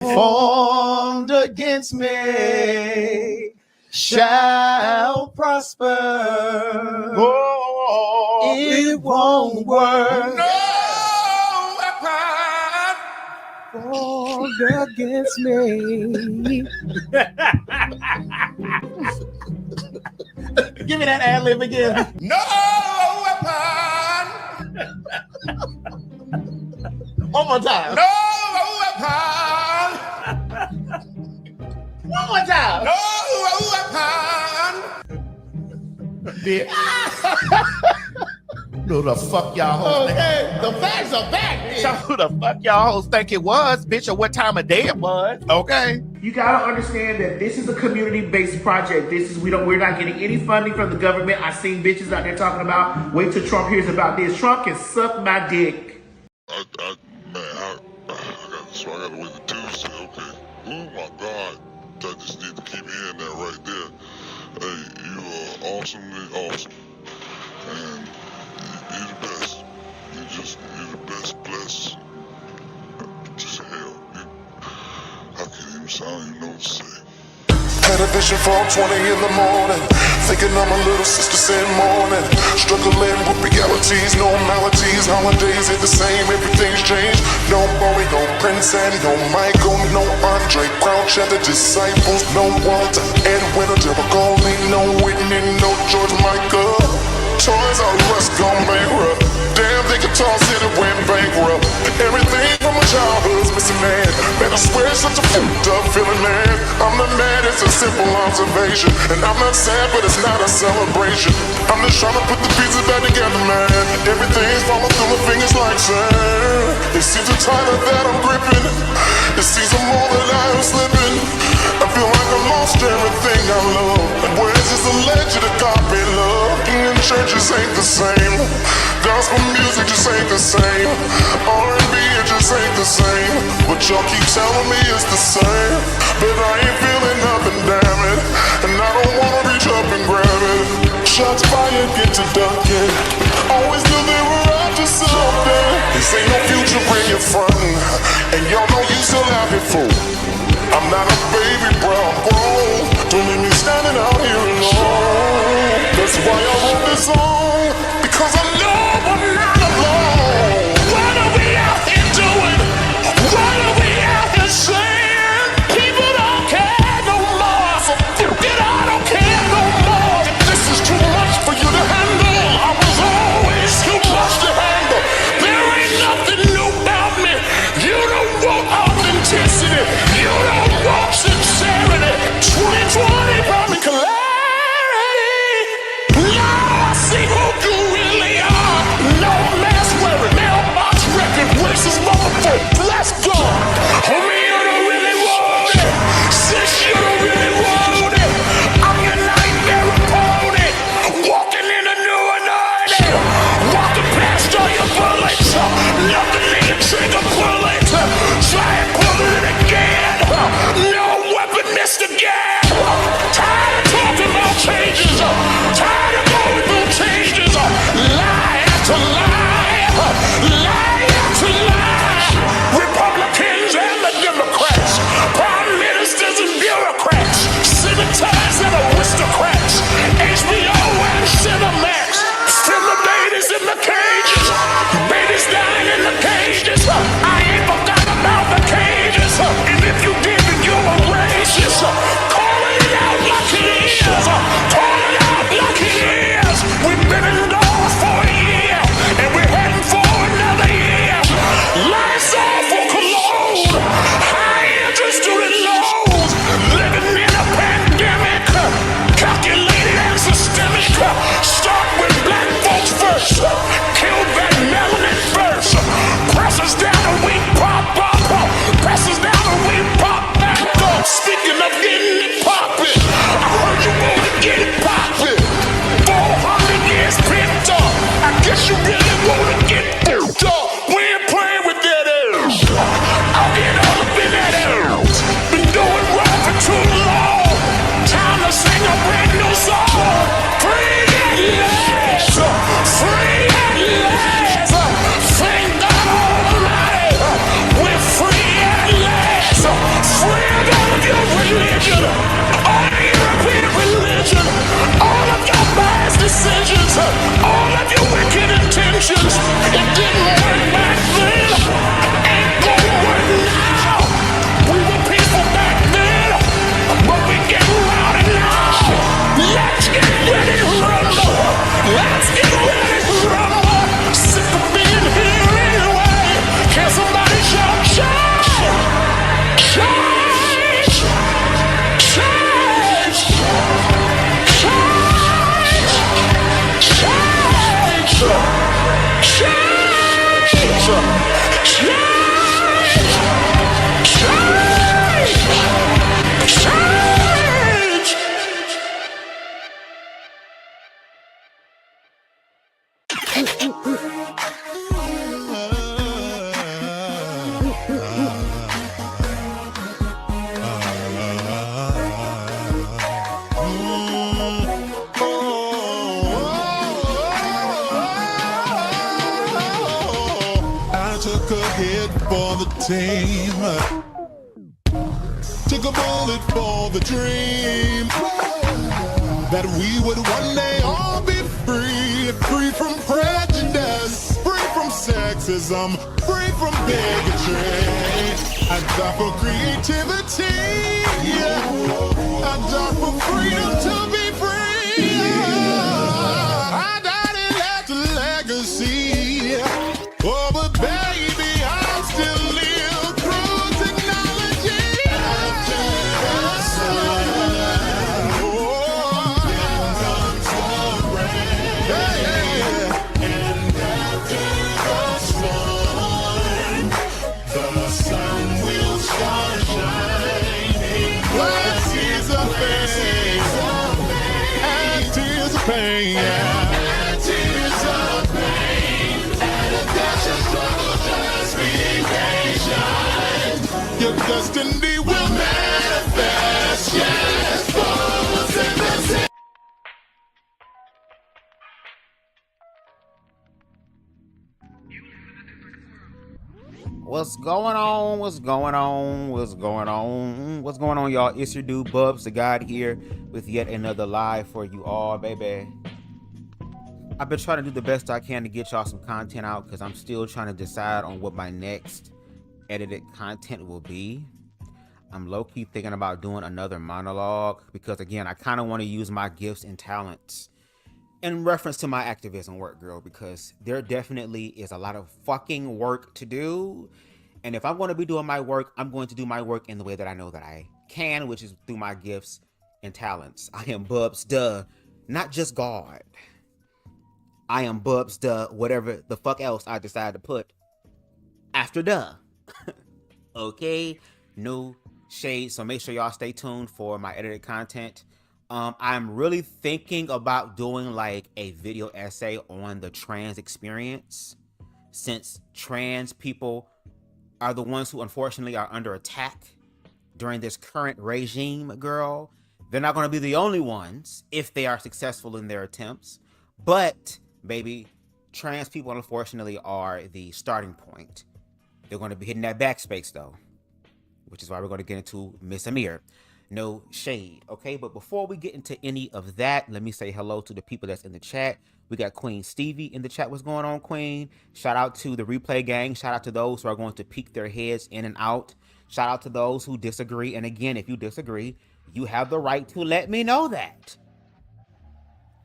formed against me shall prosper. Oh, it won't work. No weapon formed against me. Give me that ad lib again. No weapon. One more time. No weapon. One more time. No weapon. Who the fuck y'all hoes? Okay, the facts are back. So who the fuck y'all hoes think it was, bitch, or what time of day it was? Okay. You gotta understand that this is a community-based project. We're not getting any funding from the government. I seen bitches out there talking about, wait till Trump hears about this. Trump can suck my dick. I got to wait till Tuesday, okay? Oh my God. I just need to keep hearing that right there. Hey, you are awesomely awesome. And you're the best. You're the best blessed. Just hell. I can't even sound, you know what to say. Had a vision for 20 in the morning, thinking of my little sister said morning. Struggling with realities, no maladies, holidays ain't the same, everything's changed. No Bowie, no Prince and no Michael, no Andre Crouch and the Disciples, no Walter, Edwin or Deborah Goldie, no Whitney, no George Michael. Toys R Us gone bankrupt. Damn, they guitars hit it went bankrupt. Everything from my childhood's missing, man. Man, I swear it's such a fucked up feeling, man. I'm the man, it's a simple observation. And I'm not sad, but it's not a celebration. I'm just trying to put the pieces back together, man. Everything's falling through my fingers like sand. It seems the tighter that I'm gripping. It seems the more that I am slipping. I feel like I lost everything I love. Where's this alleged agape love? And churches ain't the same. Gospel music just ain't the same. R&B it just ain't the same. But y'all keep telling me it's the same. But I ain't feeling nothing, damn it. And I don't wanna reach up and grab it. Shots fired, get to ducking. Always knew they were up to something. This ain't no future, bring it frontin'. And y'all know you still have it, fool. I'm not a baby, bro, I'm grown. Don't leave me standing out here alone. That's why I wrote this song, because I know I'm not alone. What are we out here doing? What are we out here saying? People don't care no more, so fuck it, I don't care no more. This is too much for you to handle. I was always too much to handle. There ain't nothing new about me. You don't want the team. Took a bullet for the dream that we would one day all be free, free from prejudice, free from sexism, free from bigotry. I die for creativity. I die for freedom to be free. I died and left a legacy. Oh, but baby, I still live through technology. After the sun, comes the rain. And after the sun will start shining. What is a pain? And tears of pain. And tears of pain. And a dash of struggle, just be patient. Your destiny will manifest. Yes, falls in the same. What's going on? What's going on? What's going on? What's going on, y'all? It's your dude BubzDaGawd here with yet another live for you all, baby. I've been trying to do the best I can to get y'all some content out because I'm still trying to decide on what my next edited content will be. I'm low-key thinking about doing another monologue because, again, I kind of want to use my gifts and talents in reference to my activism work, girl, because there definitely is a lot of fucking work to do. And if I'm going to be doing my work, I'm going to do my work in the way that I know that I can, which is through my gifts and talents. I am BubzDa, not just God. I am BubzDa, whatever the fuck else I decide to put after duh. Okay? No shade. So make sure y'all stay tuned for my edited content. I'm really thinking about doing like a video essay on the trans experience, since trans people are the ones who unfortunately are under attack during this current regime, girl. They're not going to be the only ones if they are successful in their attempts. But, baby, trans people unfortunately are the starting point. They're going to be hitting that backspace though, which is why we're going to get into Miss Amir. No shade, okay? But before we get into any of that, let me say hello to the people that's in the chat. We got Queen Stevie in the chat. What's going on, Queen? Shout out to the replay gang. Shout out to those who are going to peek their heads in and out. Shout out to those who disagree. And again, if you disagree, you have the right to let me know that.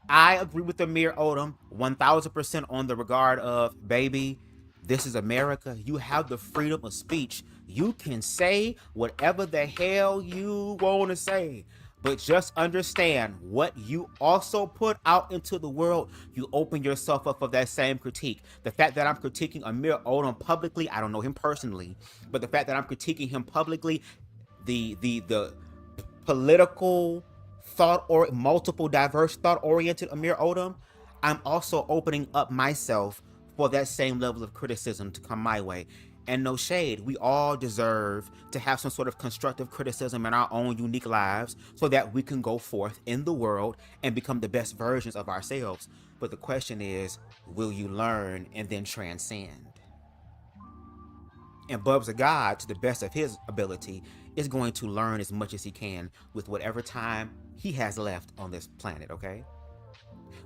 I agree with Amir Odom 1000% on the regard of, baby, this is America. You have the freedom of speech. You can say whatever the hell you want to say, but just understand what you also put out into the world. You open yourself up for that same critique. The fact that I'm critiquing Amir Odom publicly, I don't know him personally, but the fact that I'm critiquing him publicly, the political thought or multiple diverse thought-oriented Amir Odom, I'm also opening up myself for that same level of criticism to come my way. And no shade, we all deserve to have some sort of constructive criticism in our own unique lives so that we can go forth in the world and become the best versions of ourselves. But the question is, will you learn and then transcend? And BubzDaGawd, to the best of his ability, is going to learn as much as he can with whatever time he has left on this planet, okay?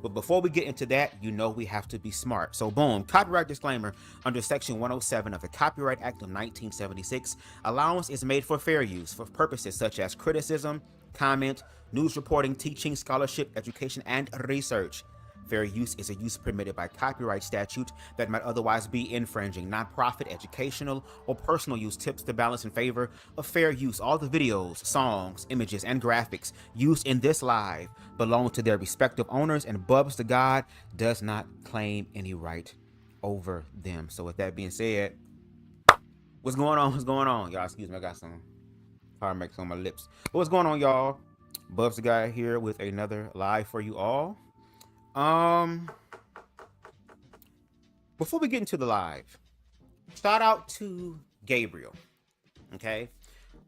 But before we get into that, you know we have to be smart. So boom, copyright disclaimer. Under Section 107 of the Copyright Act of 1976, allowance is made for fair use for purposes such as criticism, comment, news reporting, teaching, scholarship, education, and research. Fair use is a use permitted by copyright statute that might otherwise be infringing. Nonprofit, educational, or personal use tips the balance in favor of fair use. All the videos, songs, images, and graphics used in this live belong to their respective owners, and BubzDaGawd does not claim any right over them. So with that being said, what's going on? What's going on? Y'all, excuse me, I got some Carmex on my lips. But what's going on, y'all? BubzDaGawd here with another live for you all. Before we get into the live, shout out to Gabriel. Okay.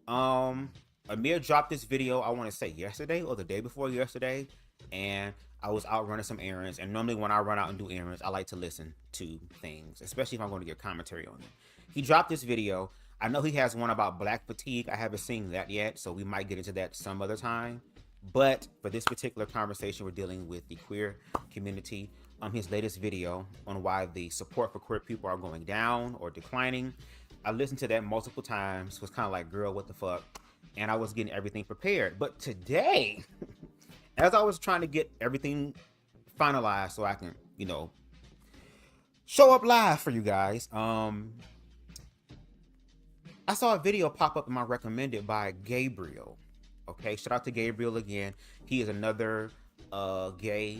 Amir dropped this video, I want to say yesterday or the day before yesterday, and I was out running some errands. And normally when I run out and do errands, I like to listen to things, especially if I'm going to get commentary on it. he dropped this video. I know he has one about black fatigue. I haven't seen that yet, so we might get into that some other time. But for this particular conversation, we're dealing with the queer community. His latest video on why the support for queer people are going down or declining. I listened to that multiple times. Was kind of like, girl, what the fuck? And I was getting everything prepared. But today, as I was trying to get everything finalized so I can, you know, show up live for you guys, I saw a video pop up in my recommended by Gabriel. Okay, shout out to Gabriel again. He is another gay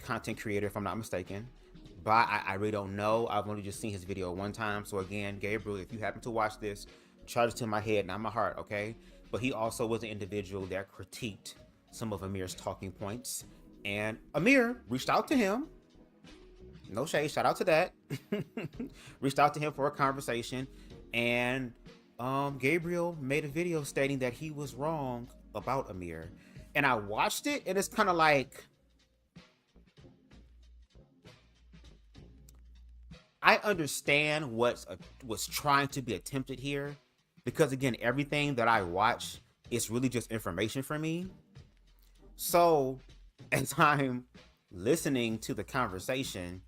content creator, if I'm not mistaken. But I really don't know. I've only just seen his video one time. So again, Gabriel, if you happen to watch this, charge it to my head, not my heart, okay? But he also was an individual that critiqued some of Amir's talking points. And Amir reached out to him. No shade, shout out to that. Reached out to him for a conversation. And Gabriel made a video stating that he was wrong about Amir. And I watched it, and it's kind of like, I understand what's trying to be attempted here, because again, everything that I watch is really just information for me. So as I'm listening to the conversation,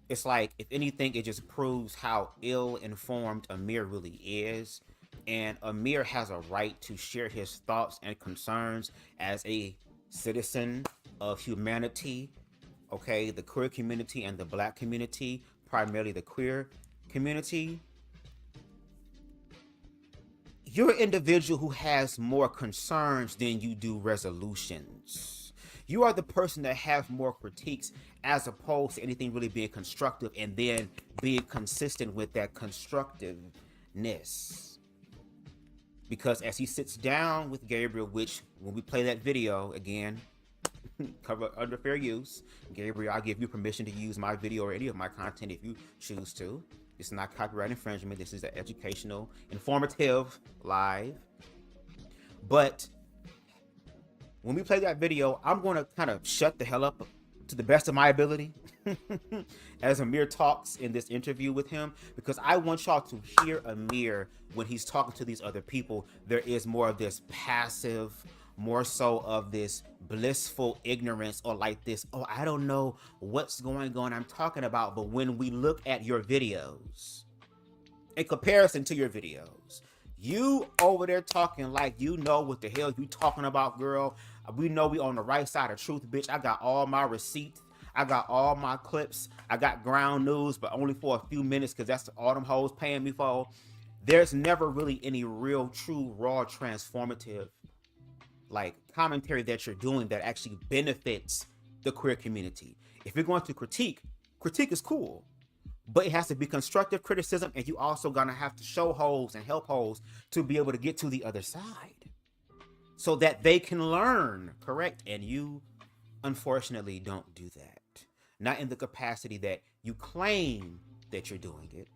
it's like, if anything, it just proves how ill-informed Amir really is. And Amir has a right to share his thoughts and concerns as a citizen of humanity. Okay, the queer community and the black community, primarily the queer community. You're an individual who has more concerns than you do resolutions. You are the person that has more critiques as opposed to anything really being constructive and then being consistent with that constructiveness. Because as he sits down with Gabriel, which when we play that video, again, cover under fair use, Gabriel, I'll give you permission to use my video or any of my content if you choose to. This is not copyright infringement. This is an educational, informative, live. But when we play that video, I'm going to kind of shut the hell up to the best of my ability as Amir talks in this interview with him, because I want y'all to hear Amir when he's talking to these other people. There is more of this passive, more so of this blissful ignorance, or like this, oh, I don't know what's going on, I'm talking about. But when we look at your videos, in comparison to your videos, you over there talking like you know what the hell you talking about, girl. We know we on the right side of truth, bitch. I got all my receipts. I got all my clips. I got ground news, but only for a few minutes because that's all them hoes paying me for. There's never really any real, true, raw, transformative, like, commentary that you're doing that actually benefits the queer community. If you're going to critique is cool, but it has to be constructive criticism, and you also gonna have to show holes and help holes to be able to get to the other side so that they can learn, correct? And you, unfortunately, don't do that. Not in the capacity that you claim that you're doing it,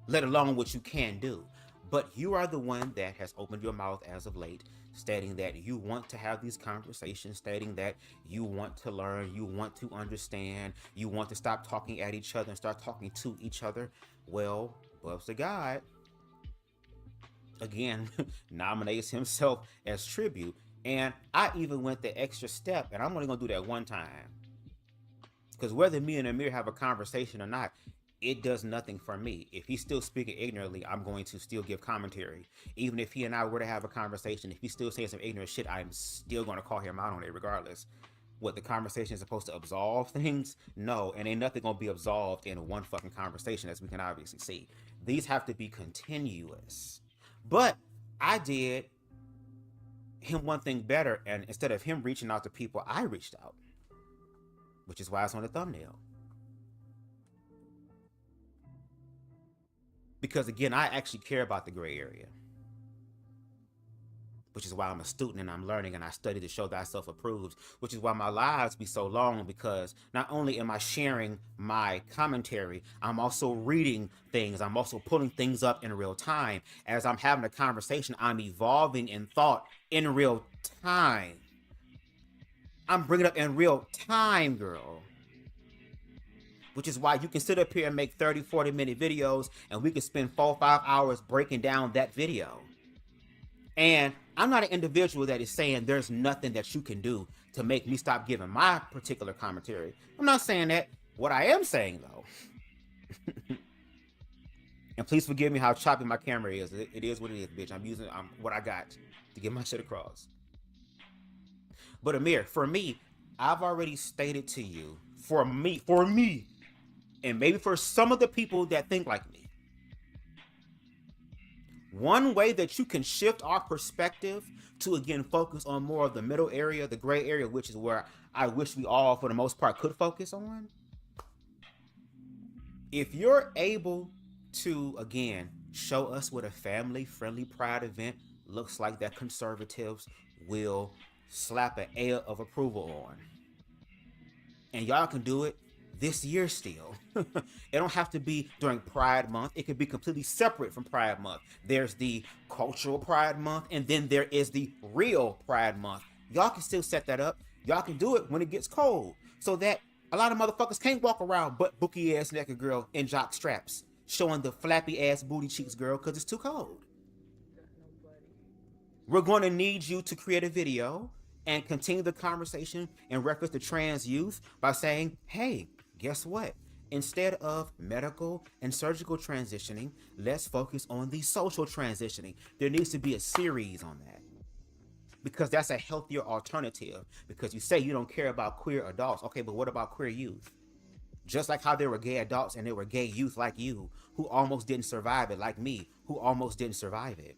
let alone what you can do. But you are the one that has opened your mouth as of late, stating that you want to have these conversations, stating that you want to learn, you want to understand, you want to stop talking at each other and start talking to each other. Well, BubzDaGawd, again, nominates himself as tribute. And I even went the extra step, and I'm only going to do that one time. Because whether me and Amir have a conversation or not, it does nothing for me. If he's still speaking ignorantly, I'm going to still give commentary. Even if he and I were to have a conversation, if he's still saying some ignorant shit, I'm still going to call him out on it regardless. What, the conversation is supposed to absolve things? No, and ain't nothing going to be absolved in one fucking conversation, as we can obviously see. These have to be continuous. But I did him one thing better, and instead of him reaching out to people, I reached out, which is why it's on the thumbnail. Because again, I actually care about the gray area, which is why I'm a student and I'm learning and I study to show thyself approved, which is why my lives be so long, because not only am I sharing my commentary, I'm also reading things. I'm also pulling things up in real time. As I'm having a conversation, I'm evolving in thought in real time. I'm bringing it up in real time, girl. which is why you can sit up here and make 30, 40-minute videos, and we can spend 4 or 5 hours breaking down that video. And I'm not an individual that is saying there's nothing that you can do to make me stop giving my particular commentary. I'm not saying that. What I am saying, though, and please forgive me how choppy my camera is. It is what it is, bitch. I'm using what I got to get my shit across. But Amir, for me, I've already stated to you, for me, and maybe for some of the people that think like me, one way that you can shift our perspective to, again, focus on more of the middle area, the gray area, which is where I wish we all, for the most part, could focus on. If you're able to, again, show us what a family-friendly pride event looks like that conservatives will slap an A of approval on, and y'all can do it this year still. It don't have to be during Pride Month. It could be completely separate from Pride Month. There's the cultural Pride Month, and then there is the real Pride Month. Y'all can still set that up. Y'all can do it when it gets cold, so that a lot of motherfuckers can't walk around butt bookie ass naked girl in jock straps, showing the flappy ass booty cheeks girl, because it's too cold. We're going to need you to create a video and continue the conversation in reference to trans youth by saying, hey, guess what? Instead of medical and surgical transitioning, let's focus on the social transitioning. There needs to be a series on that, because that's a healthier alternative. Because you say you don't care about queer adults. Okay, but what about queer youth? Just like how there were gay adults and there were gay youth like you who almost didn't survive it, like me, who almost didn't survive it.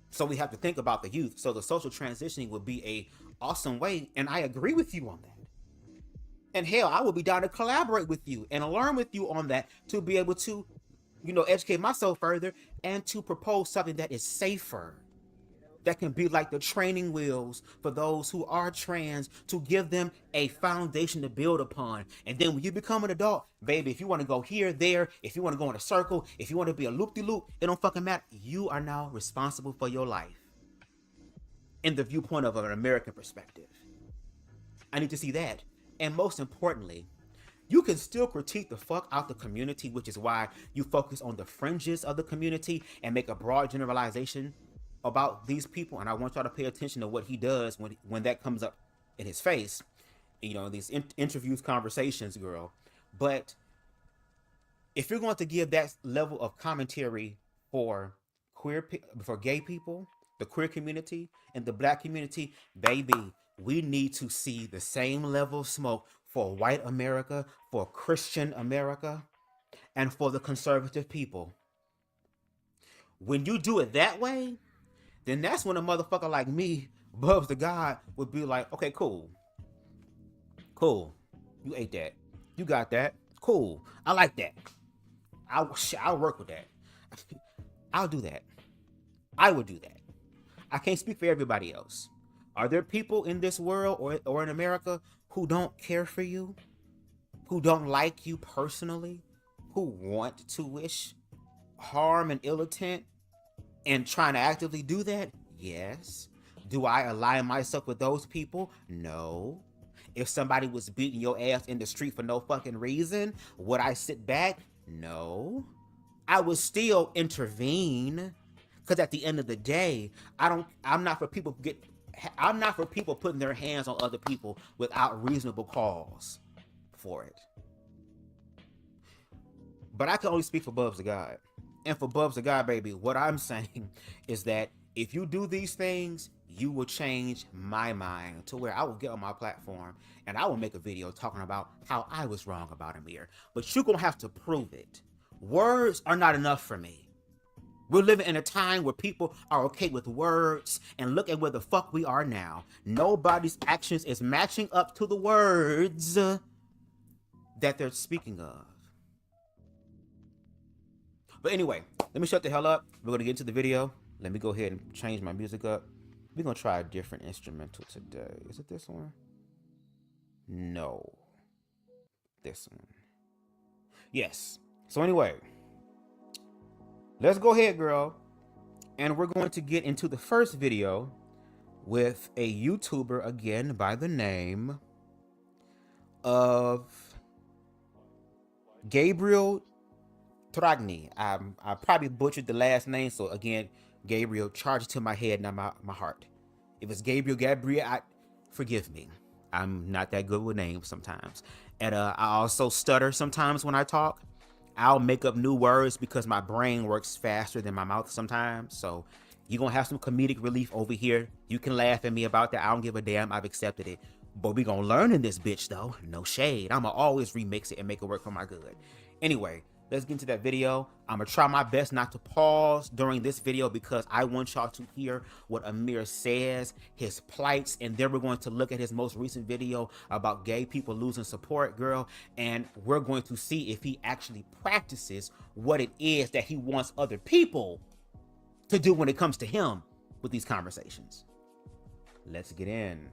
So we have to think about the youth. So the social transitioning would be a awesome way, and I agree with you on that. And hell, I would be down to collaborate with you and learn with you on that to be able to, educate myself further and to propose something that is safer, that can be like the training wheels for those who are trans, to give them a foundation to build upon. And then when you become an adult, baby, if you want to go here, there, if you want to go in a circle, if you want to be a loop-de-loop, it don't fucking matter. You are now responsible for your life in the viewpoint of an American perspective. I need to see that. And most importantly, you can still critique the fuck out the community, which is why you focus on the fringes of the community and make a broad generalization about these people. And I want y'all to pay attention to what he does when that comes up in his face, these interviews, conversations, girl. But if you're going to give that level of commentary for gay people, the queer community, and the black community, baby, we need to see the same level of smoke for white America, for Christian America, and for the conservative people. When you do it that way, then that's when a motherfucker like me, BubzDaGawd, would be like, okay, cool. You ate that. You got that. Cool. I like that. I'll work with that. I'll do that. I would do that. I can't speak for everybody else. Are there people in this world or in America who don't care for you, who don't like you personally, who want to wish harm and ill intent and trying to actively do that? Yes. Do I align myself with those people? No. If somebody was beating your ass in the street for no fucking reason, would I sit back? No. I would still intervene, because at the end of the day, I'm not for people putting their hands on other people without reasonable cause for it. But I can only speak for BubzDaGawd. And for BubzDaGawd, baby, what I'm saying is that if you do these things, you will change my mind to where I will get on my platform and I will make a video talking about how I was wrong about Amir. But you're going to have to prove it. Words are not enough for me. We're living in a time where people are okay with words, and look at where the fuck we are now. Nobody's actions is matching up to the words that they're speaking of. But anyway, let me shut the hell up. We're going to get into the video. Let me go ahead and change my music up. We're going to try a different instrumental today. Is it this one? No. This one. Yes. So anyway, let's go ahead, girl. And we're going to get into the first video with a YouTuber, again, by the name of Gabriel Tragni. I probably butchered the last name, so again, Gabriel, charge it to my head, not my heart. If it's Gabriel, forgive me. I'm not that good with names sometimes. And I also stutter sometimes when I talk. I'll make up new words because my brain works faster than my mouth sometimes. So you're going to have some comedic relief over here. You can laugh at me about that. I don't give a damn. I've accepted it. But we going to learn in this bitch, though. No shade. I'm going to always remix it and make it work for my good. Anyway, let's get into that video. I'm going to try my best not to pause during this video because I want y'all to hear what Amir says, his plights, and then we're going to look at his most recent video about gay people losing support, girl, and we're going to see if he actually practices what it is that he wants other people to do when it comes to him with these conversations. Let's get in.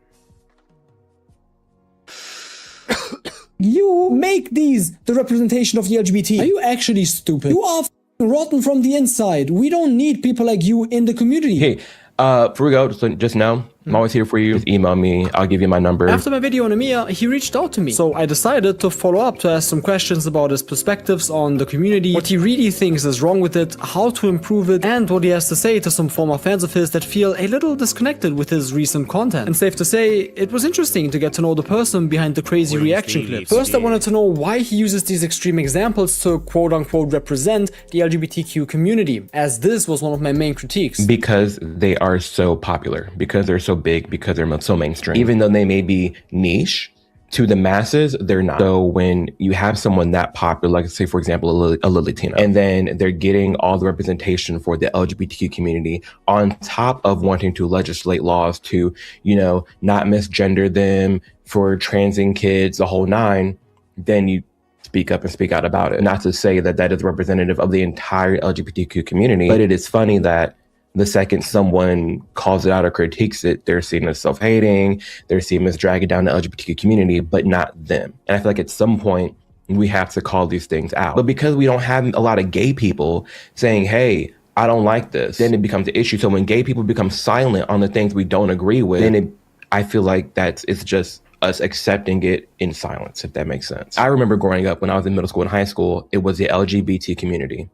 You make these the representation of the LGBT. Are you actually stupid? You are rotten from the inside. We don't need people like you in the community. Hey, before we go, just know, I'm always here for you. Just email me. I'll give you my number. After my video on Amir, he reached out to me. So I decided to follow up to ask some questions about his perspectives on the community, what he really thinks is wrong with it, how to improve it, and what he has to say to some former fans of his that feel a little disconnected with his recent content. And safe to say, it was interesting to get to know the person behind the crazy reaction clips. First, I wanted to know why he uses these extreme examples to quote-unquote represent the LGBTQ community, as this was one of my main critiques. Because they are so popular, because they're so big, because they're so mainstream. Even though they may be niche, to the masses, they're not. So when you have someone that popular, like say, for example, a Latina, and then they're getting all the representation for the LGBTQ community on top of wanting to legislate laws to, you know, not misgender them, for transing kids, the whole nine, then you speak up and speak out about it. Not to say that that is representative of the entire LGBTQ community, but it is funny that the second someone calls it out or critiques it, they're seen as self-hating, they're seen as dragging down the LGBTQ community, but not them. And I feel like at some point, we have to call these things out. But because we don't have a lot of gay people saying, hey, I don't like this, then it becomes an issue. So when gay people become silent on the things we don't agree with, then I feel like it's just us accepting it in silence, if that makes sense. I remember growing up when I was in middle school and high school, it was the LGBT community.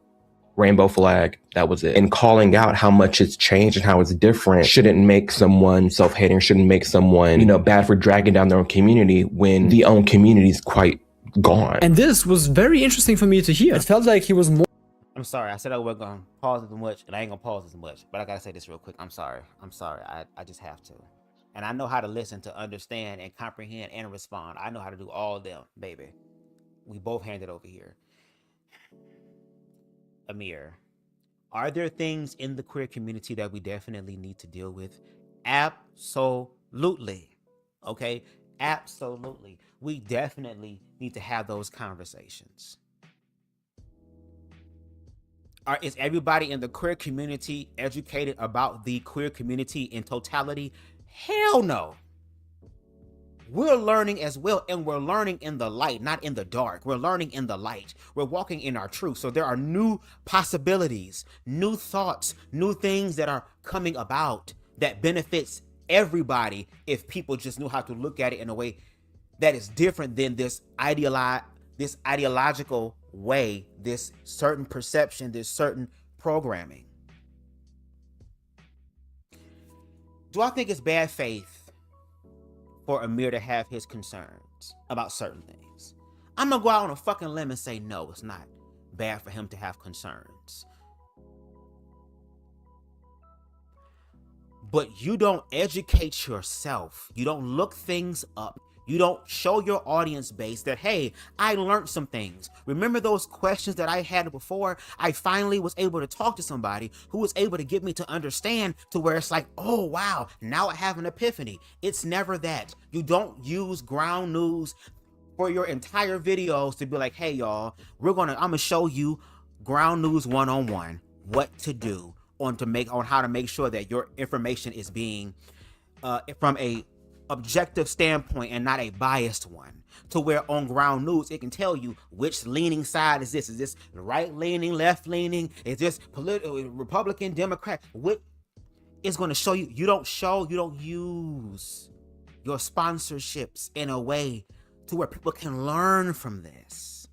Rainbow flag, that was it. And calling out how much it's changed and how it's different shouldn't make someone self-hating, shouldn't make someone, you know, bad for dragging down their own community when the own community is quite gone. And this was very interesting for me to hear. It felt like he was more... I'm sorry, I said I wasn't gonna pause it as much, and I ain't gonna pause it as much, but I gotta say this real quick. I'm sorry, I just have to. And I know how to listen, to understand, and comprehend, and respond. I know how to do all of them, baby. We both handed over here. Amir, are there things in the queer community that we definitely need to deal with? Absolutely. Okay? Absolutely. We definitely need to have those conversations. Is everybody in the queer community educated about the queer community in totality? Hell no. We're learning as well, and we're learning in the light, not in the dark. We're learning in the light. We're walking in our truth. So there are new possibilities, new thoughts, new things that are coming about that benefits everybody if people just knew how to look at it in a way that is different than this ideological way, this certain perception, this certain programming. Do I think it's bad faith for Amir to have his concerns about certain things? I'm gonna go out on a fucking limb and say no, it's not bad for him to have concerns. But you don't educate yourself. You don't look things up. You don't show your audience base that, hey, I learned some things. Remember those questions that I had before? I finally was able to talk to somebody who was able to get me to understand, to where it's like, oh, wow, now I have an epiphany. It's never that. You don't use ground news for your entire videos to be like, hey, y'all, I'm gonna show you ground news 101, what to do on how to make sure that your information is being from a objective standpoint and not a biased one, to where on ground news it can tell you which leaning side is this. Is this right leaning, left leaning? Is this political, Republican, Democrat? What is going to show you? You don't use your sponsorships in a way to where people can learn from this.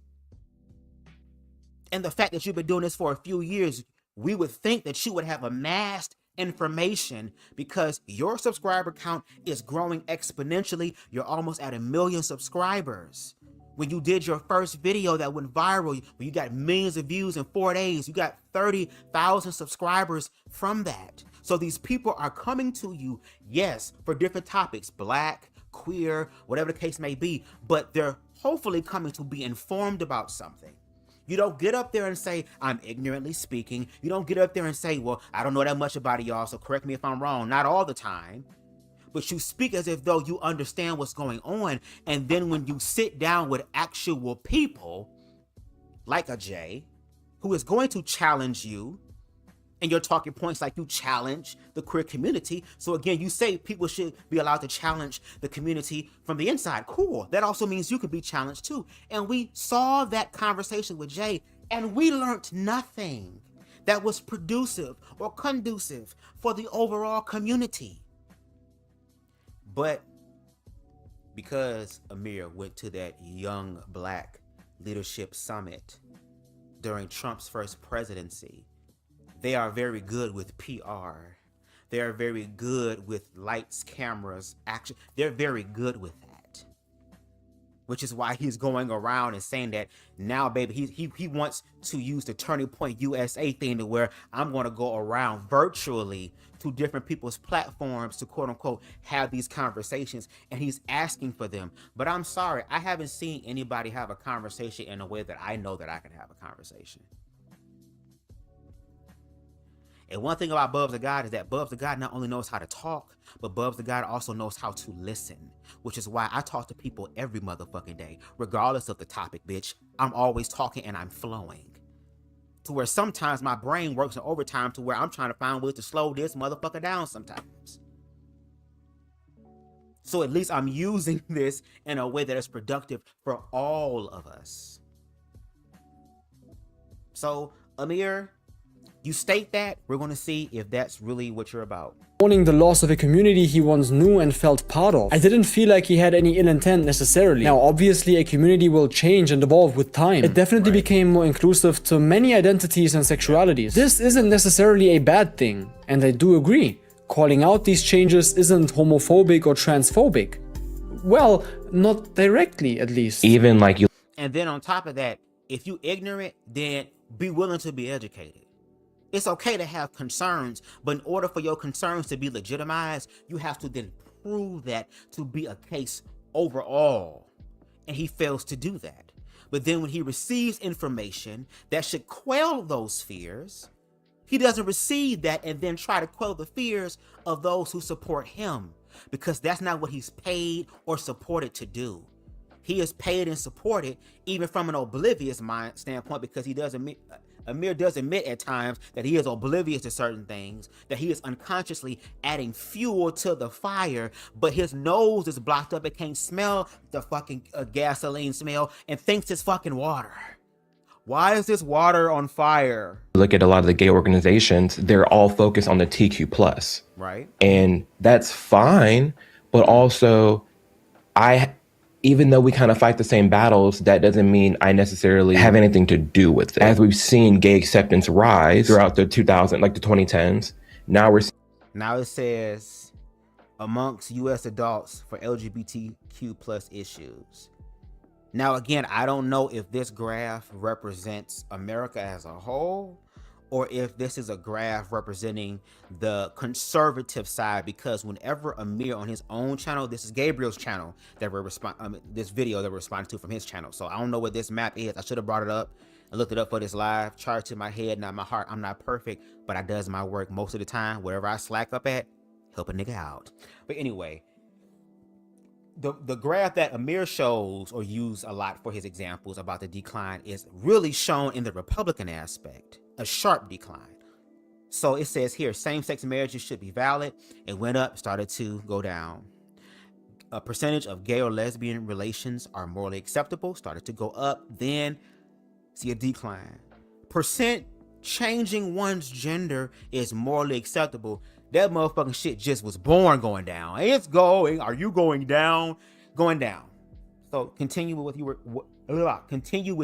And the fact that you've been doing this for a few years, we would think that you would have amassed information because your subscriber count is growing exponentially. You're almost at 1 million subscribers. When you did your first video that went viral, when you got millions of views in 4 days, you got 30,000 subscribers from that. So these people are coming to you, yes, for different topics, black, queer, whatever the case may be, but they're hopefully coming to be informed about something. You don't get up there and say, I'm ignorantly speaking. You don't get up there and say, well, I don't know that much about y'all, so correct me if I'm wrong. Not all the time. But you speak as if though you understand what's going on. And then when you sit down with actual people, like a Jay, who is going to challenge you, and your talking points like you challenge the queer community. So again, you say people should be allowed to challenge the community from the inside. Cool. That also means you can be challenged too. And we saw that conversation with Jay, and we learned nothing that was producive or conducive for the overall community. But because Amir went to that young black leadership summit during Trump's first presidency, they are very good with PR. They are very good with lights, cameras, action. They're very good with that. Which is why he's going around and saying that now, baby, he wants to use the Turning Point USA thing to where I'm going to go around virtually to different people's platforms to quote unquote have these conversations, and he's asking for them. But I'm sorry, I haven't seen anybody have a conversation in a way that I know that I can have a conversation. And one thing about BubzDaGawd is that BubzDaGawd not only knows how to talk, but BubzDaGawd also knows how to listen, which is why I talk to people every motherfucking day, regardless of the topic, bitch. I'm always talking and I'm flowing. To where sometimes my brain works in overtime to where I'm trying to find ways to slow this motherfucker down sometimes. So at least I'm using this in a way that is productive for all of us. So, Amir, you state that, we're going to see if that's really what you're about. Mourning the loss of a community he once knew and felt part of. I didn't feel like he had any ill intent necessarily. Now obviously a community will change and evolve with time. It definitely became more inclusive to many identities and sexualities. This isn't necessarily a bad thing, and I do agree. Calling out these changes isn't homophobic or transphobic. Well, not directly at least. Even like you. And then on top of that, if you ignorant, then be willing to be educated. It's okay to have concerns, but in order for your concerns to be legitimized, you have to then prove that to be a case overall. And he fails to do that. But then when he receives information that should quell those fears, he doesn't receive that and then try to quell the fears of those who support him, because that's not what he's paid or supported to do. He is paid and supported even from an oblivious mind standpoint, because Amir does admit at times that he is oblivious to certain things, that he is unconsciously adding fuel to the fire, but his nose is blocked up and can't smell the fucking gasoline smell and thinks it's fucking water. Why is this water on fire? Look at a lot of the gay organizations, they're all focused on the TQ+. Right. And that's fine, but also even though we kind of fight the same battles, that doesn't mean I necessarily have anything to do with it. As we've seen gay acceptance rise throughout the 2010s, now it says amongst U.S. adults for LGBTQ+ issues. Now, again, I don't know if this graph represents America as a whole, or if this is a graph representing the conservative side, because whenever Amir on his own channel, this is Gabriel's channel that we're this video that we're responding to from his channel. So I don't know what this map is. I should have brought it up and looked it up for this live. Charged to my head, not my heart. I'm not perfect, but I does my work most of the time. Wherever I slack up at, help a nigga out. But anyway, the graph that Amir shows or used a lot for his examples about the decline is really shown in the Republican aspect. A sharp decline. So it says here, same-sex marriages should be valid. It went up, started to go down. A percentage of gay or lesbian relations are morally acceptable, started to go up, then see a decline. Percent changing one's gender is morally acceptable. That motherfucking shit just was born going down. It's going, are you going down? Going down. So continue with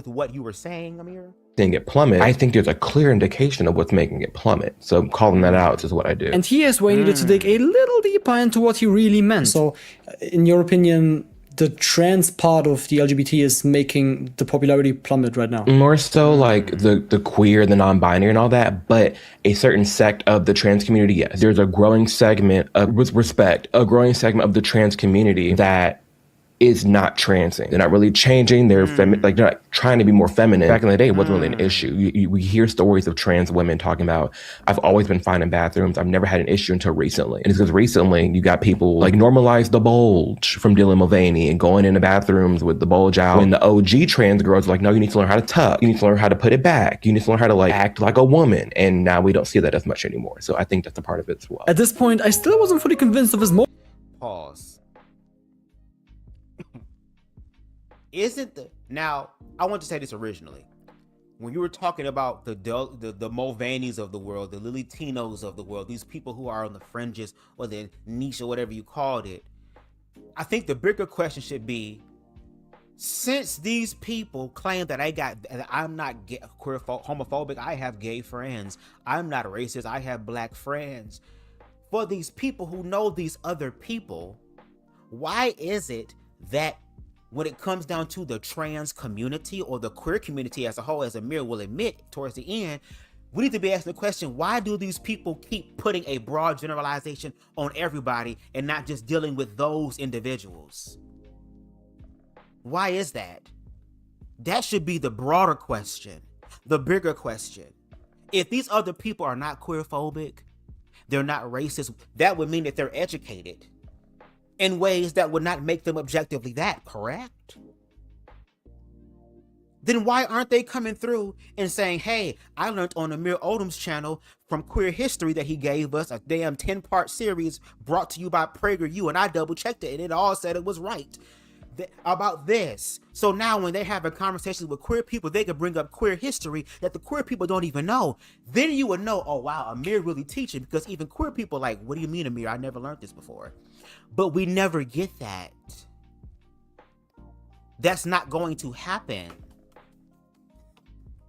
what you were saying, Amir. Seeing it plummet, I think there's a clear indication of what's making it plummet. So calling that out is what I do. And here's where I needed to dig a little deeper into what he really meant. So, in your opinion, the trans part of the LGBT is making the popularity plummet right now? More so like the queer, the non-binary and all that, but a certain sect of the trans community, yes. There's a growing segment of, with respect, a growing segment of the trans community that is not transing. They're not really changing. They're like they're not trying to be more feminine. Back in the day, it wasn't really an issue. We hear stories of trans women talking about, I've always been fine in bathrooms. I've never had an issue until recently. And it's because recently you got people like normalize the bulge from Dylan Mulvaney and going into bathrooms with the bulge out. When the OG trans girls are like, no, you need to learn how to tuck. You need to learn how to put it back. You need to learn how to like act like a woman. And now we don't see that as much anymore. So I think that's a part of it as well. At this point, I still wasn't fully convinced of his Pause. Now, I want to say this originally. When you were talking about the Mulvaneys of the world, the Lilitinos of the world, these people who are on the fringes or the niche or whatever you called it, I think the bigger question should be, since these people claim that I'm not queer homophobic, I have gay friends, I'm not racist, I have black friends. For these people who know these other people, why is it that when it comes down to the trans community or the queer community as a whole, as Amir will admit towards the end, we need to be asking the question, why do these people keep putting a broad generalization on everybody and not just dealing with those individuals? Why is that? That should be the broader question, the bigger question. If these other people are not queerphobic, they're not racist, that would mean that they're educated in ways that would not make them objectively that, correct? Then why aren't they coming through and saying, hey, I learned on Amir Odom's channel from Queer History that he gave us, a damn 10-part series brought to you by PragerU, and I double-checked it, and it all said it was right about this. So now when they have a conversation with queer people, they can bring up queer history that the queer people don't even know. Then you would know, oh wow, Amir really teaching, because even queer people are like, what do you mean, Amir? I never learned this before. But we never get that. That's not going to happen.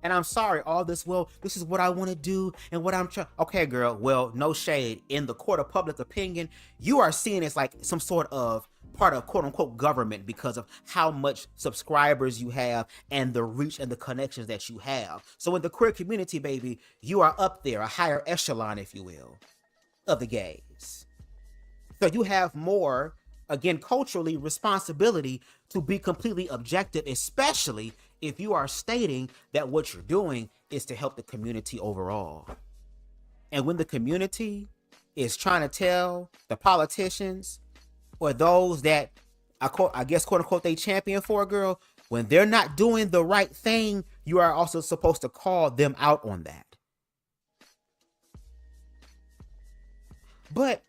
And I'm sorry, all this, well, this is what I want to do and what I'm trying. Okay, girl, well, no shade. In the court of public opinion, you are seen as like some sort of part of quote unquote government because of how much subscribers you have and the reach and the connections that you have. So in the queer community, baby, you are up there, a higher echelon, if you will, of the gays. So you have more, again, culturally, responsibility to be completely objective, especially if you are stating that what you're doing is to help the community overall. And when the community is trying to tell the politicians or those that I guess quote unquote they champion for, girl, when they're not doing the right thing, you are also supposed to call them out on that. But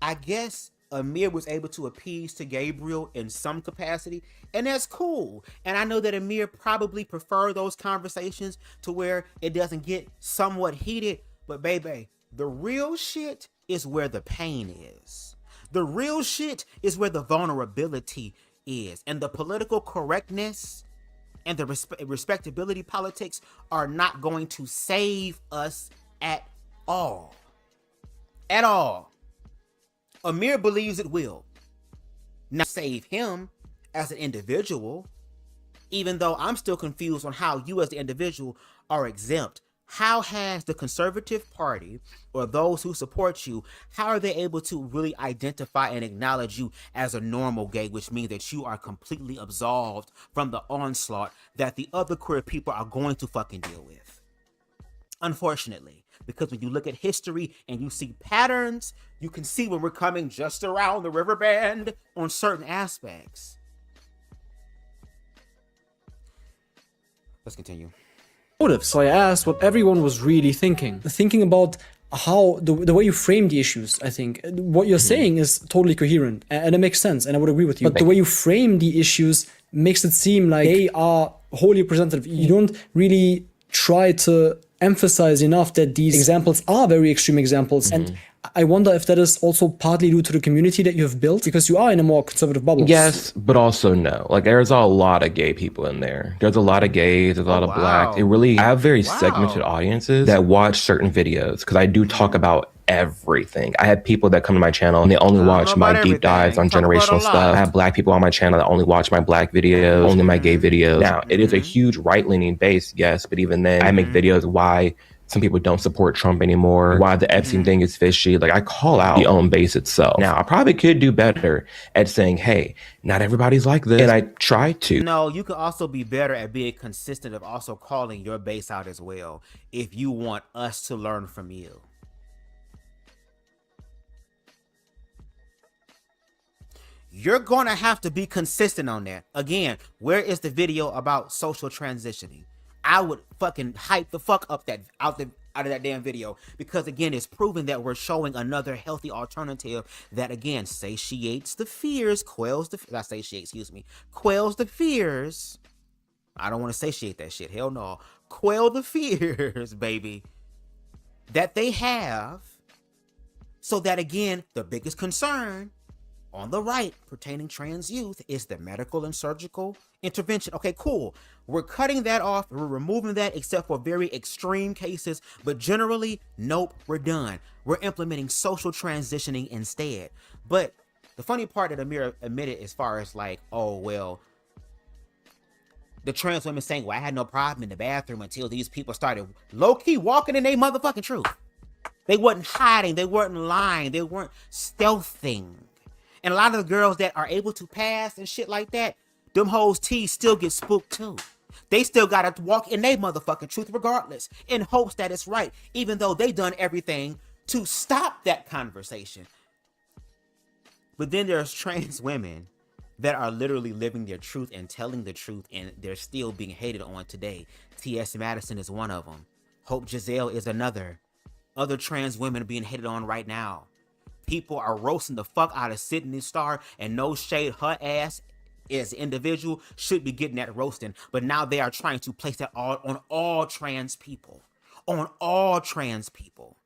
I guess Amir was able to appease to Gabriel in some capacity, and that's cool. And I know that Amir probably prefer those conversations to where it doesn't get somewhat heated, but baby, the real shit is where the pain is. The real shit is where the vulnerability is, and the political correctness and the respectability politics are not going to save us at all. At all. Amir believes it will. Not save him as an individual, even though I'm still confused on how you as the individual are exempt. How has the Conservative Party or those who support you, how are they able to really identify and acknowledge you as a normal gay, which means that you are completely absolved from the onslaught that the other queer people are going to fucking deal with? Unfortunately, because when you look at history and you see patterns, you can see when we're coming just around the river bend on certain aspects. Let's continue. So I asked what everyone was really thinking about how the way you frame the issues. I think what you're saying is totally coherent and it makes sense, and I would agree with you. But the way you frame the issues makes it seem like they are wholly representative. You don't really try to emphasize enough that these examples are very extreme examples. And I wonder if that is also partly due to the community that you have built, because you are in a more conservative bubble. Yes, but also no. Like, there's a lot of gay people in there. There's a lot of gays, there's a lot of blacks. It really, I have very segmented audiences that watch certain videos, because I do talk about everything. I have people that come to my channel and they only watch my deep dives on generational stuff. I have black people on my channel that only watch my black videos, only my gay videos. Now, it is a huge right-leaning base, yes, but even then, I make videos why some people don't support Trump anymore, why the Epstein thing is fishy. Like, I call out the own base itself. Now, I probably could do better at saying, hey, not everybody's like this, and I try to. No, you could also be better at being consistent of also calling your base out as well if you want us to learn from you. You're gonna have to be consistent on that. Again, where is the video about social transitioning? I would fucking hype the fuck up that out of that damn video, because again, it's proven that we're showing another healthy alternative that again satiates the fears, quells the fears. I don't want to satiate that shit. Hell no. Quell the fears, baby, that they have, so that again, the biggest concern on the right pertaining trans youth is the medical and surgical intervention. Okay, cool. We're cutting that off. We're removing that except for very extreme cases. But generally, nope, we're done. We're implementing social transitioning instead. But the funny part that Amir admitted as far as like, oh, well, the trans women saying, well, I had no problem in the bathroom until these people started low-key walking in their motherfucking truth. They weren't hiding. They weren't lying. They weren't stealthing. And a lot of the girls that are able to pass and shit like that, them hoes T's still get spooked too. They still gotta walk in their motherfucking truth regardless, in hopes that it's right, even though they done everything to stop that conversation. But then there's trans women that are literally living their truth and telling the truth, and they're still being hated on today. T.S. Madison is one of them. Hope Giselle is another. Other trans women are being hated on right now. People are roasting the fuck out of Sydney Star, and no shade, her ass as an individual should be getting that roasting. But now they are trying to place that all on all trans people. On all trans people.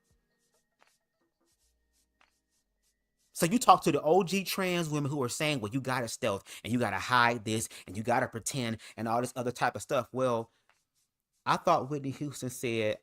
So you talk to the OG trans women who are saying, well, you gotta stealth and you gotta hide this and you gotta pretend and all this other type of stuff. Well, I thought Whitney Houston said,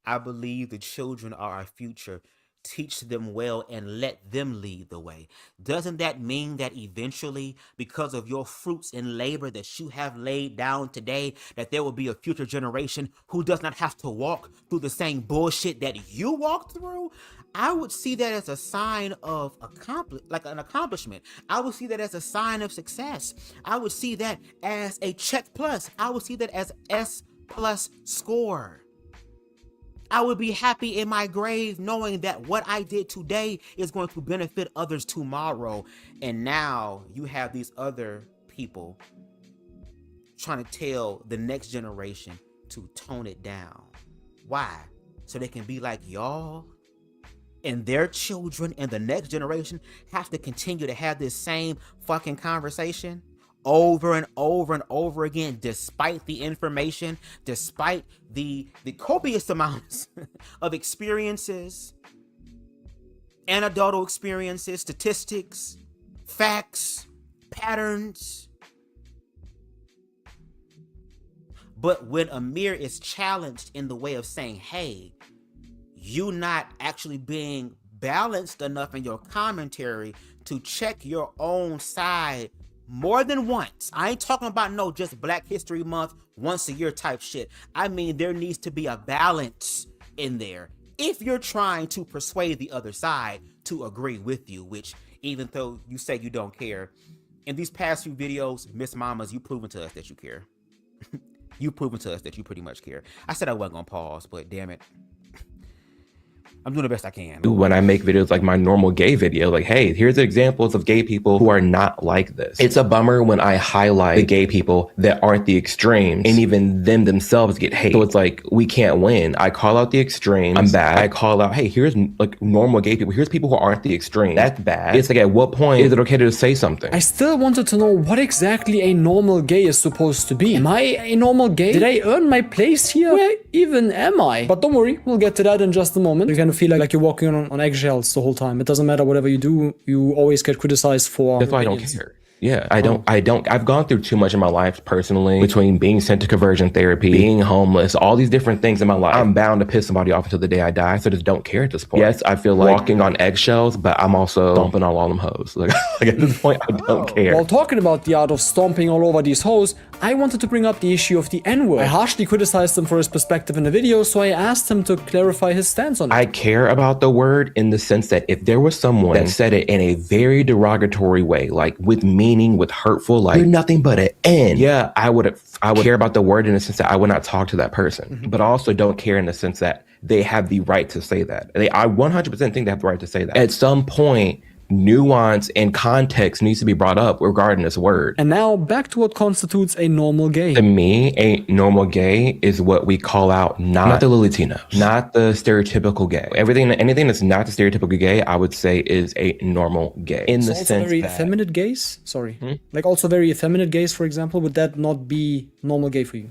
I believe the children are our future. Teach them well and let them lead the way. Doesn't that mean that eventually, because of your fruits and labor that you have laid down today, that there will be a future generation who does not have to walk through the same bullshit that you walked through? I would see that as a sign of an accomplishment. I would see that as a sign of success. I would see that as a check plus. I would see that as S+ score. I would be happy in my grave knowing that what I did today is going to benefit others tomorrow. And now you have these other people trying to tell the next generation to tone it down. Why? So they can be like y'all, and their children and the next generation have to continue to have this same fucking conversation over and over and over again, despite the information, despite the copious amounts of experiences, anecdotal experiences, statistics, facts, patterns. But when Amir is challenged in the way of saying, hey, you not actually being balanced enough in your commentary to check your own side more than once. I ain't talking about no just Black History Month once a year type shit. I mean, there needs to be a balance in there if you're trying to persuade the other side to agree with you, which even though you say you don't care, in these past few videos, Miss Mamas, you proven to us that you care. You proven to us that you pretty much care. I said I wasn't gonna pause, but damn it. I'm doing the best I can. When I make videos like my normal gay video, like, hey, here's examples of gay people who are not like this. It's a bummer when I highlight the gay people that aren't the extremes, and even them themselves get hate. So it's like, we can't win. I call out the extremes. I'm bad. I call out, hey, here's like normal gay people. Here's people who aren't the extremes. That's bad. It's like, at what point is it okay to say something? I still wanted to know what exactly a normal gay is supposed to be. Am I a normal gay? Did I earn my place here? Where even am I? But don't worry, we'll get to that in just a moment. You can kind of feel like you're walking on eggshells the whole time. It doesn't matter whatever you do, you always get criticized for. That's why I don't care. Yeah, I've gone through too much in my life personally, between being sent to conversion therapy, being homeless, all these different things in my life. I'm bound to piss somebody off until the day I die, so I just don't care at this point. Yes, I feel like walking on eggshells, but I'm also stomping on all them hoes. Like at this point, I don't care. While talking about the art of stomping all over these hoes, I wanted to bring up the issue of the N-word. I harshly criticized him for his perspective in the video, so I asked him to clarify his stance on it. I care about the word in the sense that if there was someone that said it in a very derogatory way, like with meaning, with hurtful, like you're nothing but an N, yeah, I would care about the word in the sense that I would not talk to that person. But I also don't care in the sense that they have the right to say that. I 100% think they have the right to say that. At some point, nuance and context needs to be brought up regarding this word. And now back to what constitutes a normal gay. To me, a normal gay is what we call out not the Latinos, not the stereotypical gay. Anything that's not the stereotypical gay, I would say is a normal gay. In the sense very that effeminate gays? Sorry. Like also very effeminate gays, for example, would that not be normal gay for you?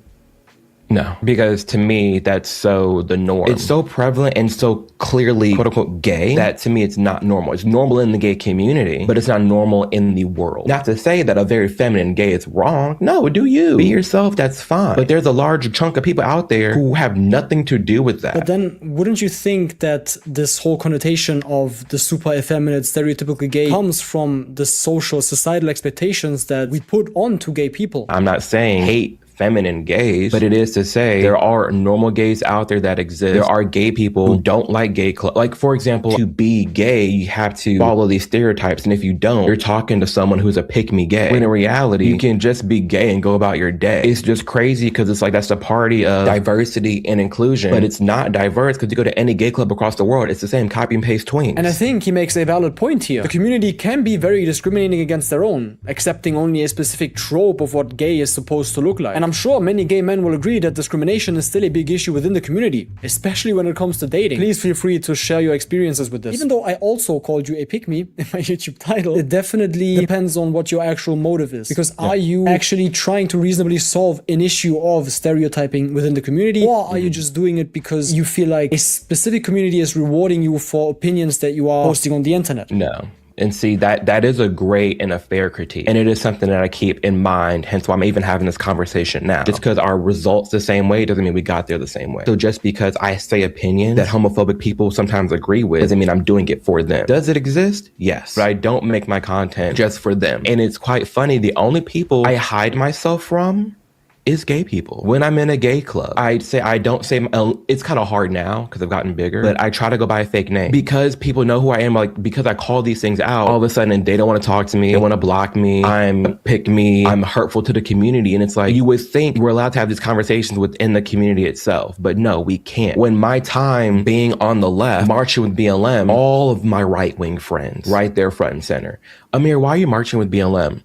No, because to me, that's so the norm. It's so prevalent and so clearly, quote unquote, gay that to me, it's not normal. It's normal in the gay community, but it's not normal in the world. Not to say that a very feminine gay is wrong. No, do you. Be yourself, that's fine. But there's a large chunk of people out there who have nothing to do with that. But then wouldn't you think that this whole connotation of the super effeminate, stereotypical gay comes from the social, societal expectations that we put onto gay people? I'm not saying hate feminine gays, but it is to say there are normal gays out there that exist. There are gay people who don't like gay clubs. Like, for example, to be gay, you have to follow these stereotypes. And if you don't, you're talking to someone who's a pick-me gay. When in reality, you can just be gay and go about your day. It's just crazy because it's like that's the party of diversity and inclusion, but it's not diverse because you go to any gay club across the world, it's the same copy and paste twins. And I think he makes a valid point here. The community can be very discriminating against their own, accepting only a specific trope of what gay is supposed to look like. And I'm sure many gay men will agree that discrimination is still a big issue within the community, especially when it comes to dating. Please feel free to share your experiences with this. Even though I also called you a pick-me in my YouTube title, it definitely depends on what your actual motive is. Because are you actually trying to reasonably solve an issue of stereotyping within the community, or are you just doing it because you feel like a specific community is rewarding you for opinions that you are posting on the internet? No. And see, that is a great and a fair critique. And it is something that I keep in mind, hence why I'm even having this conversation now. Just because our results the same way doesn't mean we got there the same way. So just because I say opinions that homophobic people sometimes agree with doesn't mean I'm doing it for them. Does it exist? Yes. But I don't make my content just for them. And it's quite funny, the only people I hide myself from is gay people. When I'm in a gay club, I don't say, it's kind of hard now because I've gotten bigger, but I try to go by a fake name because people know who I am. Like, because I call these things out, all of a sudden they don't want to talk to me. They want to block me. I'm hurtful to the community. And it's like, you would think we're allowed to have these conversations within the community itself, but no, we can't. When my time being on the left, marching with BLM, all of my right-wing friends, right there front and center. Amir, why are you marching with BLM?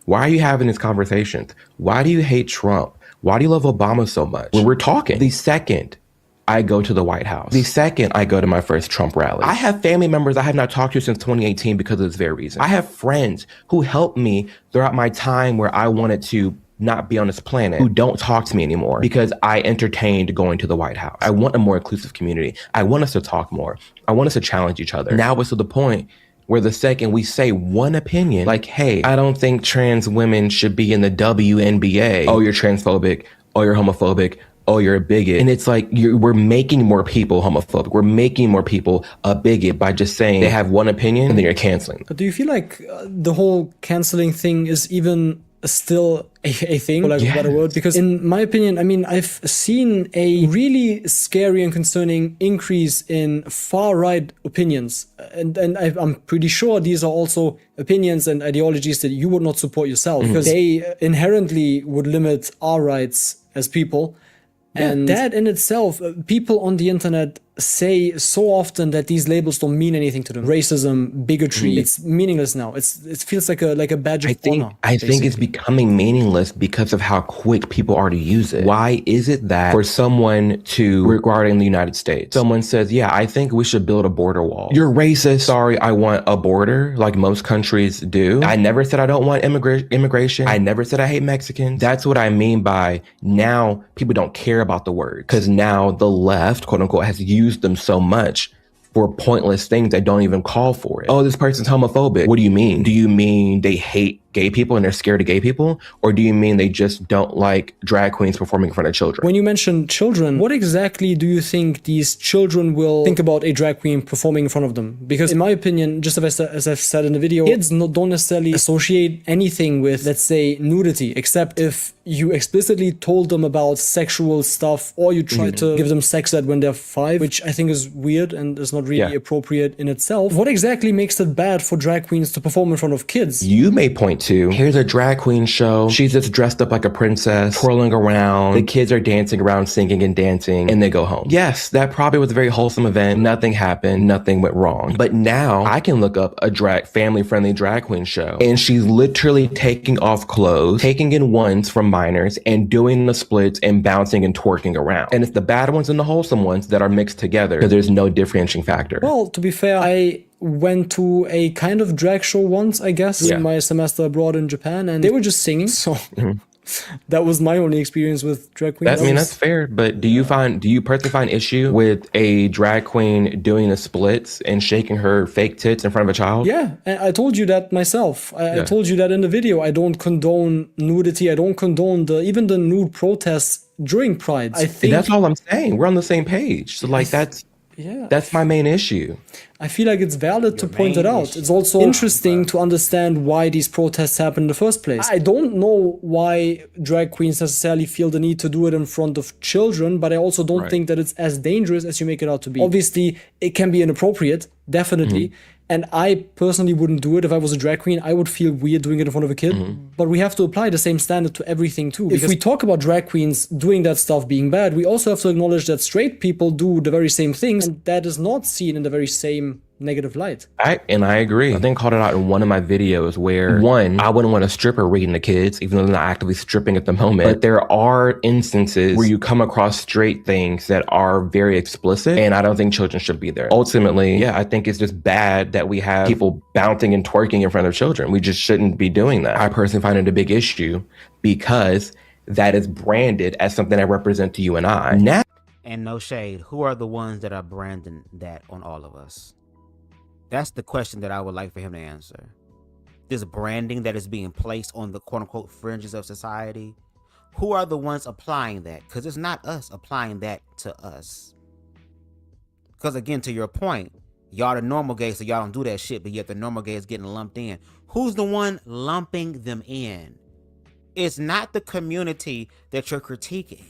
Why are you having these conversations? Why do you hate Trump? Why do you love Obama so much? When we're talking, the second I go to the White House, the second I go to my first Trump rally, I have family members I have not talked to since 2018 because of this very reason. I have friends who helped me throughout my time where I wanted to not be on this planet, who don't talk to me anymore because I entertained going to the White House. I want a more inclusive community. I want us to talk more. I want us to challenge each other. Now it's to the point where the second we say one opinion, like, hey, I don't think trans women should be in the WNBA. Oh, you're transphobic. Oh, you're homophobic. Oh, you're a bigot. And it's like, we're making more people homophobic. We're making more people a bigot by just saying they have one opinion and then you're canceling. But do you feel like the whole canceling thing is even still a thing, for lack of a better word? Because in my opinion, I mean, I've seen a really scary and concerning increase in far-right opinions. And I'm pretty sure these are also opinions and ideologies that you would not support yourself, because they inherently would limit our rights as people. And that in itself, people on the internet say so often that these labels don't mean anything to them. Racism, bigotry, it's meaningless now. It feels like a badge of honor. I think it's becoming meaningless because of how quick people are to use it. Why is it that for someone regarding the United States, someone says, yeah, I think we should build a border wall. You're racist. Sorry, I want a border like most countries do. I never said I don't want immigration. I never said I hate Mexicans. That's what I mean by now people don't care about the word, because now the left, quote unquote, has used them so much for pointless things that don't even call for it. Oh, this person's homophobic. What do you mean? Do you mean they hate gay people and they're scared of gay people? Or do you mean they just don't like drag queens performing in front of children? When you mention children, what exactly do you think these children will think about a drag queen performing in front of them? Because in my opinion, just as I've said in the video, kids don't necessarily associate anything with, let's say, nudity, except if you explicitly told them about sexual stuff or you try to give them sex ed when they're 5, which I think is weird and is not really appropriate in itself. What exactly makes it bad for drag queens to perform in front of kids? You may point to, here's a drag queen show. She's just dressed up like a princess, twirling around. The kids are dancing around, singing and dancing, and they go home. Yes, that probably was a very wholesome event. Nothing happened. Nothing went wrong. But now I can look up a family-friendly drag queen show, and she's literally taking off clothes, taking in ones from minors, and doing the splits and bouncing and twerking around. And it's the bad ones and the wholesome ones that are mixed together because there's no differentiating factor. Well, to be fair, I went to a kind of drag show once, I guess, in my semester abroad in Japan, and they were just singing. So that was my only experience with drag queens. That's fair. But do you personally find issue with a drag queen doing the splits and shaking her fake tits in front of a child? Yeah, I told you that myself. I told you that in the video. I don't condone nudity. I don't condone even the nude protests during Pride. I think that's all I'm saying. We're on the same page. So like that's my main issue. I feel like it's valid to point it out. It's also interesting to understand why these protests happen in the first place. I don't know why drag queens necessarily feel the need to do it in front of children, but I also don't think that it's as dangerous as you make it out to be. Obviously, it can be inappropriate, definitely. And I personally wouldn't do it if I was a drag queen. I would feel weird doing it in front of a kid. But we have to apply the same standard to everything too. If we talk about drag queens doing that stuff being bad, we also have to acknowledge that straight people do the very same things, and that is not seen in the very same negative light. I agree. I think I called it out in one of my videos where, one, I wouldn't want a stripper reading to kids, even though they're not actively stripping at the moment. But there are instances where you come across straight things that are very explicit, and I don't think children should be there. Ultimately, I think it's just bad that we have people bouncing and twerking in front of children. We just shouldn't be doing that. I personally find it a big issue because that is branded as something that represents to you and I. Now, and no shade, who are the ones that are branding that on all of us? That's the question that I would like for him to answer. This branding that is being placed on the quote-unquote fringes of society, who are the ones applying that? Because it's not us applying that to us. Because again, to your point, y'all the normal gays, so y'all don't do that shit, but yet the normal gays getting lumped in. Who's the one lumping them in? It's not the community that you're critiquing.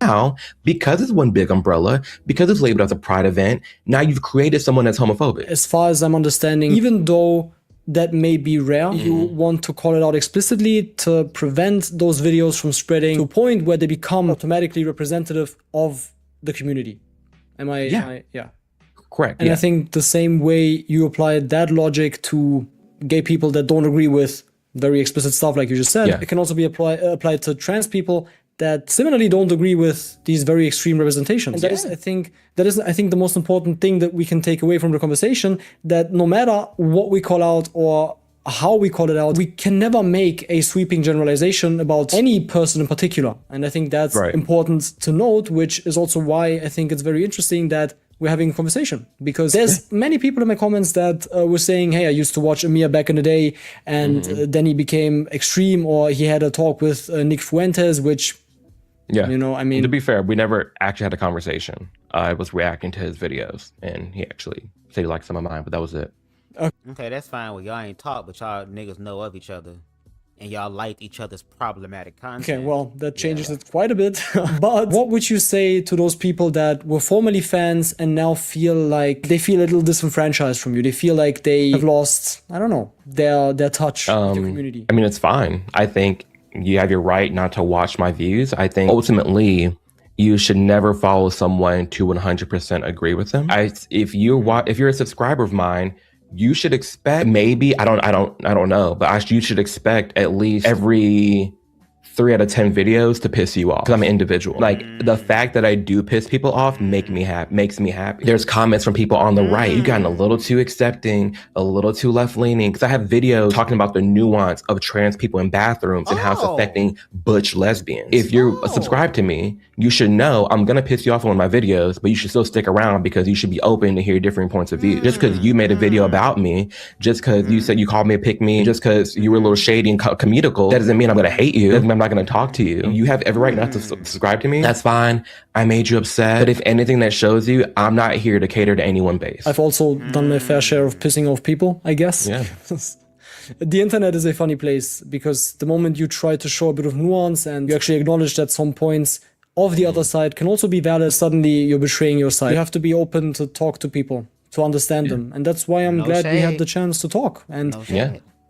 Now, because it's one big umbrella, because it's labeled as a pride event, now you've created someone that's homophobic. As far as I'm understanding, even though that may be rare, you want to call it out explicitly to prevent those videos from spreading to a point where they become automatically representative of the community. Am I? Yeah. Correct. And I think the same way you apply that logic to gay people that don't agree with very explicit stuff, like you just said, it can also be applied to trans people that similarly don't agree with these very extreme representations. And that is, I think, the most important thing that we can take away from the conversation, that no matter what we call out or how we call it out, we can never make a sweeping generalization about any person in particular. And I think that's important to note, which is also why I think it's very interesting that we're having a conversation, because there's many people in my comments that were saying, hey, I used to watch Amir back in the day, and then he became extreme, or he had a talk with Nick Fuentes, which, you know, I mean, to be fair, we never actually had a conversation. I was reacting to his videos, and he actually said he liked some of mine, but that was it. Okay, that's fine. Well, y'all ain't talk, but y'all niggas know of each other, and y'all liked each other's problematic content. Okay, well, that changes it quite a bit. But what would you say to those people that were formerly fans and now feel like they feel a little disenfranchised from you? They feel like they have lost, I don't know, their touch with the community. I mean, it's fine. I think you have your right not to watch my views. I think ultimately you should never follow someone to 100% agree with them. If you're a subscriber of mine, you should expect, maybe, I don't know, but you should expect at least every 3 out of 10 videos to piss you off because I'm an individual. Like the fact that I do piss people off makes me happy. There's comments from people on the right. You've gotten a little too accepting, a little too left leaning. Because I have videos talking about the nuance of trans people in bathrooms and how it's affecting butch lesbians. If you're subscribed to me, you should know I'm gonna piss you off on my videos, but you should still stick around because you should be open to hear different points of view. Just because you made a video about me, just because you said you called me a pick me, just because you were a little shady and comedical, that doesn't mean I'm gonna hate you. Doesn't mean I'm not gonna talk to you. You have every right not to subscribe to me. That's fine. I made you upset. But if anything that shows you, I'm not here to cater to anyone base. I've also done my fair share of pissing off people, I guess. Yeah. The internet is a funny place because the moment you try to show a bit of nuance and you actually acknowledge that some points of the other side can also be valid, suddenly you're betraying your side. You have to be open to talk to people, to understand them. And that's why I'm glad we had the chance to talk. And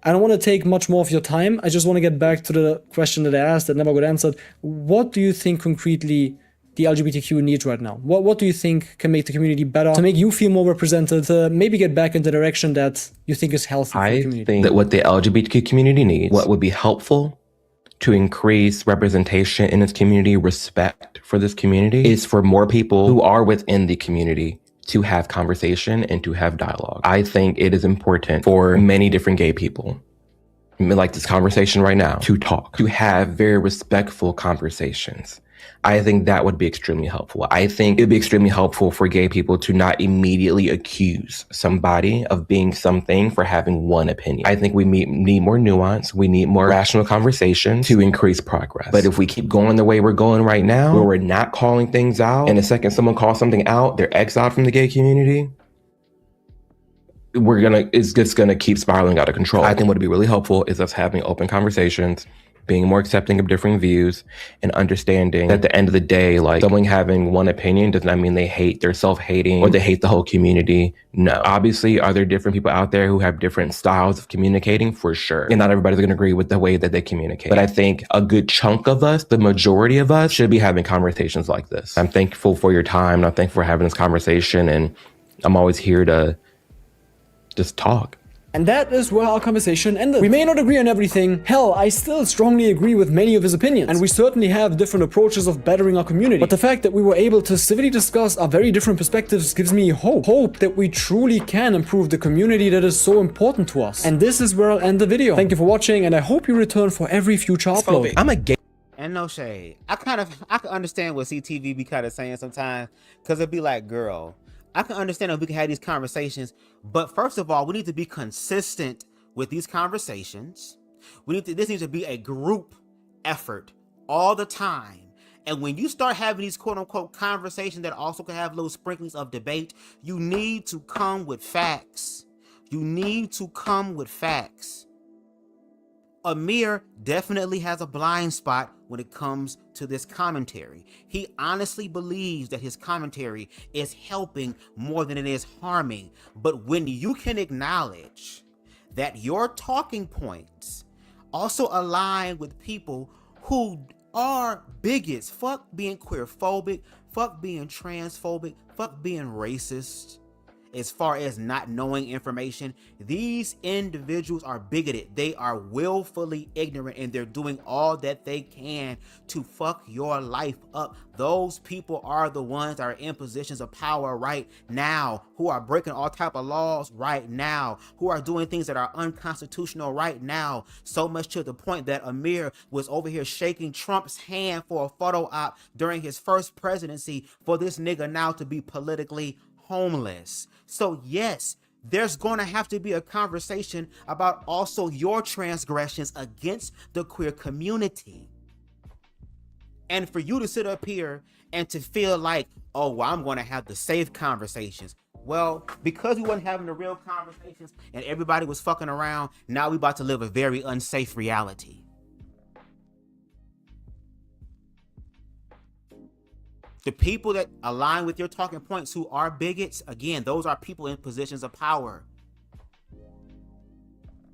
I don't want to take much more of your time. I just want to get back to the question that I asked that never got answered. What do you think concretely the LGBTQ needs right now? What do you think can make the community better, to make you feel more represented, to maybe get back in the direction that you think is healthy for the community? I think that what the LGBTQ community needs, what would be helpful to increase representation in this community, respect for this community, is for more people who are within the community to have conversation and to have dialogue. I think it is important for many different gay people, like this conversation right now, to talk, to have very respectful conversations. I think that would be extremely helpful. I think it'd be extremely helpful for gay people to not immediately accuse somebody of being something for having one opinion. I think we need more nuance. We need more rational conversation to increase progress. But if we keep going the way we're going right now, where we're not calling things out, and the second someone calls something out, they're exiled from the gay community, it's just gonna keep spiraling out of control. I think what would be really helpful is us having open conversations, being more accepting of different views, and understanding that at the end of the day, like, someone having one opinion does not mean they're self-hating or they hate the whole community. No. Obviously, are there different people out there who have different styles of communicating? For sure. And not everybody's gonna agree with the way that they communicate. But I think a good chunk of us, the majority of us, should be having conversations like this. I'm thankful for your time, and I'm thankful for having this conversation, and I'm always here to just talk. And that is where our conversation ended. We may not agree on everything. Hell, I still strongly agree with many of his opinions. And we certainly have different approaches of bettering our community. But the fact that we were able to civilly discuss our very different perspectives gives me hope. Hope that we truly can improve the community that is so important to us. And this is where I'll end the video. Thank you for watching, and I hope you return for every future upload. I'm a gay. And no shade. I can understand what CTV be kind of saying sometimes, because it'd be like, girl, I can understand that we can have these conversations, but first of all, we need to be consistent with these conversations. This needs to be a group effort all the time. And when you start having these quote unquote conversations that also can have little sprinklings of debate, you need to come with facts. You need to come with facts. Amir definitely has a blind spot when it comes to this commentary. He honestly believes that his commentary is helping more than it is harming. But when you can acknowledge that your talking points also align with people who are bigots, fuck being queerphobic, fuck being transphobic, fuck being racist, as far as not knowing information, these individuals are bigoted. They are willfully ignorant, and they're doing all that they can to fuck your life up. Those people are the ones that are in positions of power right now, who are breaking all type of laws right now, who are doing things that are unconstitutional right now. So much to the point that Amir was over here shaking Trump's hand for a photo op during his first presidency for this nigga now to be politically homeless. So yes, there's going to have to be a conversation about also your transgressions against the queer community. And for you to sit up here and to feel like, oh, well, I'm going to have the safe conversations. Well, because we wasn't having the real conversations and everybody was fucking around, now we about to live a very unsafe reality. The people that align with your talking points who are bigots, again, those are people in positions of power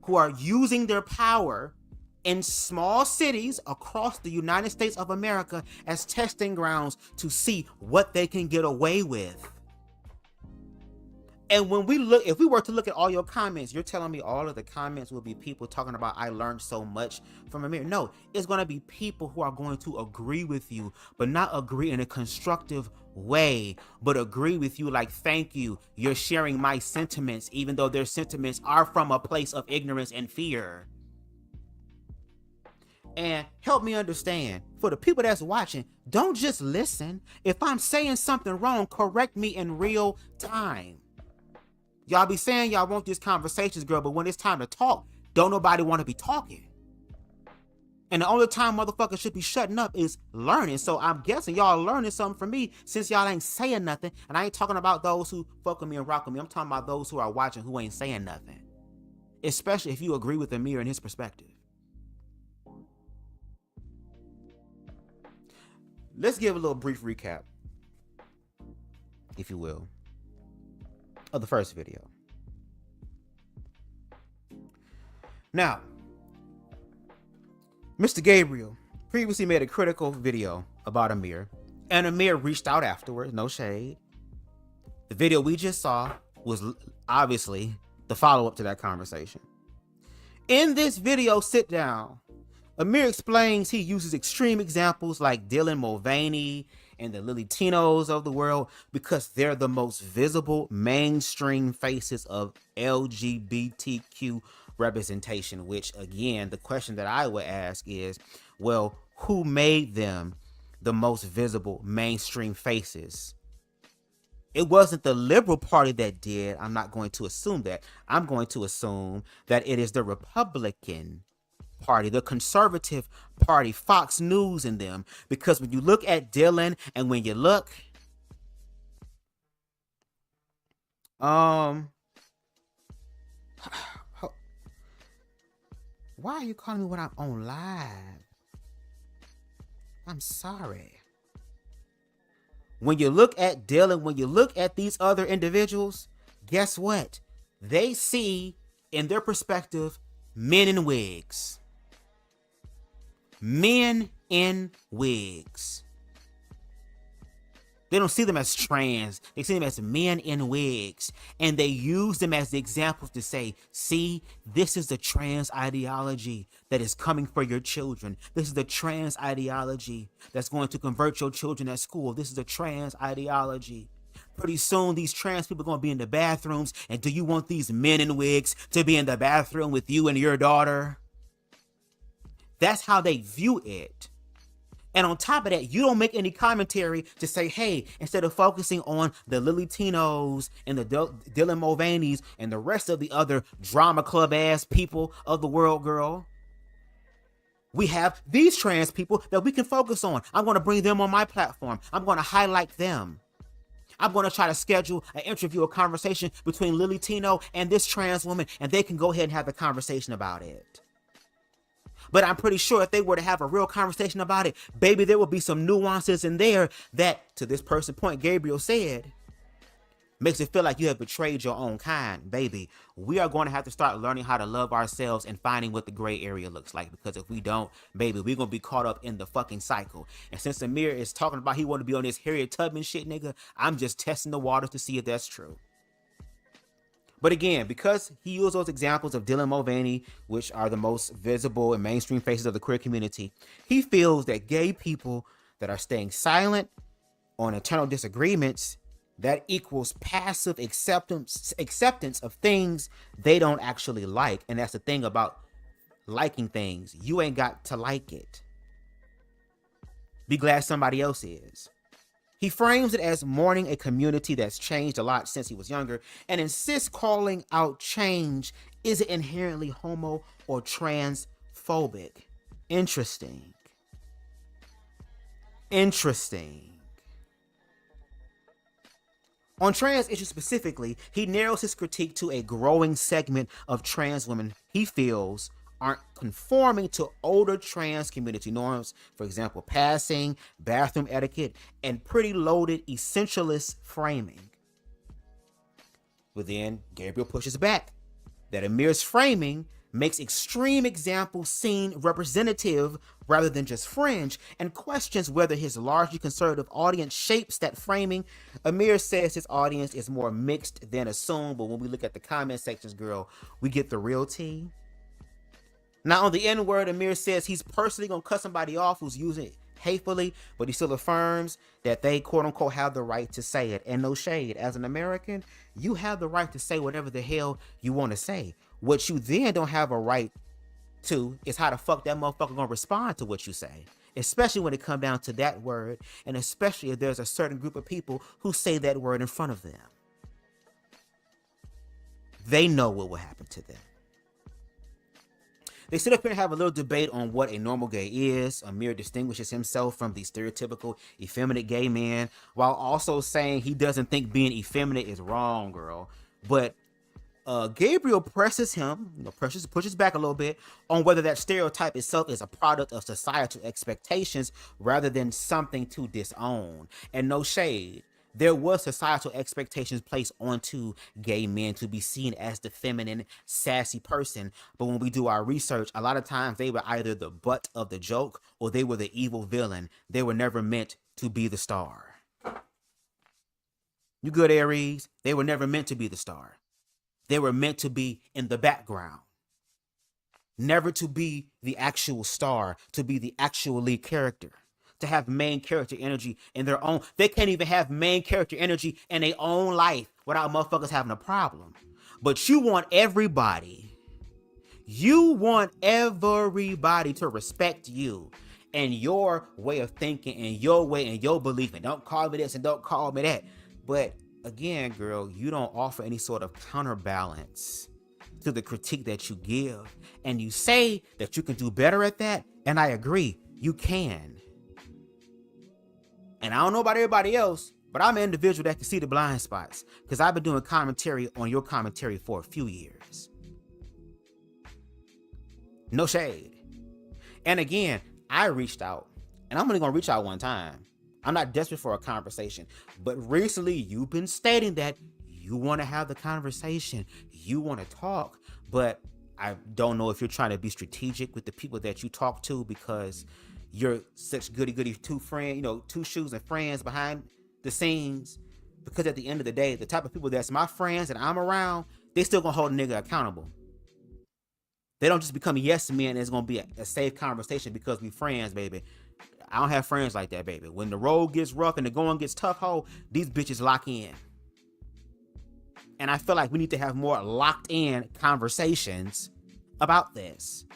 who are using their power in small cities across the United States of America as testing grounds to see what they can get away with. And when we look, if we were to look at all your comments, you're telling me all of the comments will be people talking about, I learned so much from Amir. No, it's going to be people who are going to agree with you, but not agree in a constructive way, but agree with you like, thank you, you're sharing my sentiments, even though their sentiments are from a place of ignorance and fear. And help me understand, for the people that's watching, don't just listen. If I'm saying something wrong, correct me in real time. Y'all be saying y'all want these conversations, girl, but when it's time to talk, don't nobody want to be talking. And the only time motherfuckers should be shutting up is learning. So I'm guessing y'all learning something from me since y'all ain't saying nothing. And I ain't talking about those who fuck with me and rock with me. I'm talking about those who are watching who ain't saying nothing. Especially if you agree with Amir and his perspective. Let's give a little brief recap, if you will, of the first video. Now, Mr. Gabriel previously made a critical video about Amir, and Amir reached out afterwards, no shade. The video we just saw was obviously the follow-up to that conversation. In this video sit down, Amir explains he uses extreme examples like Dylan Mulvaney and the Lilitinos of the world because they're the most visible mainstream faces of LGBTQ representation, which again, the question that I would ask is, well, who made them the most visible mainstream faces? It wasn't the Liberal Party that did. I'm not going to assume that. I'm going to assume that it is the Republican Party, the Conservative Party, Fox News and them, because when you look at Dylan and when you look why are you calling me when I'm on live? I'm sorry. When you look at Dylan, when you look at these other individuals, guess what? They see in their perspective men in wigs. Men in wigs. They don't see them as trans. They see them as men in wigs. And they use them as the examples to say, see, this is the trans ideology that is coming for your children. This is the trans ideology that's going to convert your children at school. This is the trans ideology. Pretty soon, these trans people are going to be in the bathrooms. And do you want these men in wigs to be in the bathroom with you and your daughter? That's how they view it. And on top of that, you don't make any commentary to say, hey, instead of focusing on the Lilitinos and the Dylan Mulvaneys and the rest of the other drama club ass people of the world, girl, we have these trans people that we can focus on. I'm going to bring them on my platform. I'm going to highlight them. I'm going to try to schedule an interview, a conversation between Lilitino and this trans woman, and they can go ahead and have the conversation about it. But I'm pretty sure if they were to have a real conversation about it, baby, there will be some nuances in there that, to this person's point, Gabriel said, makes it feel like you have betrayed your own kind. Baby, we are going to have to start learning how to love ourselves and finding what the gray area looks like. Because if we don't, baby, we're going to be caught up in the fucking cycle. And since Amir is talking about he want to be on this Harriet Tubman shit, nigga, I'm just testing the waters to see if that's true. But again, because he used those examples of Dylan Mulvaney, which are the most visible and mainstream faces of the queer community, he feels that gay people that are staying silent on internal disagreements, that equals passive acceptance of things they don't actually like. And that's the thing about liking things. You ain't got to like it. Be glad somebody else is. He frames it as mourning a community that's changed a lot since he was younger and insists calling out change isn't inherently homo or transphobic. Interesting. On trans issues specifically, he narrows his critique to a growing segment of trans women he feels aren't conforming to older trans community norms, for example, passing, bathroom etiquette, and pretty loaded essentialist framing. But then Gabriel pushes back that Amir's framing makes extreme examples seem representative rather than just fringe, and questions whether his largely conservative audience shapes that framing. Amir says his audience is more mixed than assumed, but when we look at the comment sections, girl, we get the real tea. Now, on the N-word, Amir says he's personally gonna cut somebody off who's using it hatefully, but he still affirms that they quote-unquote have the right to say it. And no shade, as an American, you have the right to say whatever the hell you want to say. What you then don't have a right to is how the fuck that motherfucker gonna respond to what you say, especially when it come down to that word, and especially if there's a certain group of people who say that word in front of them. They know what will happen to them. They sit up here and have a little debate on what a normal gay is. Amir distinguishes himself from the stereotypical effeminate gay man, while also saying he doesn't think being effeminate is wrong, girl. But Gabriel presses him, pushes back a little bit on whether that stereotype itself is a product of societal expectations rather than something to disown. And no shade, there was societal expectations placed onto gay men to be seen as the feminine, sassy person. But when we do our research, a lot of times they were either the butt of the joke or they were the evil villain. They were never meant to be the star. You good, Aries? They were never meant to be the star. They were meant to be in the background. Never to be the actual star, to be the actual lead character. To have main character energy in their own. They can't even have main character energy in their own life without motherfuckers having a problem. But you want everybody to respect you and your way of thinking and your way and your belief. And don't call me this and don't call me that. But again, girl, you don't offer any sort of counterbalance to the critique that you give. And you say that you can do better at that. And I agree, you can. And I don't know about everybody else, but I'm an individual that can see the blind spots because I've been doing commentary on your commentary for a few years. No shade. And again, I reached out, and I'm only going to reach out one time. I'm not desperate for a conversation, but recently you've been stating that you want to have the conversation, you want to talk, but I don't know if you're trying to be strategic with the people that you talk to because you're such goody-goody two shoes and friends behind the scenes. Because at the end of the day, the type of people that's my friends and I'm around, they still gonna hold a nigga accountable. They don't just become yes men and it's gonna be a safe conversation because we friends, baby. I don't have friends like that, baby. When the road gets rough and the going gets tough, these bitches lock in. And I feel like we need to have more locked in conversations about this.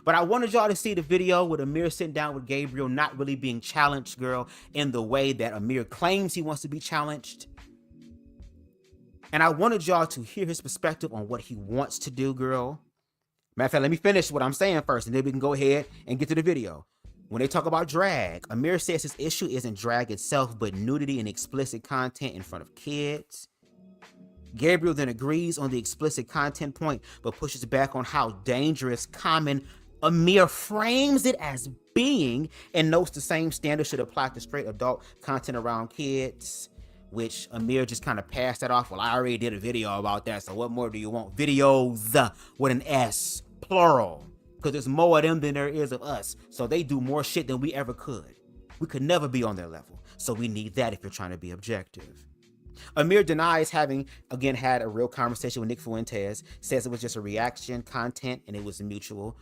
But I wanted y'all to see the video with Amir sitting down with Gabriel, not really being challenged, girl, in the way that Amir claims he wants to be challenged. And I wanted y'all to hear his perspective on what he wants to do, girl. Matter of fact, let me finish what I'm saying first, and then we can go ahead and get to the video. When they talk about drag, Amir says his issue isn't drag itself, but nudity and explicit content in front of kids. Gabriel then agrees on the explicit content point, but pushes back on how dangerous, common Amir frames it as being, and notes the same standard should apply to straight adult content around kids, which Amir just kind of passed that off. Well, I already did a video about that, so what more do you want? Videos with an S, plural, because there's more of them than there is of us, so they do more shit than we ever could. We could never be on their level, so we need that if you're trying to be objective. Amir denies having, again, had a real conversation with Nick Fuentes, says it was just a reaction, content, and it was mutual.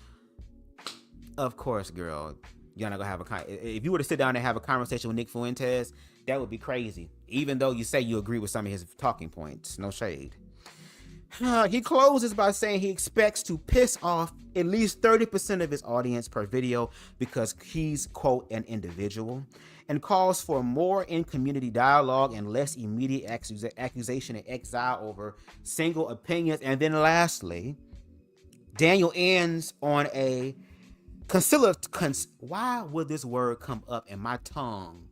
Of course, girl, you're not gonna have if you were to sit down and have a conversation with Nick Fuentes, that would be crazy. Even though you say you agree with some of his talking points, no shade. He closes by saying he expects to piss off at least 30% of his audience per video because he's, quote, an individual, and calls for more in-community dialogue and less immediate accusation and exile over single opinions. And then lastly, Daniel ends on a why would this word come up and my tongue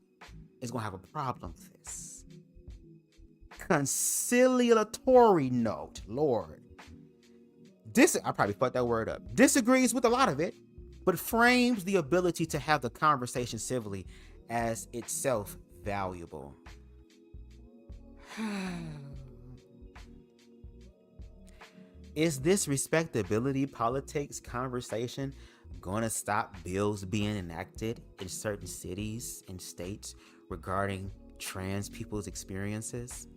is gonna have a problem with this? Conciliatory note, Lord. I probably fucked that word up. Disagrees with a lot of it, but frames the ability to have the conversation civilly as itself valuable. Is this respectability politics conversation going to stop bills being enacted in certain cities and states regarding trans people's experiences?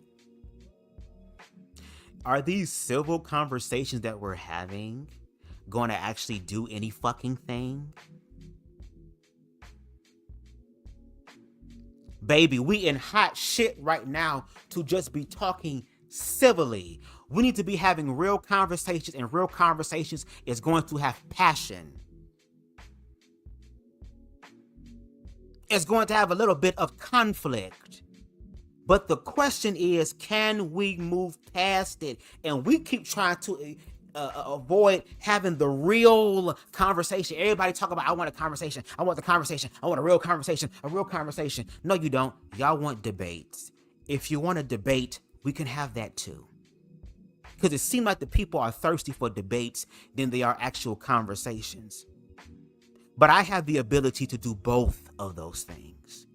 Are these civil conversations that we're having going to actually do any fucking thing? Baby, we in hot shit right now to just be talking civilly. We need to be having real conversations, and real conversations is going to have passion. It's going to have a little bit of conflict. But the question is, can we move past it? And we keep trying to avoid having the real conversation. Everybody talk about, I want a conversation. I want the conversation. I want a real conversation. A real conversation. No, you don't. Y'all want debates. If you want a debate, we can have that too. Because it seems like the people are thirsty for debates than they are actual conversations. But I have the ability to do both of those things.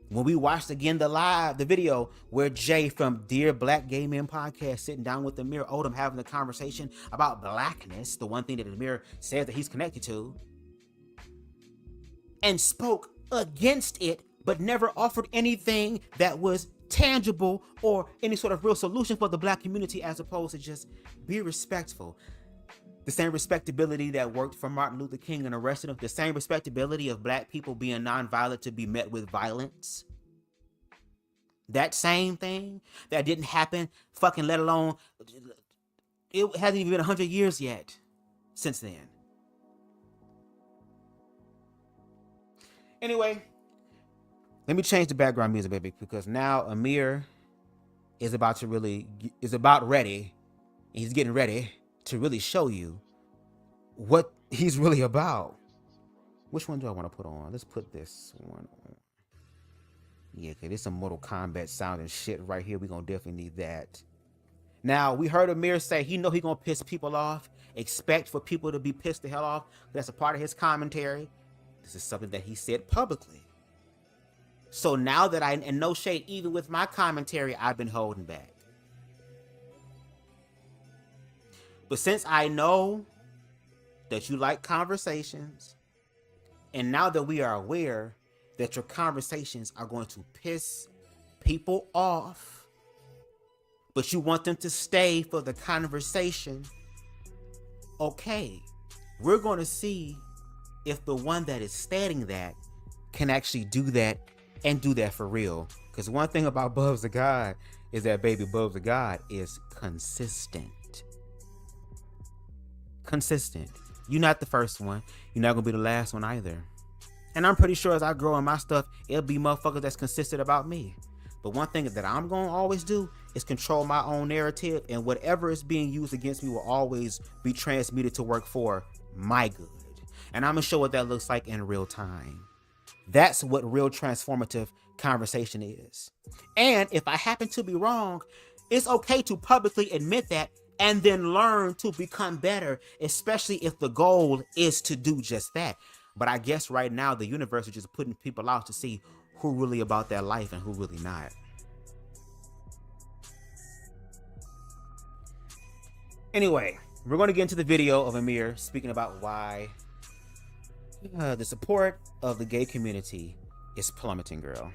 When we watched again the video where Jay from Dear Black Gay Men Podcast sitting down with Amir Odom having a conversation about blackness, the one thing that Amir says that he's connected to, and spoke against it, but never offered anything that was tangible or any sort of real solution for the black community, as opposed to just be respectful. The same respectability that worked for Martin Luther King and arrested him, the same respectability of black people being nonviolent to be met with violence. That same thing that didn't happen, fucking let alone, it hasn't even been 100 years yet since then. Anyway, let me change the background music, baby, because now Amir is about ready. He's getting ready to really show you what he's really about. Which one do I want to put on? Let's put this one on. Yeah, okay, there's some Mortal Kombat sounding shit right here. We're going to definitely need that. Now, we heard Amir say he know he going to piss people off. Expect for people to be pissed the hell off. That's a part of his commentary. This is something that he said publicly. So now that and no shade, even with my commentary, I've been holding back. But since I know that you like conversations, and now that we are aware that your conversations are going to piss people off, but you want them to stay for the conversation, okay, we're going to see if the one that is stating that can actually do that and do that for real. Because one thing about BubzDaGawd is that, baby, BubzDaGawd is consistent. Consistent. You're not the first one. You're not gonna be the last one either. And I'm pretty sure as I grow in my stuff, it'll be motherfuckers that's consistent about me. But one thing that I'm gonna always do is control my own narrative, and whatever is being used against me will always be transmuted to work for my good. And I'm gonna show what that looks like in real time. That's what real transformative conversation is. And if I happen to be wrong, it's okay to publicly admit that and then learn to become better, especially if the goal is to do just that. But I guess right now the universe is just putting people out to see who really about their life and who really not. Anyway, we're going to get into the video of Amir speaking about why the support of the gay community is plummeting, girl.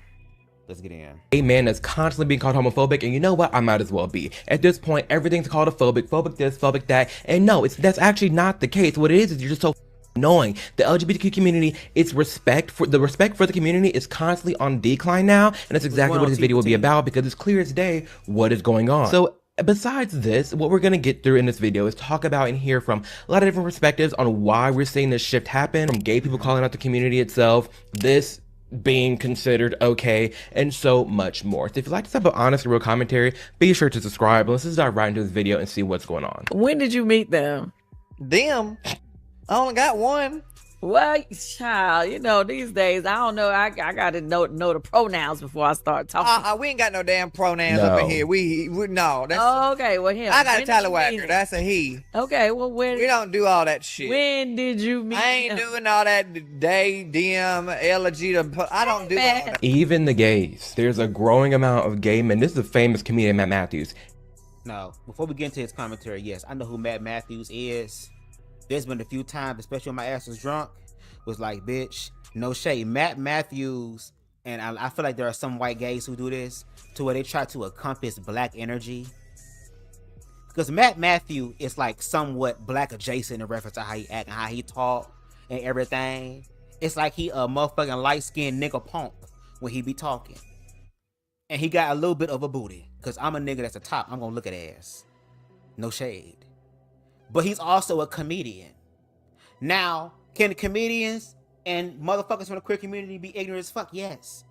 Let's get in. A man that's constantly being called homophobic, and you know what? I might as well be. At this point, everything's called a phobic this, phobic that, and no, that's actually not the case. What it is you're just so annoying. The LGBTQ community, the respect for the community is constantly on decline now, and that's exactly what this video will be about, because it's clear as day what is going on. So besides this, what we're going to get through in this video is talk about and hear from a lot of different perspectives on why we're seeing this shift happen, from gay people calling out the community itself, this being considered okay, and so much more. So if you'd like to have an honest and real commentary, be sure to subscribe. Let's just dive right into this video and see what's going on. When did you meet them? Them? I only got one. Well, child, you know, these days, I don't know. I got to know the pronouns before I start talking. We ain't got no damn pronouns up in here. We no. That's, okay, well, him. I got a tallywhacker. That's a he. Okay, well, when... We don't do all that shit. When did you meet I ain't doing all that day, DM, elegy. I don't do all that. Even the gays. There's a growing amount of gay men. This is a famous comedian, Matt Matthews. Now, before we get into his commentary, yes, I know who Matt Matthews is. There's been a few times, especially when my ass was drunk, was like, bitch, no shade. Matt Matthews, and I feel like there are some white gays who do this, to where they try to encompass black energy. Because Matt Matthews is like somewhat black adjacent in reference to how he act and how he talk and everything. It's like he a motherfucking light-skinned nigga punk when he be talking. And he got a little bit of a booty. Because I'm a nigga that's a top. I'm going to look at ass. No shade. But he's also a comedian. Now, can the comedians and motherfuckers from the queer community be ignorant as fuck? Yes.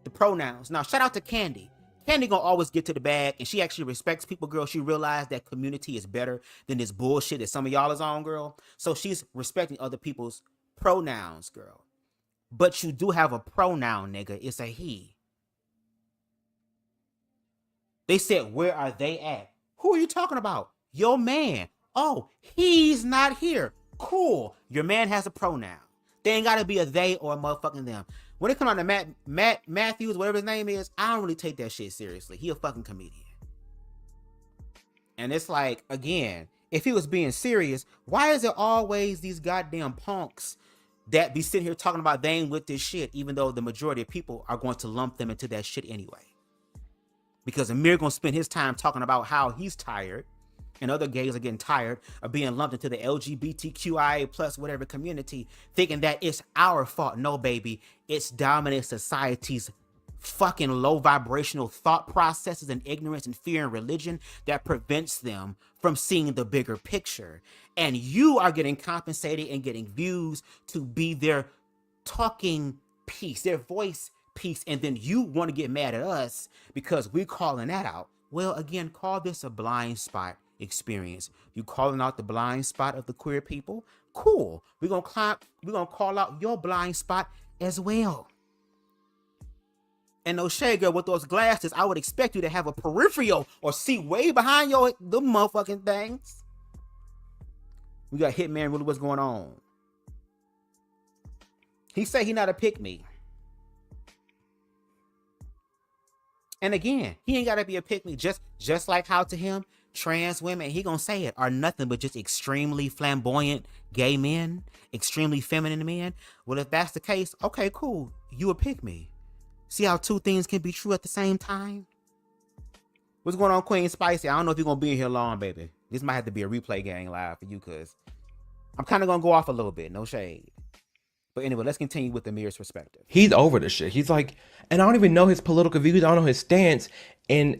The pronouns. Now, shout out to Candy. Candy gonna always get to the bag, and she actually respects people, girl. She realized that community is better than this bullshit that some of y'all is on, girl. So she's respecting other people's pronouns, girl. But you do have a pronoun, nigga. It's a he. They said, where are they at? Who are you talking about? Your man. Oh, he's not here. Cool. Your man has a pronoun. They ain't gotta be a they or a motherfucking them. When it comes on to Matt Matthews, whatever his name is, I don't really take that shit seriously. He a fucking comedian. And it's like, again, if he was being serious, why is there always these goddamn punks that be sitting here talking about they ain't with this shit, even though the majority of people are going to lump them into that shit anyway? Because Amir gonna spend his time talking about how he's tired, and other gays are getting tired of being lumped into the LGBTQIA plus whatever community, thinking that it's our fault. No, baby, it's dominant society's fucking low vibrational thought processes and ignorance and fear and religion that prevents them from seeing the bigger picture. And you are getting compensated and getting views to be their talking piece, their voice piece, and then you want to get mad at us because we're calling that out. Well, again, call this a blind spot experience. You calling out the blind spot of the queer people? Cool. We're gonna call out your blind spot as well. And no shade, girl, with those glasses, I would expect you to have a peripheral or see way behind the motherfucking things. We got Hitman really what's going on. He say he not a pick me. And again, he ain't gotta be a pick me, just like how to him, trans women, he gonna say it, are nothing but just extremely flamboyant gay men, extremely feminine men. Well, if that's the case, okay, cool. You a pick me. See how two things can be true at the same time? What's going on, Queen Spicy? I don't know if you're gonna be in here long, baby. This might have to be a replay gang live for you, cause I'm kind of gonna go off a little bit, no shade. But anyway, let's continue with Amir's perspective. He's over the shit. He's like, and I don't even know his political views. I don't know his stance. And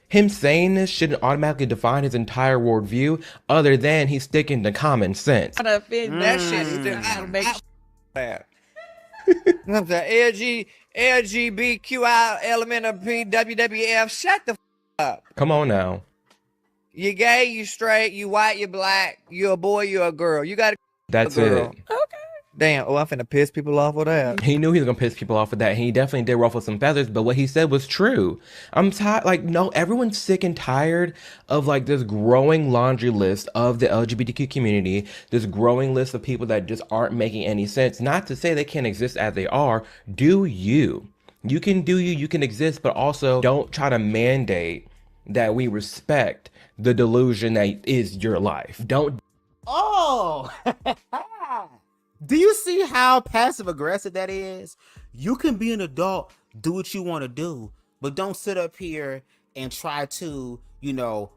him saying this shouldn't automatically define his entire worldview, other than he's sticking to common sense. That shit is bad. The LGBTQI element of WWF. Shut the up. Come on now. You gay, you straight, you white, you black, you a boy, you a girl. You got That's a girl. it. Okay. Damn, I'm finna piss people off with that. He knew he was gonna piss people off with that. And he definitely did ruffle some feathers, but what he said was true. I'm tired. Like, no, everyone's sick and tired of like this growing laundry list of the LGBTQ community, this growing list of people that just aren't making any sense. Not to say they can't exist as they are. Do you? You can do you can exist, but also don't try to mandate that we respect the delusion that is your life. Don't. Oh! Do you see how passive aggressive that is? You can be an adult, do what you want to do, but don't sit up here and try to,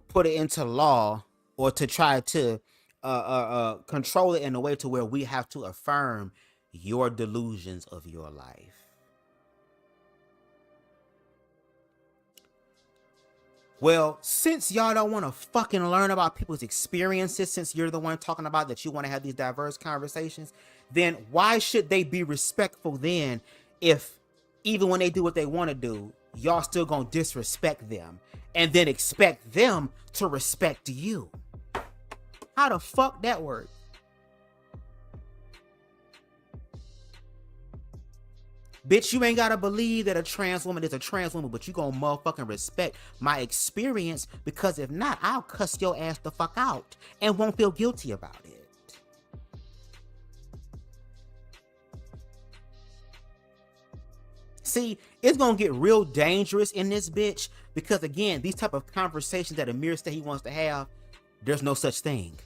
put it into law or to try to control it in a way to where we have to affirm your delusions of your life. Well, since y'all don't want to fucking learn about people's experiences, since you're the one talking about that you want to have these diverse conversations, then why should they be respectful then if even when they do what they want to do, y'all still gonna disrespect them and then expect them to respect you? How the fuck that work? Bitch, you ain't gotta believe that a trans woman is a trans woman, but you gonna motherfucking respect my experience, because if not, I'll cuss your ass the fuck out and won't feel guilty about it. See, it's gonna get real dangerous in this bitch because again, these type of conversations that Amir said he wants to have, there's no such thing.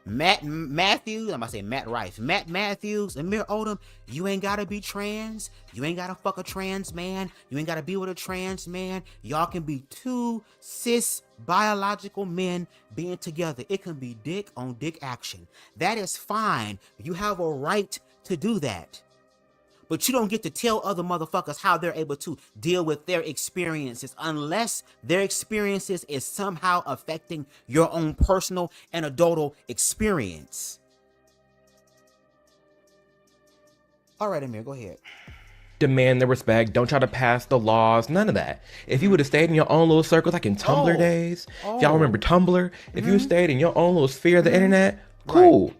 Matt Matthews, I'm gonna say Matt Rife. Matt Matthews, Amir Odom, you ain't gotta be trans. You ain't gotta fuck a trans man. You ain't gotta be with a trans man. Y'all can be two cis biological men being together. It can be dick on dick action. That is fine. You have a right to do that. But you don't get to tell other motherfuckers how they're able to deal with their experiences unless their experiences is somehow affecting your own personal and adult experience. All right, Amir, go ahead. Demand the respect. Don't try to pass the laws. None of that. If you would have stayed in your own little circles, like in Tumblr days, if y'all remember Tumblr, if you stayed in your own little sphere of the internet, cool. Right.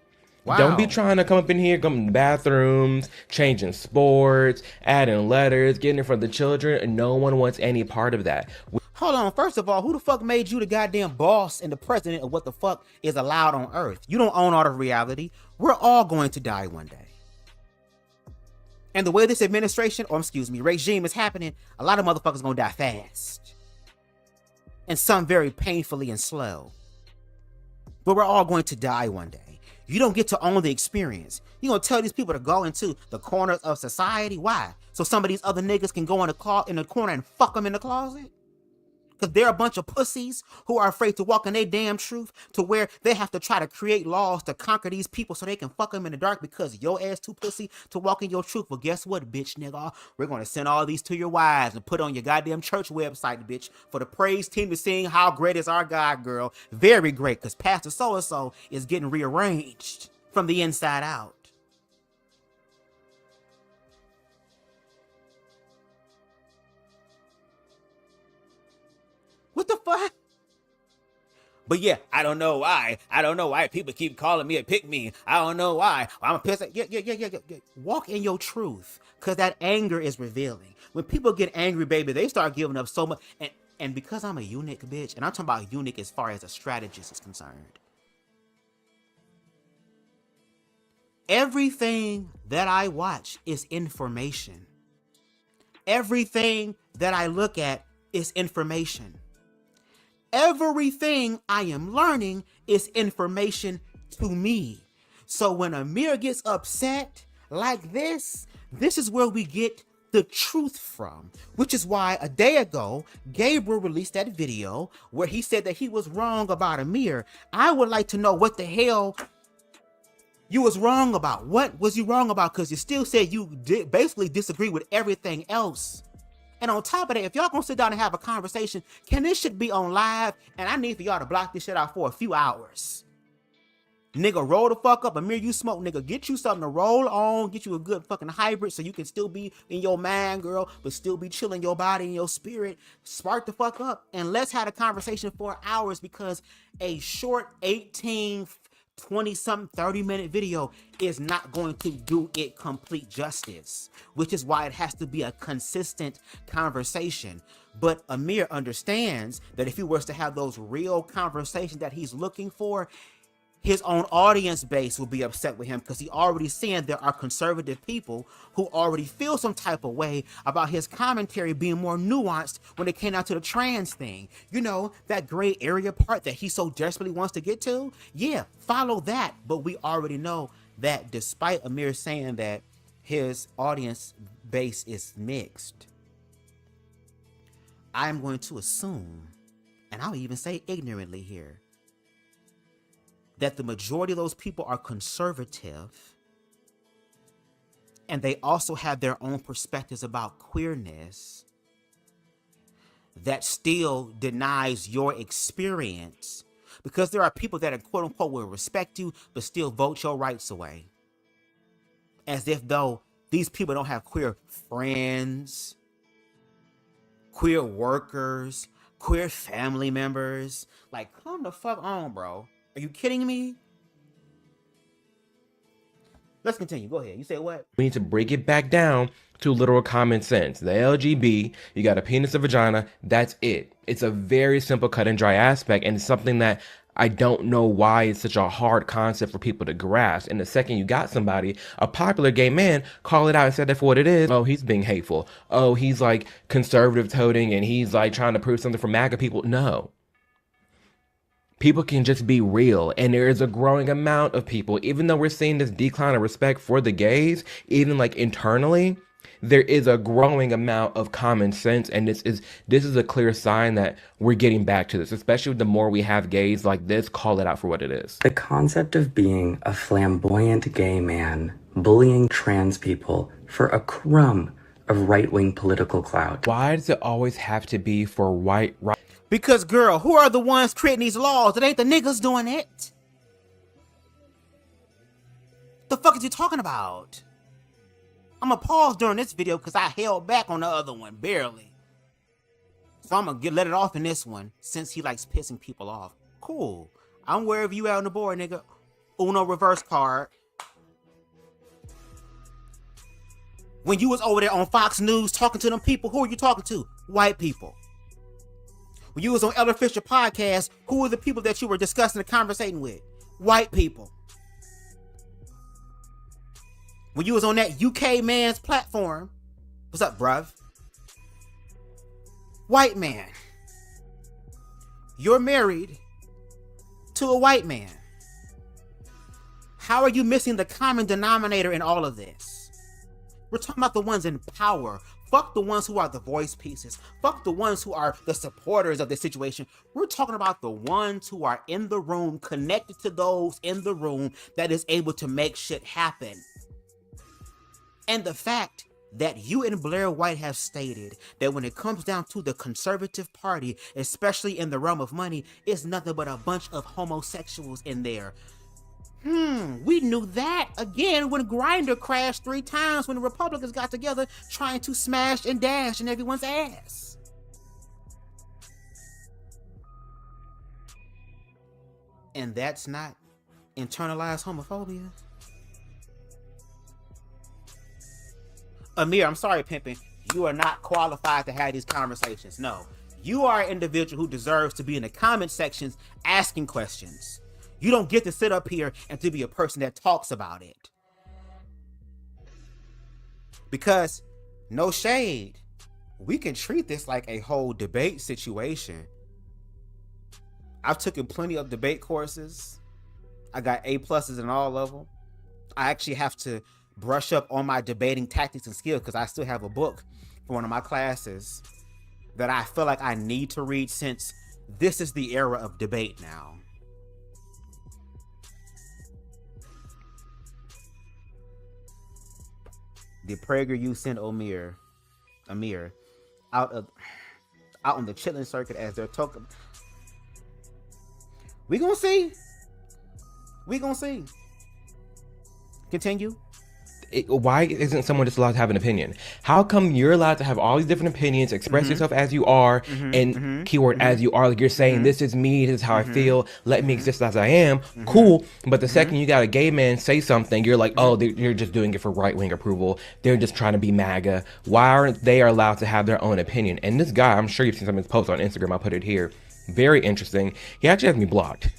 Wow. Don't be trying to come up in here, come in the bathrooms, changing sports, adding letters, getting in front of the children, and no one wants any part of that. Hold on, first of all, who the fuck made you the goddamn boss and the president of what the fuck is allowed on Earth? You don't own all the reality. We're all going to die one day. And the way this administration, or excuse me, regime is happening, a lot of motherfuckers gonna die fast. And some very painfully and slow. But we're all going to die one day. You don't get to own the experience. You gonna tell these people to go into the corners of society? Why? So some of these other niggas can go in the corner and fuck them in the closet? Because they're a bunch of pussies who are afraid to walk in their damn truth to where they have to try to create laws to conquer these people so they can fuck them in the dark because your ass too pussy to walk in your truth. Well, guess what, bitch nigga? We're going to send all these to your wives and put on your goddamn church website, bitch, for the praise team to sing how great is our God, girl. Very great, because Pastor so-and-so is getting rearranged from the inside out. What the fuck? But yeah, I don't know why. I don't know why people keep calling me a pick me. I don't know why. I'm pissed. Yeah. Walk in your truth, because that anger is revealing. When people get angry, baby, they start giving up so much. And because I'm a eunuch, bitch, and I'm talking about eunuch as far as a strategist is concerned. Everything that I watch is information. Everything that I look at is information. Everything I am learning is information to me. So when Amir gets upset like this is where we get the truth from, which is why a day ago, Gabriel released that video where he said that he was wrong about Amir. I would like to know what the hell you was wrong about. What was you wrong about? Because you still said you basically disagree with everything else. And on top of that, if y'all gonna sit down and have a conversation, can this shit be on live? And I need for y'all to block this shit out for a few hours. Nigga, roll the fuck up. Amir, you smoke, nigga. Get you something to roll on. Get you a good fucking hybrid so you can still be in your mind, girl, but still be chilling your body and your spirit. Spark the fuck up. And let's have a conversation for hours, because a short 18, 20-something, 30-minute video is not going to do it complete justice, which is why it has to be a consistent conversation. But Amir understands that if he was to have those real conversations that he's looking for, his own audience base will be upset with him, because he already seeing there are conservative people who already feel some type of way about his commentary being more nuanced when it came out to the trans thing. You know, that gray area part that he so desperately wants to get to? Yeah, follow that. But we already know that despite Amir saying that his audience base is mixed, I'm going to assume, and I'll even say ignorantly here, that the majority of those people are conservative, and they also have their own perspectives about queerness that still denies your experience, because there are people that are quote unquote will respect you but still vote your rights away, as if though these people don't have queer friends, queer workers, queer family members. Like, come the fuck on, bro. Are you kidding me? Let's continue. Go ahead. You say what? We need to break it back down to literal common sense. The LGB, you got a penis, a vagina, that's it. It's a very simple cut and dry aspect, and it's something that I don't know why it's such a hard concept for people to grasp. And the second you got somebody, a popular gay man, call it out and say that for what it is. Oh, he's being hateful. Oh, he's like conservative toting and he's like trying to prove something for MAGA people. No. People can just be real, and there is a growing amount of people, even though we're seeing this decline of respect for the gays, even like internally, there is a growing amount of common sense, and this is a clear sign that we're getting back to this, especially the more we have gays like this call it out for what it is. The concept of being a flamboyant gay man bullying trans people for a crumb of right-wing political clout. Why does it always have to be for right? Because, girl, who are the ones creating these laws? It ain't the niggas doing it. The fuck is you talking about? I'm gonna pause during this video because I held back on the other one, barely. So I'm gonna let it off in this one, since he likes pissing people off. Cool. I'm wherever you at on the board, nigga. Uno reverse card. When you was over there on Fox News talking to them people, who are you talking to? White people. When you was on Elder Fisher podcast, who were the people that you were discussing and conversating with? White people. When you was on that UK man's platform, what's up, bruv? White man. You're married to a white man. How are you missing the common denominator in all of this? We're talking about the ones in power. Fuck the ones who are the voice pieces. Fuck the ones who are the supporters of the situation. We're talking about the ones who are in the room, connected to those in the room that is able to make shit happen. And the fact that you and Blair White have stated that when it comes down to the conservative party, especially in the realm of money, it's nothing but a bunch of homosexuals in there. We knew that again when Grindr crashed 3 times when the Republicans got together trying to smash and dash in everyone's ass. And that's not internalized homophobia. Amir, I'm sorry, pimping. You are not qualified to have these conversations. No, you are an individual who deserves to be in the comment sections asking questions. You don't get to sit up here and to be a person that talks about it. Because, no shade, we can treat this like a whole debate situation. I've taken plenty of debate courses. I got A+ in all of them. I actually have to brush up on my debating tactics and skills because I still have a book for one of my classes that I feel like I need to read since this is the era of debate now. The PragerU sent Amir out on the chilling circuit as they're talking. We gonna see. Continue. Why isn't someone just allowed to have an opinion? How come you're allowed to have all these different opinions, express yourself as you are, keyword as you are, like you're saying, this is me, this is how I feel, let me exist as I am, cool, but the second you got a gay man say something, you're like, oh, you're just doing it for right-wing approval, they're just trying to be MAGA. Why aren't they allowed to have their own opinion? And this guy, I'm sure you've seen some of his posts on Instagram, I'll put it here, very interesting, he actually has me blocked.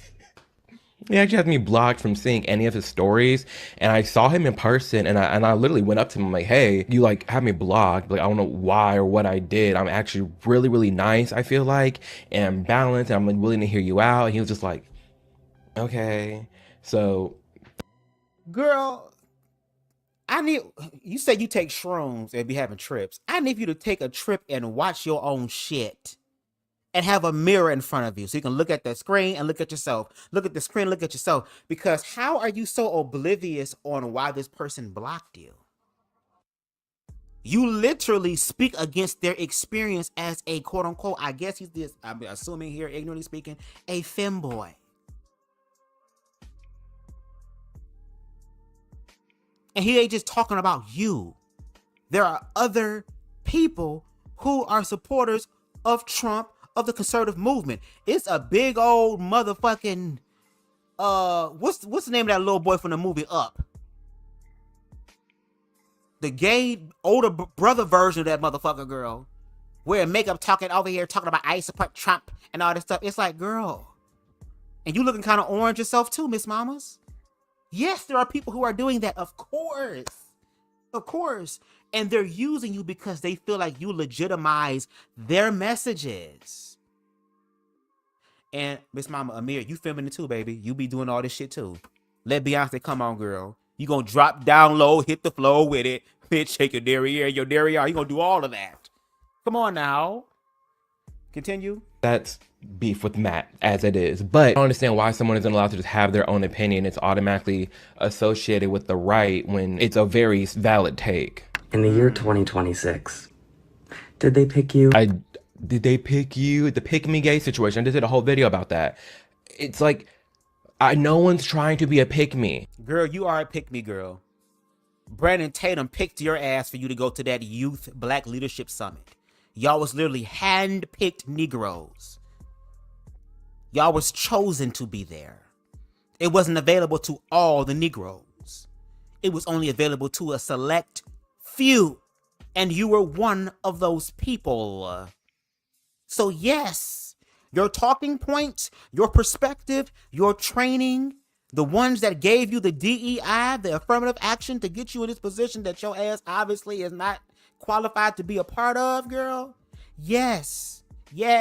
He actually has me blocked from seeing any of his stories, and I saw him in person, and I literally went up to him, I'm like, hey, you like have me blocked, like I don't know why or what I did. I'm actually really, really nice, I feel like, and I'm balanced, and I'm like willing to hear you out. And he was just like, okay. So, girl, you say you take shrooms and be having trips. I need you to take a trip and watch your own shit. And have a mirror in front of you so you can look at that screen and look at yourself. Look at the screen, look at yourself. Because how are you so oblivious on why this person blocked you? You literally speak against their experience as a quote unquote, I guess he's this, I'm assuming here, ignorantly speaking, a femboy. And he ain't just talking about you. There are other people who are supporters of Trump, of the conservative movement. It's a big old motherfucking what's the name of that little boy from the movie Up? The gay older brother version of that motherfucker, girl. Wearing makeup, talking over here, talking about I support Trump and all this stuff. It's like, girl, And you looking kind of orange yourself too, Miss Mamas. Yes, there are people who are doing that, of course. Of course. And they're using you because they feel like you legitimize their messages. And Miss Mama Amir, you feminine too, baby. You be doing all this shit too. Let Beyonce come on, girl. You gonna drop down low, hit the floor with it. Bitch, shake your derriere, your derriere. You gonna do all of that. Come on now. Continue. That's beef with Matt as it is. But I don't understand why someone isn't allowed to just have their own opinion. It's automatically associated with the right when it's a very valid take. In the year 2026, did they pick you? Did they pick you? The pick me gay situation. I just did a whole video about that. It's like, no one's trying to be a pick me. Girl, you are a pick me girl. Brandon Tatum picked your ass for you to go to that Youth Black Leadership Summit. Y'all was literally hand-picked Negroes. Y'all was chosen to be there. It wasn't available to all the Negroes. It was only available to a select few. And you were one of those people. So yes, your talking points, your perspective, your training, the ones that gave you the DEI, the affirmative action to get you in this position that your ass obviously is not qualified to be a part of, girl. Yes. You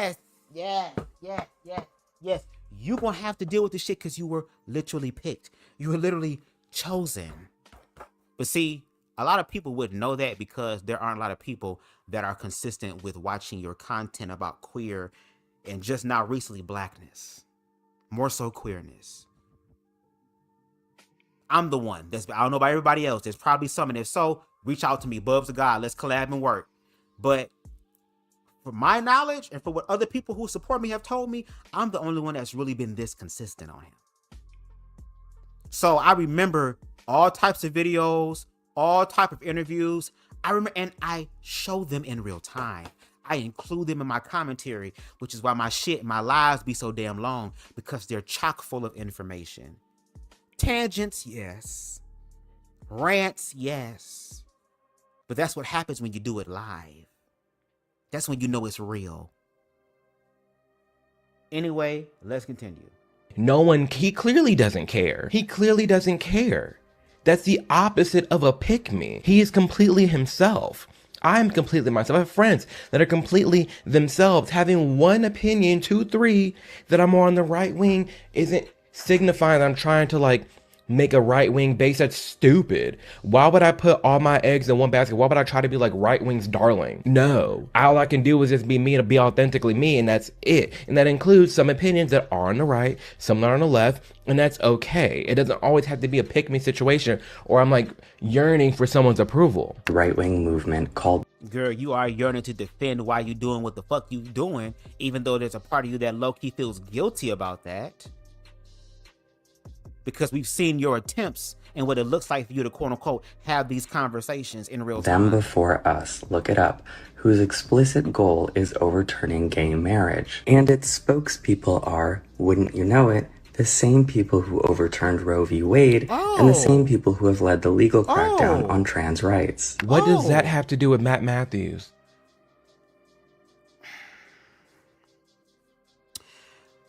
gonna have to deal with this shit because you were literally picked. You were literally chosen. But see, a lot of people wouldn't know that because there aren't a lot of people that are consistent with watching your content about queer and just not recently blackness. More so queerness. I'm the one. I don't know about everybody else. There's probably some, and if so, reach out to me, BubzDaGawd. Let's collab and work. But for my knowledge and for what other people who support me have told me, I'm the only one that's really been this consistent on him. So I remember all types of videos, all type of interviews. I remember, and I show them in real time. I include them in my commentary, which is why my lives be so damn long, because they're chock full of information. Tangents, yes. Rants, yes. But that's what happens when you do it live. That's when you know it's real. Anyway, let's continue. He clearly doesn't care. He clearly doesn't care. That's the opposite of a pick me. He is completely himself. I'm completely myself. I have friends that are completely themselves. Having one opinion, 2, 3, that I'm more on the right wing isn't signifying that I'm trying to like make a right wing base. That's stupid. Why would I put all my eggs in one basket? Why would I try to be like right wing's darling? No. All I can do is just be me to be authentically me, and that's it. And that includes some opinions that are on the right, some that are on the left, and that's okay. It doesn't always have to be a pick me situation or I'm like yearning for someone's approval. Right-wing movement called... Girl, you are yearning to defend why you doing what the fuck you doing, even though there's a part of you that low-key feels guilty about that. Because we've seen your attempts and what it looks like for you to quote-unquote have these conversations in real time. Them before us, look it up, whose explicit goal is overturning gay marriage. And its spokespeople are, wouldn't you know it, the same people who overturned Roe v. Wade and the same people who have led the legal crackdown on trans rights. What does that have to do with Matt Matthews?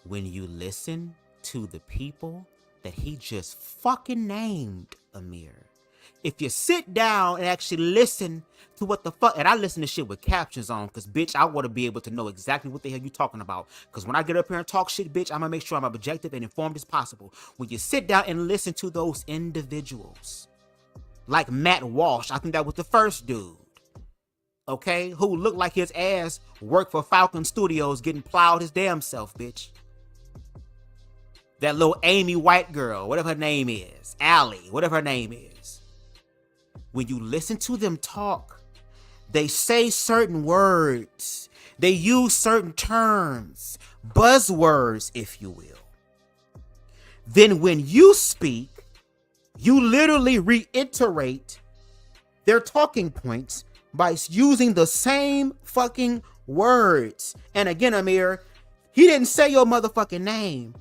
When you listen to the people that he just fucking named, Amir, if you sit down and actually listen to what the fuck, and I listen to shit with captions on, because bitch, I want to be able to know exactly what the hell you talking about, because when I get up here and talk shit, bitch, I'm gonna make sure I'm objective and informed as possible. When you sit down and listen to those individuals, like Matt Walsh, I think that was the first dude, okay, who looked like his ass worked for Falcon Studios getting plowed his damn self, bitch. That little Amy white girl, whatever her name is, Allie, whatever her name is. When you listen to them talk, they say certain words. They use certain terms, buzzwords, if you will. Then when you speak, you literally reiterate their talking points by using the same fucking words. And again, Amir, he didn't say your motherfucking name.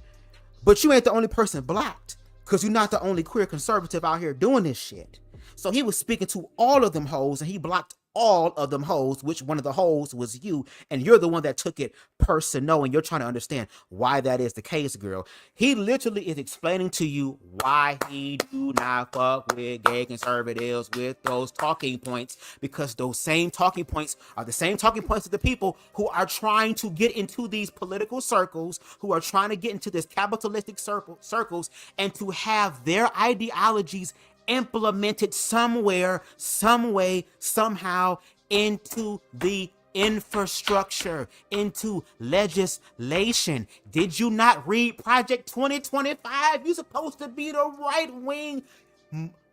But you ain't the only person blocked, because you're not the only queer conservative out here doing this shit. So he was speaking to all of them hoes, and he blocked all of them hoes, which one of the hoes was you, and you're the one that took it personal, and you're trying to understand why that is the case, girl. He literally is explaining to you why he do not fuck with gay conservatives with those talking points, because those same talking points are the same talking points of the people who are trying to get into these political circles, who are trying to get into this capitalistic circles, and to have their ideologies implemented somewhere, some way, somehow into the infrastructure, into legislation. Did you not read Project 2025? You're supposed to be the right-wing,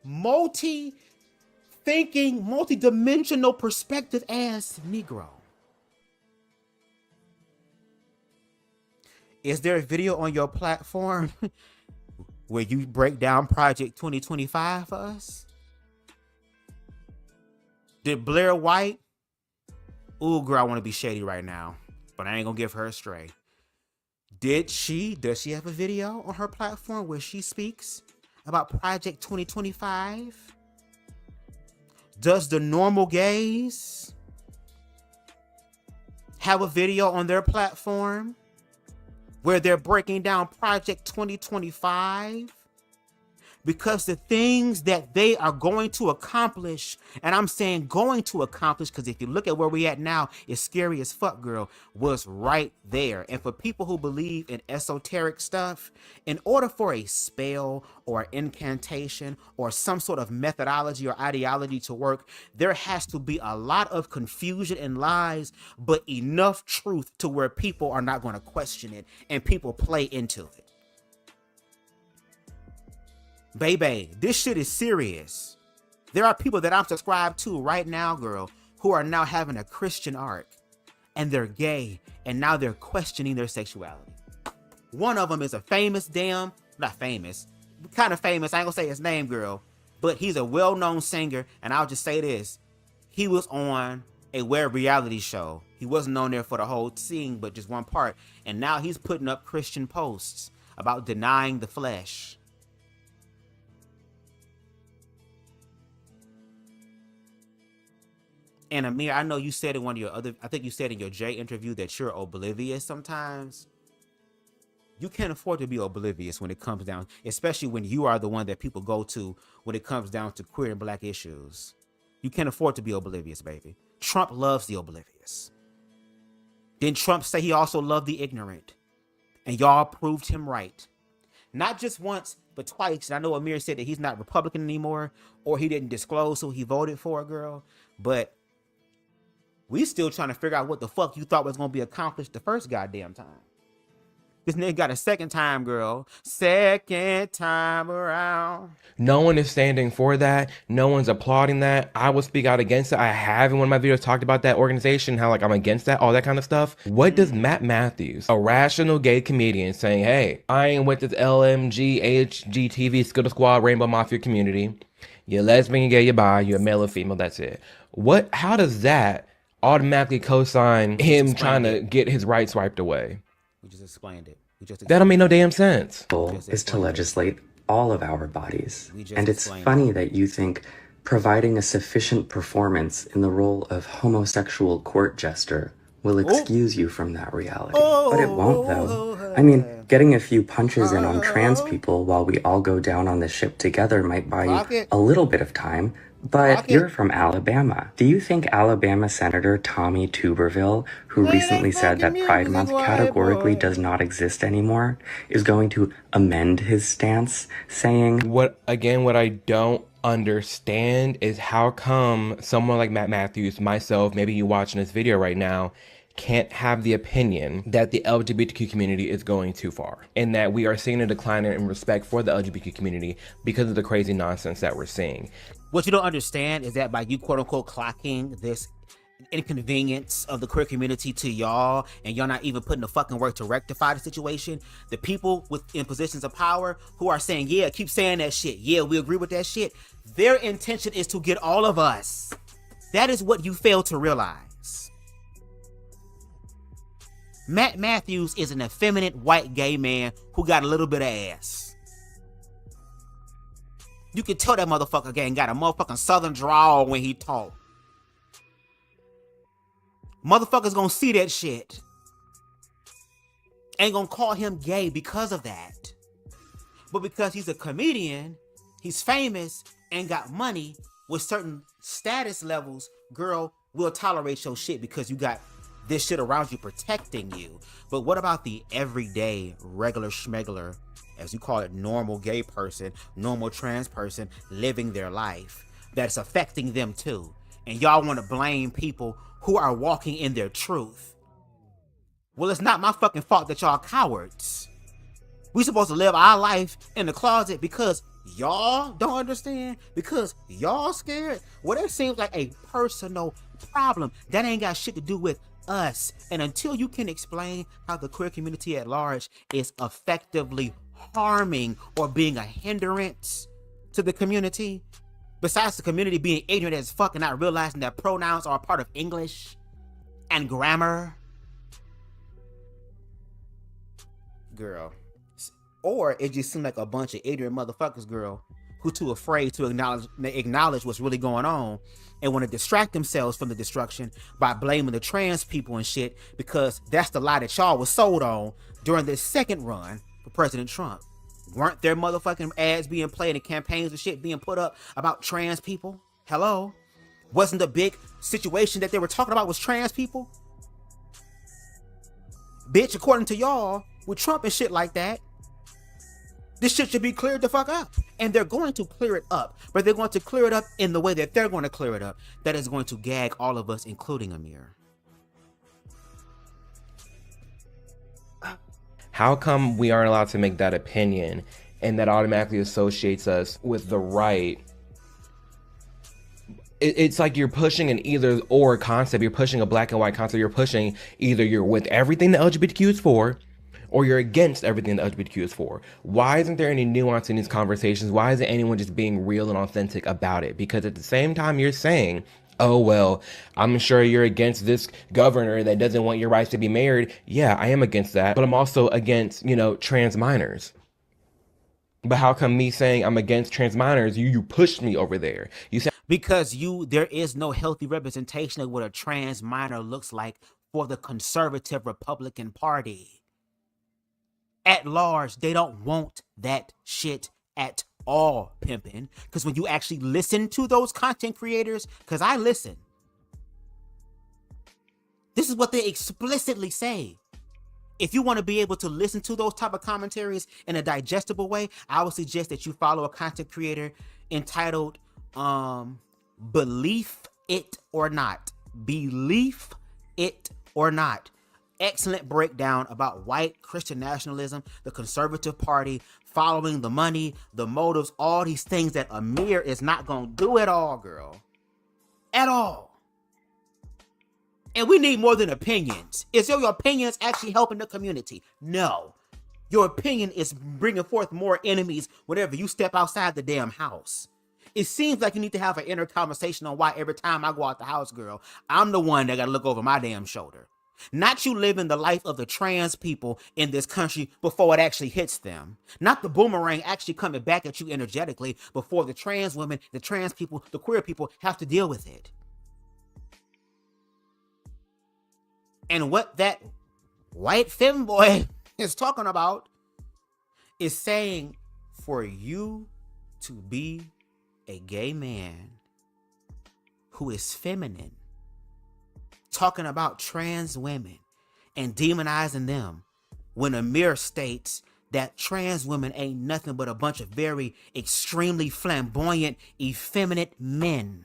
multi-thinking, multi-dimensional perspective ass Negro. Is there a video on your platform where you break down Project 2025 for us? Did Blair White? Ooh, girl, I want to be shady right now, but I ain't gonna give her a stray. Does she have a video on her platform where she speaks about Project 2025? Does the normal gays have a video on their platform where they're breaking down Project 2025? Because the things that they are going to accomplish, and I'm saying going to accomplish because if you look at where we at now, it's scary as fuck, girl, was right there. And for people who believe in esoteric stuff, in order for a spell or incantation or some sort of methodology or ideology to work, there has to be a lot of confusion and lies, but enough truth to where people are not going to question it and people play into it. Baby, this shit is serious. There are people that I'm subscribed to right now, girl, who are now having a Christian arc, and they're gay, and now they're questioning their sexuality. One of them is a famous not famous, kind of famous, I ain't gonna say his name, girl, but he's a well-known singer, and I'll just say this. He was on a web reality show. He wasn't on there for the whole scene, but just one part, and now he's putting up Christian posts about denying the flesh. And Amir, I know you said in one of your other, I think you said in your Jay interview that you're oblivious sometimes. You can't afford to be oblivious when it comes down, especially when you are the one that people go to when it comes down to queer and black issues. You can't afford to be oblivious, baby. Trump loves the oblivious. Didn't Trump say he also loved the ignorant? And y'all proved him right. Not just once, but twice. And I know Amir said that he's not Republican anymore, or he didn't disclose who he voted for, girl. But we still trying to figure out what the fuck you thought was going to be accomplished the first goddamn time. This nigga got a second time, girl. Second time around. No one is standing for that. No one's applauding that. I will speak out against it. I have in one of my videos talked about that organization, how like I'm against that, all that kind of stuff. What does Matt Matthews, a rational gay comedian, saying, hey, I ain't with this LMG, HGTV, Skittle Squad, Rainbow Mafia community. You're lesbian, you're gay, you're bi, you're male or female, that's it. How does that automatically co-sign him trying to get his rights wiped away? We just explained it. That don't make no damn sense. The goal is to legislate all of our bodies. And it's funny that you think providing a sufficient performance in the role of homosexual court jester will excuse you from that reality. But it won't, though. I mean, getting a few punches in on trans people while we all go down on the ship together might buy you a little bit of time. But you're from Alabama. Do you think Alabama Senator Tommy Tuberville, who recently said that Pride Month categorically does not exist anymore, is going to amend his stance, saying... What I don't understand is how come someone like Matt Matthews, myself, maybe you watching this video right now, can't have the opinion that the LGBTQ community is going too far and that we are seeing a decline in respect for the LGBTQ community because of the crazy nonsense that we're seeing. What you don't understand is that by you quote unquote clocking this inconvenience of the queer community to y'all and y'all not even putting the fucking work to rectify the situation, the people in positions of power who are saying, yeah, keep saying that shit, yeah, we agree with that shit, their intention is to get all of us. That is what you fail to realize. Matt Matthews is an effeminate white gay man who got a little bit of ass. You can tell that motherfucker gang got a motherfucking southern drawl when he talk. Motherfuckers gonna see that shit. Ain't gonna call him gay because of that. But because he's a comedian, he's famous, and got money with certain status levels, girl, we'll tolerate your shit because you got this shit around you protecting you. But what about the everyday, regular schmegler, as you call it, normal gay person, normal trans person, living their life that's affecting them too? And y'all want to blame people who are walking in their truth. Well, it's not my fucking fault that y'all cowards. We supposed to live our life in the closet because y'all don't understand, because y'all scared. Well, that seems like a personal problem. That ain't got shit to do with us. And until you can explain how the queer community at large is effectively harming or being a hindrance to the community, besides the community being ignorant as fuck and not realizing that pronouns are a part of English and grammar, girl. Or it just seemed like a bunch of ignorant motherfuckers, girl, who too afraid to acknowledge what's really going on and want to distract themselves from the destruction by blaming the trans people and shit, because that's the lie that y'all was sold on during this second run for President Trump. Weren't there motherfucking ads being played and campaigns and shit being put up about trans people? Hello? Wasn't the big situation that they were talking about was trans people? Bitch, according to y'all, with Trump and shit like that, this shit should be cleared the fuck up. And they're going to clear it up. But they're going to clear it up in the way that they're going to clear it up. That is going to gag all of us, including Amir. How come we aren't allowed to make that opinion, and that automatically associates us with the right? It's like you're pushing an either or concept. You're pushing a black and white concept. You're pushing either you're with everything the LGBTQ is for, or you're against everything the LGBTQ is for. Why isn't there any nuance in these conversations? Why isn't anyone just being real and authentic about it? Because at the same time you're saying, oh, well, I'm sure you're against this governor that doesn't want your rights to be married. Yeah, I am against that. But I'm also against, trans minors. But how come me saying I'm against trans minors, you pushed me over there? You said because there is no healthy representation of what a trans minor looks like for the conservative Republican Party. At large, they don't want that shit at all, pimpin'. Because when you actually listen to those content creators, because I listen, this is what they explicitly say. If you want to be able to listen to those type of commentaries in a digestible way, I would suggest that you follow a content creator entitled Belief It or Not. Belief It or Not. Excellent breakdown about white Christian nationalism, the conservative party, following the money, the motives, all these things that Amir is not going to do at all, girl. At all. And we need more than opinions. Is your opinions actually helping the community? No. Your opinion is bringing forth more enemies whenever you step outside the damn house. It seems like you need to have an inner conversation on why every time I go out the house, girl, I'm the one that got to look over my damn shoulder. Not you living the life of the trans people in this country before it actually hits them. Not the boomerang actually coming back at you energetically before the trans women, the trans people, the queer people have to deal with it. And what that white femboy is talking about is saying for you to be a gay man who is feminine, talking about trans women and demonizing them, when Amir states that trans women ain't nothing but a bunch of very extremely flamboyant, effeminate men.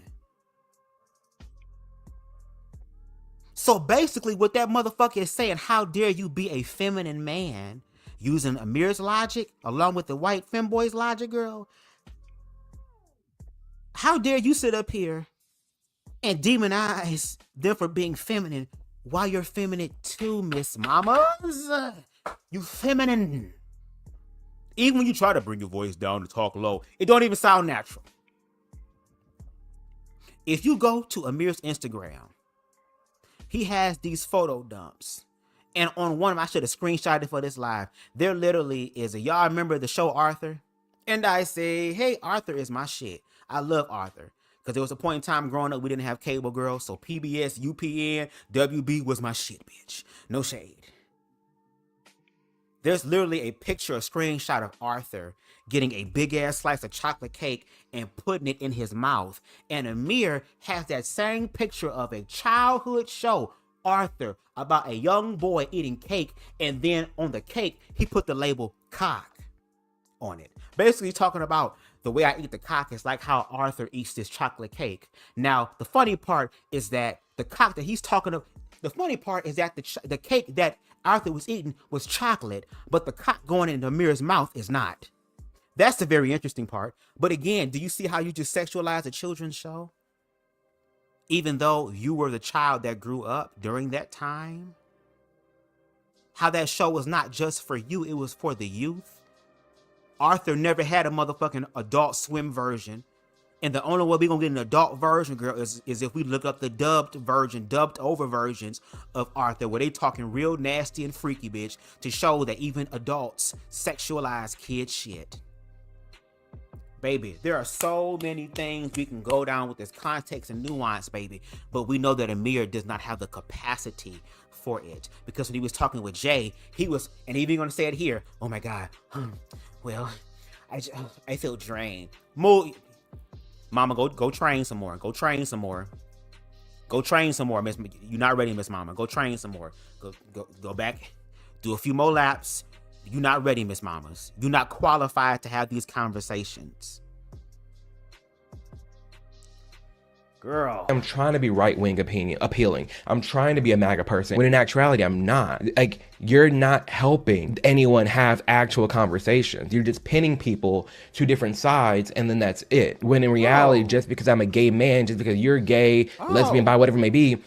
So basically what that motherfucker is saying, how dare you be a feminine man, using Amir's logic along with the white femboy's logic, girl. How dare you sit up here and demonize them for being feminine while you're feminine too, Miss Mamas. You feminine. Even when you try to bring your voice down to talk low, it don't even sound natural. If you go to Amir's Instagram, he has these photo dumps. And on one of them, I should have screenshotted for this live. There literally is y'all remember the show Arthur? And I say, hey, Arthur is my shit. I love Arthur. Because there was a point in time growing up we didn't have cable, girl. So PBS, UPN, WB was my shit, bitch. No shade. There's literally a picture, a screenshot of Arthur getting a big ass slice of chocolate cake and putting it in his mouth. And Amir has that same picture of a childhood show, Arthur, about a young boy eating cake. And then on the cake, he put the label cock on it. Basically talking about the way I eat the cock is like how Arthur eats this chocolate cake. Now, the funny part is that the cock that he's talking of, the funny part is that the cake that Arthur was eating was chocolate, but the cock going into Amir's mouth is not. That's the very interesting part. But again, do you see how you just sexualize a children's show? Even though you were the child that grew up during that time? How that show was not just for you, it was for the youth. Arthur never had a motherfucking Adult Swim version. And the only way we're gonna get an adult version, girl, is if we look up the dubbed over versions of Arthur, where they talking real nasty and freaky, bitch, to show that even adults sexualize kid shit. Baby, there are so many things we can go down with this context and nuance, baby. But we know that Amir does not have the capacity for it. Because when he was talking with Jay, he was, and even gonna say it here, oh my God, well, I feel drained. Mama, go train some more. Go train some more. Go train some more, Miss. You're not ready, Miss Mama. Go train some more. Go back. Do a few more laps. You're not ready, Miss Mamas. You're not qualified to have these conversations. Girl. I'm trying to be right-wing appealing. I'm trying to be a MAGA person, when in actuality, I'm not. Like, you're not helping anyone have actual conversations. You're just pinning people to different sides, and then that's it. When in reality, just because I'm a gay man, just because you're gay, lesbian, bi, whatever it may be,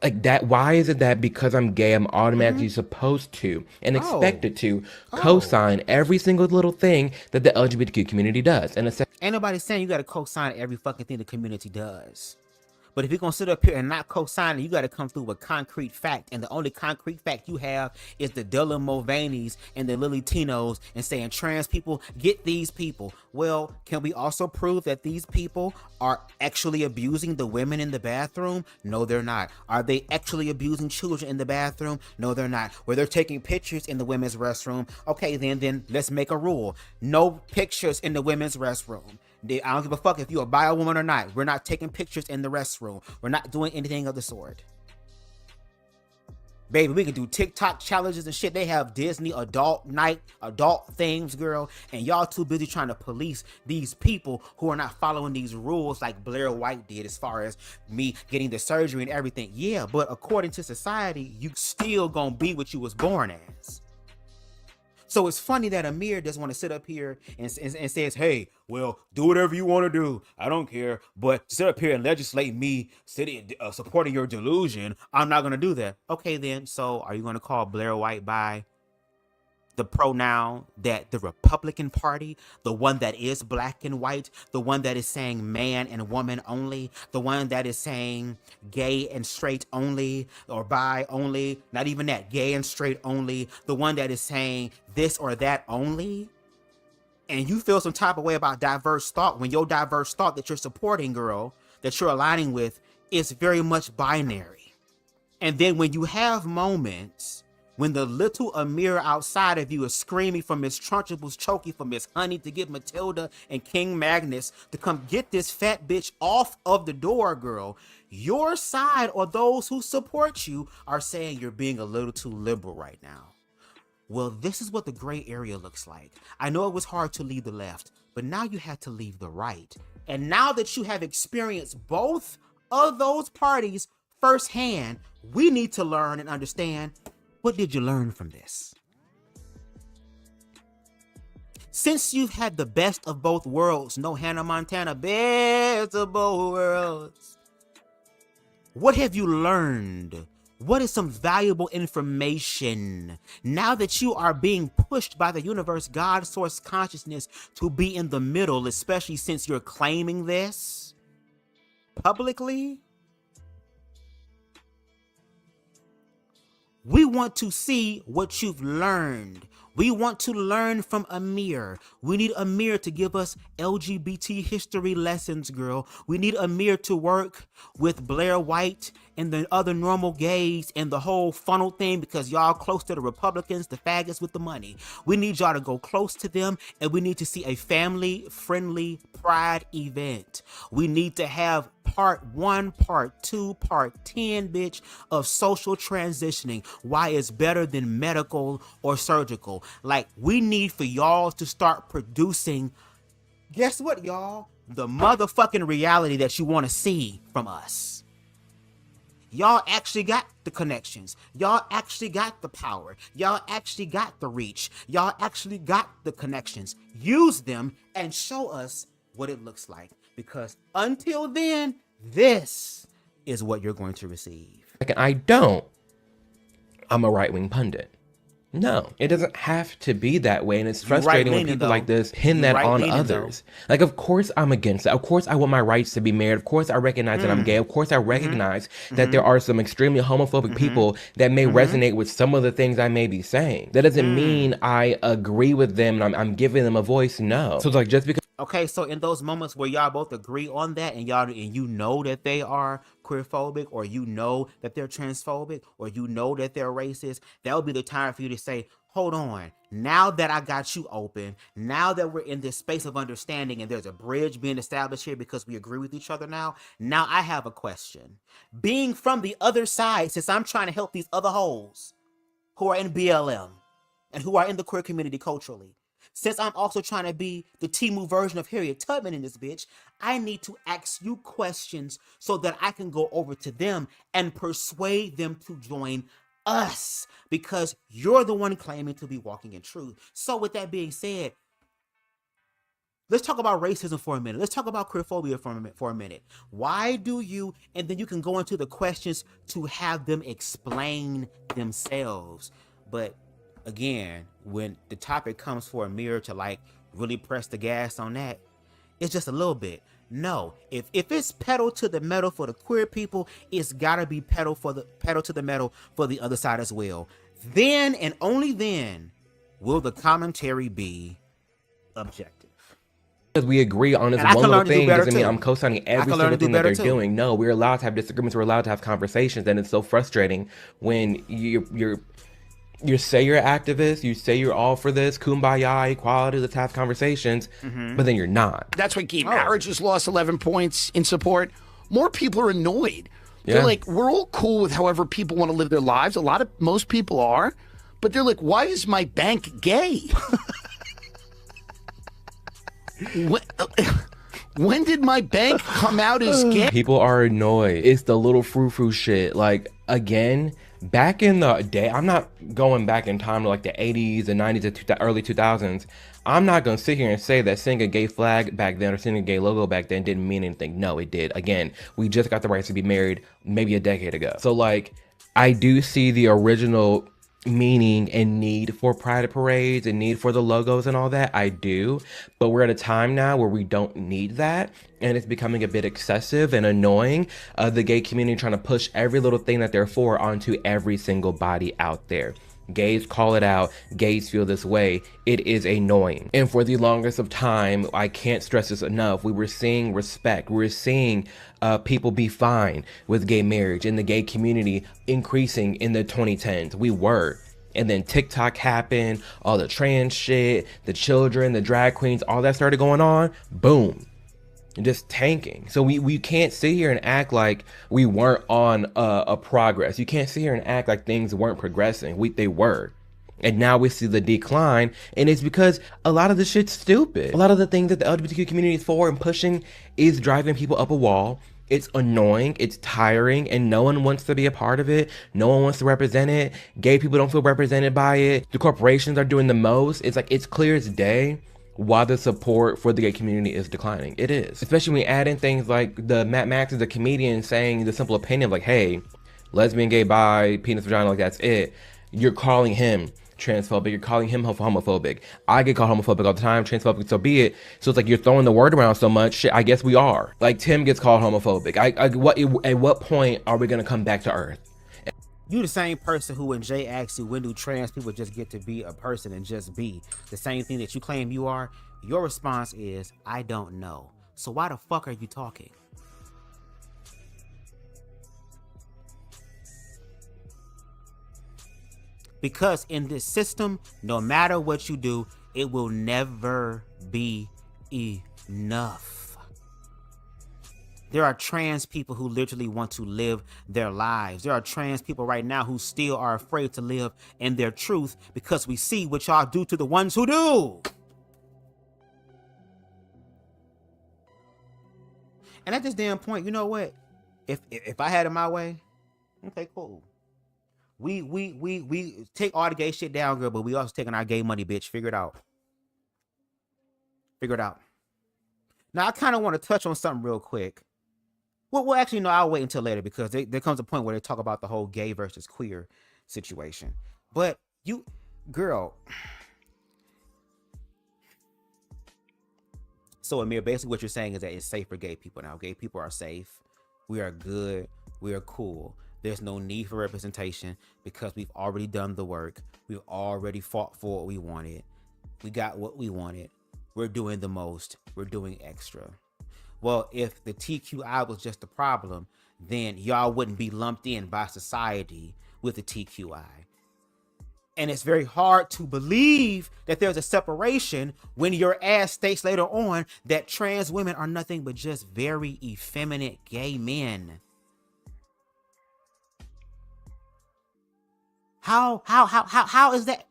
like that, why is it that because I'm gay, I'm automatically supposed to and expected to co-sign every single little thing that the LGBTQ community does? And ain't nobody saying you gotta co-sign every fucking thing the community does. But if you're gonna sit up here and not co-sign it, you gotta come through with concrete fact. And the only concrete fact you have is the Dylan Mulvaney's and the Lily Tinos and saying trans people get these people. Well, can we also prove that these people are actually abusing the women in the bathroom? No, they're not. Are they actually abusing children in the bathroom? No, they're not. Where they're taking pictures in the women's restroom? Okay, then let's make a rule. No pictures in the women's restroom. I don't give a fuck if you're a bi woman or not. We're not taking pictures in the restroom. We're not doing anything of the sort. Baby, we can do TikTok challenges and shit. They have Disney adult night, adult things, girl. And y'all too busy trying to police these people who are not following these rules like Blair White did as far as me getting the surgery and everything. Yeah, but according to society, you still gonna be what you was born as. So it's funny that Amir doesn't want to sit up here and says, hey, well, do whatever you want to do. I don't care. But to sit up here and legislate me supporting your delusion, I'm not going to do that. Okay, then. So are you going to call Blair White by the pronoun that the Republican Party, the one that is black and white, the one that is saying man and woman only, the one that is saying gay and straight only, or bi only, not even that, gay and straight only, the one that is saying this or that only? And you feel some type of way about diverse thought when your diverse thought that you're supporting, girl, that you're aligning with, is very much binary. And then when you have moments when the little Amir outside of you is screaming for Miss Trunchables, choking for Miss Honey to get Matilda and King Magnus to come get this fat bitch off of the door, girl, your side or those who support you are saying you're being a little too liberal right now. Well, this is what the gray area looks like. I know it was hard to leave the left, but now you had to leave the right. And now that you have experienced both of those parties firsthand, we need to learn and understand, what did you learn from this? Since you've had the best of both worlds, no Hannah Montana, best of both worlds, what have you learned? What is some valuable information now that you are being pushed by the universe, God, source consciousness to be in the middle, especially since you're claiming this publicly? We want to see what you've learned. We want to learn from Amir. We need Amir to give us LGBT history lessons, girl. We need Amir to work with Blair White and the other normal gays and the whole funnel thing, because y'all close to the Republicans, the faggots with the money. We need y'all to go close to them, and we need to see a family-friendly pride event. We need to have part 1, part 2, part 10, bitch, of social transitioning. Why it's better than medical or surgical. Like, we need for y'all to start producing, guess what, y'all? The motherfucking reality that you want to see from us. Y'all actually got the connections. Y'all actually got the power. Y'all actually got the reach. Y'all actually got the connections. Use them and show us what it looks like. Because until then, this is what you're going to receive. I don't. I'm a right-wing pundit. No, it doesn't have to be that way, and it's frustrating when people like this pin that on others. Like, of course I'm against it. Of course I want my rights to be married. Of course I recognize that I'm gay. Of course I recognize that there are some extremely homophobic people that may resonate with some of the things I may be saying. That doesn't mean I agree with them and I'm giving them a voice. No. So it's like, just because. Okay, so in those moments where y'all both agree on that, and you know that they are queerphobic, or you know that they're transphobic, or you know that they're racist, that would be the time for you to say, hold on, now that I got you open, now that we're in this space of understanding and there's a bridge being established here because we agree with each other now I have a question. Being from the other side, since I'm trying to help these other hoes who are in BLM and who are in the queer community culturally, since I'm also trying to be the Temu version of Harriet Tubman in this bitch, I need to ask you questions so that I can go over to them and persuade them to join us, because you're the one claiming to be walking in truth. So with that being said, let's talk about racism for a minute. Let's talk about queerphobia for a minute. Why do you, and then you can go into the questions to have them explain themselves. But again, when the topic comes for Amir to like really press the gas on that, it's just a little bit. No, if it's pedal to the metal for the queer people, it's gotta be pedal to the metal for the other side as well. Then and only then will the commentary be objective. Because we agree on this one little thing doesn't mean I'm co-signing every single thing that they're doing. No, we're allowed to have disagreements. We're allowed to have conversations, and it's so frustrating when you say you're an activist, you say you're all for this, kumbaya, equality, let's have conversations, but then you're not. That's why gay marriage has lost 11 points in support. More people are annoyed. They're like, we're all cool with however people want to live their lives. Most people are, but they're like, why is my bank gay? When did my bank come out as gay? People are annoyed. It's the little frou-frou shit. Like, again, back in the day, I'm not going back in time to like the 80s, the 90s, the early 2000s. I'm not going to sit here and say that seeing a gay flag back then or seeing a gay logo back then didn't mean anything. No, it did. Again, we just got the rights to be married maybe a decade ago. So like, I do see the original meaning and need for pride parades and need for the logos and all that. I do, but we're at a time now where we don't need that, and it's becoming a bit excessive and annoying. The gay community trying to push every little thing that they're for onto every single body out there. Gays call it out, gays feel this way. It is annoying. And for the longest of time, I can't stress this enough, we were seeing respect. We were seeing people be fine with gay marriage in the gay community increasing in the 2010s. We were. And then TikTok happened, all the trans shit, the children, the drag queens, all that started going on. Boom. Just tanking. So we can't sit here and act like we weren't on a progress. You can't sit here and act like things weren't progressing. They were. And now we see the decline, and it's because a lot of the shit's stupid. A lot of the things that the LGBTQ community is for and pushing is driving people up a wall. It's annoying, it's tiring, and no one wants to be a part of it. No one wants to represent it. Gay people don't feel represented by it. The corporations are doing the most. It's like, it's clear as day why the support for the gay community is declining. It is. Especially when we add in things like the Matt Max is a comedian saying the simple opinion of like, hey, lesbian, gay, bi, penis, vagina, like that's it. You're calling him transphobic, you're calling him homophobic. I get called homophobic all the time, transphobic, so be it. So it's like you're throwing the word around so much, shit, I guess we are. Like Tim gets called homophobic. At what point are we gonna come back to earth? You the same person who, when Jay asks you, when do trans people just get to be a person and just be the same thing that you claim you are, your response is, I don't know. So why the fuck are you talking? Because in this system, no matter what you do, it will never be enough. There are trans people who literally want to live their lives. There are trans people right now who still are afraid to live in their truth because we see what y'all do to the ones who do. And at this damn point, you know what? If I had it my way, okay, cool. We take all the gay shit down, girl, but we also taking our gay money, bitch. Figure it out. Figure it out. Now, I kind of want to touch on something real quick. Well, actually, no, I'll wait until later because there comes a point where they talk about the whole gay versus queer situation. But you, girl. So, Amir, basically what you're saying is that it's safe for gay people now. Gay people are safe. We are good. We are cool. There's no need for representation because we've already done the work. We've already fought for what we wanted. We got what we wanted. We're doing the most. We're doing extra. Well, if the TQI was just a problem, then y'all wouldn't be lumped in by society with the TQI. And it's very hard to believe that there's a separation when your ass states later on that trans women are nothing but just very effeminate gay men. How is that?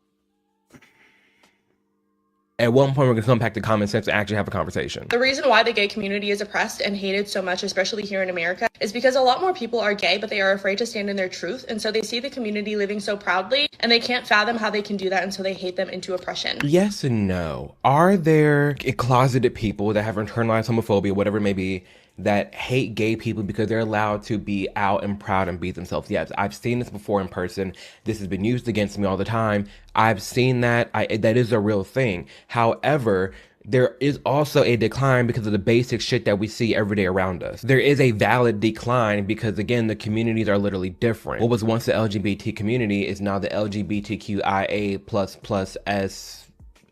At one point, we're going to come back to common sense and actually have a conversation. The reason why the gay community is oppressed and hated so much, especially here in America, is because a lot more people are gay, but they are afraid to stand in their truth. And so they see the community living so proudly, and they can't fathom how they can do that, and so they hate them into oppression. Yes and no. Are there closeted people that have internalized homophobia, whatever it may be, that hate gay people because they're allowed to be out and proud and be themselves? Yes, I've seen this before in person. This has been used against me all the time. I've seen that. That is a real thing. However, there is also a decline because of the basic shit that we see every day around us. There is a valid decline because, again, the communities are literally different. What was once the LGBT community is now the LGBTQIA++S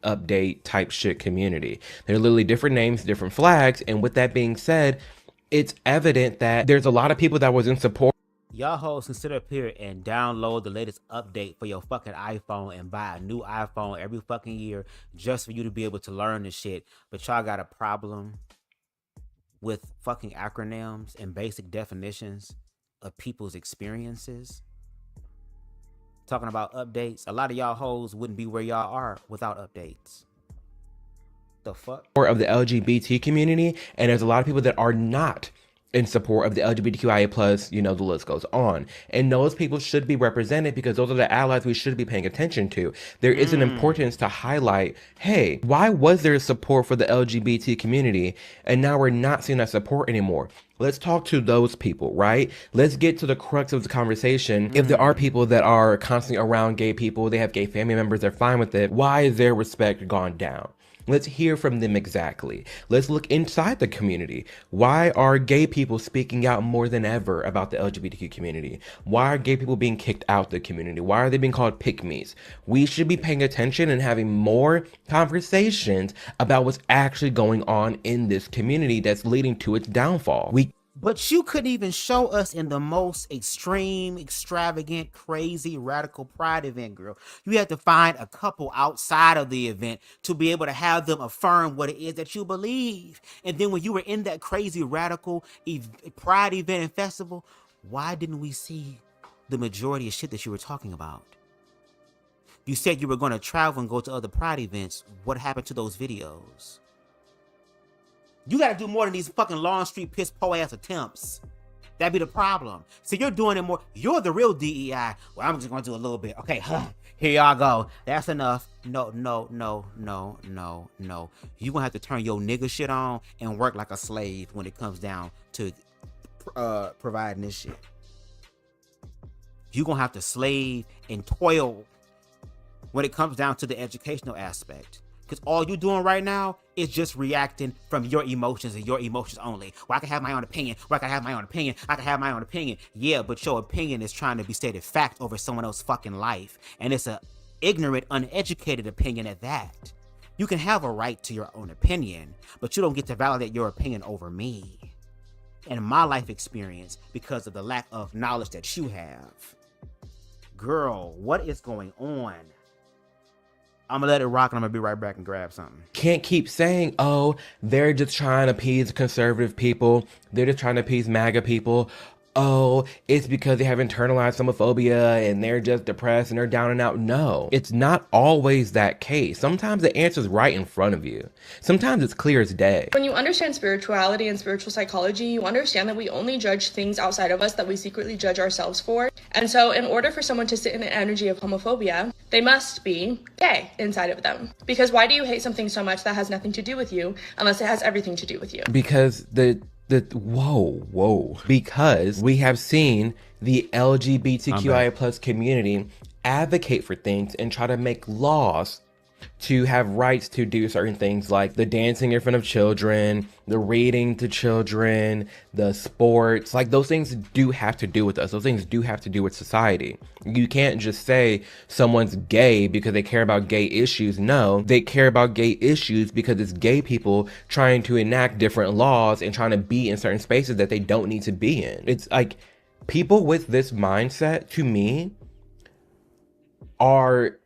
update type shit community. They're literally different names, different flags. And with that being said, it's evident that there's a lot of people that was in support. Y'all hoes can sit up here and download the latest update for your fucking iPhone and buy a new iPhone every fucking year just for you to be able to learn this shit. But y'all got a problem with fucking acronyms and basic definitions of people's experiences. Talking about updates. A lot of y'all hoes wouldn't be where y'all are without updates. The fuck? Of the LGBT community, and there's a lot of people that are not in support of the LGBTQIA+, the list goes on. And those people should be represented because those are the allies we should be paying attention to. There is an importance to highlight, hey, why was there support for the LGBT community and now we're not seeing that support anymore? Let's talk to those people, right? Let's get to the crux of the conversation. If there are people that are constantly around gay people, they have gay family members, they're fine with it, why is their respect gone down? Let's hear from them exactly. Let's look inside the community. Why are gay people speaking out more than ever about the LGBTQ community? Why are gay people being kicked out the community? Why are they being called pick-me's? We should be paying attention and having more conversations about what's actually going on in this community that's leading to its downfall. But you couldn't even show us in the most extreme, extravagant, crazy, radical pride event, girl. You had to find a couple outside of the event to be able to have them affirm what it is that you believe. And then when you were in that crazy, radical pride event and festival, why didn't we see the majority of shit that you were talking about? You said you were going to travel and go to other pride events. What happened to those videos? You got to do more than these fucking Long Street piss po ass attempts. That'd be the problem. So you're doing it more. You're the real DEI. Well, I'm just going to do a little bit. Okay, here y'all go. That's enough. No. You're going to have to turn your nigga shit on and work like a slave when it comes down to providing this shit. You're going to have to slave and toil when it comes down to the educational aspect. Because all you're doing right now is just reacting from your emotions and your emotions only. Well, I can have my own opinion. Well, I can have my own opinion. I can have my own opinion. Yeah, but your opinion is trying to be stated fact over someone else's fucking life. And it's a ignorant, uneducated opinion at that. You can have a right to your own opinion, but you don't get to validate your opinion over me and my life experience because of the lack of knowledge that you have. Girl, what is going on? I'm gonna let it rock and I'm gonna be right back and grab something. Can't keep saying, oh, they're just trying to appease conservative people. They're just trying to appease MAGA people. Oh, it's because they have internalized homophobia and they're just depressed and they're down and out. No, it's not always that case. Sometimes the answer is right in front of you. Sometimes it's clear as day. When you understand spirituality and spiritual psychology, you understand that we only judge things outside of us that we secretly judge ourselves for. And so in order for someone to sit in an energy of homophobia, they must be gay inside of them. Because why do you hate something so much that has nothing to do with you unless it has everything to do with you? Because because we have seen the LGBTQIA plus community advocate for things and try to make laws to have rights to do certain things like the dancing in front of children, the reading to children, the sports. Like, those things do have to do with us. Those things do have to do with society. You can't just say someone's gay because they care about gay issues. No, they care about gay issues because it's gay people trying to enact different laws and trying to be in certain spaces that they don't need to be in. It's like, people with this mindset, to me, are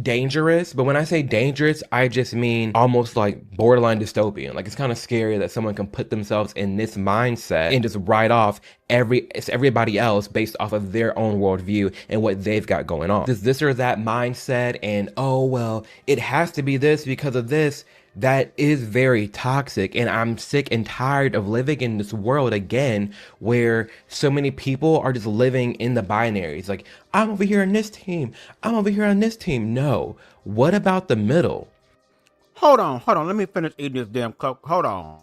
dangerous. But when I say dangerous, I just mean almost like borderline dystopian. Like, it's kind of scary that someone can put themselves in this mindset and just write off everybody else based off of their own worldview and what they've got going on. This or that mindset, and oh well, it has to be this because of this. That is very toxic, and I'm sick and tired of living in this world again where so many people are just living in the binaries. Like, I'm over here on this team, I'm over here on this team. No, what about the middle? Hold on, let me finish eating this damn cup. Hold on.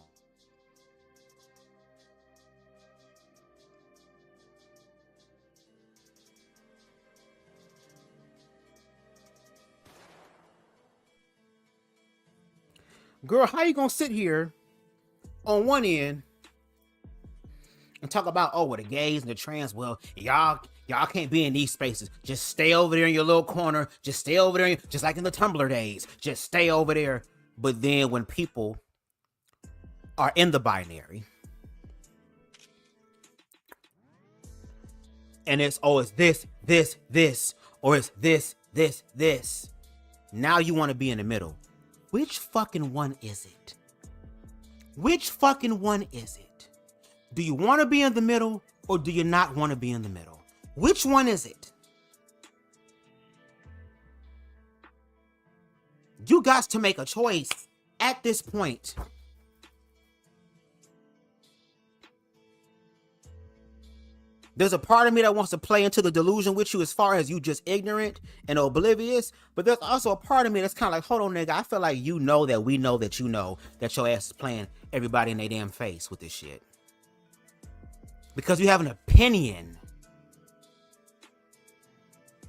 Girl, how you gonna sit here on one end and talk about, oh, well, the gays and the trans, well, y'all can't be in these spaces. Just stay over there in your little corner. Just stay over there, just like in the Tumblr days. Just stay over there. But then when people are in the binary and it's, oh, it's this, or it's this. Now you want to be in the middle. Which fucking one is it? Which fucking one is it? Do you want to be in the middle or do you not want to be in the middle? Which one is it? You got to make a choice at this point. There's a part of me that wants to play into the delusion with you as far as you just ignorant and oblivious. But there's also a part of me that's kind of like, hold on, nigga. I feel like you know that we know that you know that your ass is playing everybody in their damn face with this shit. Because you have an opinion.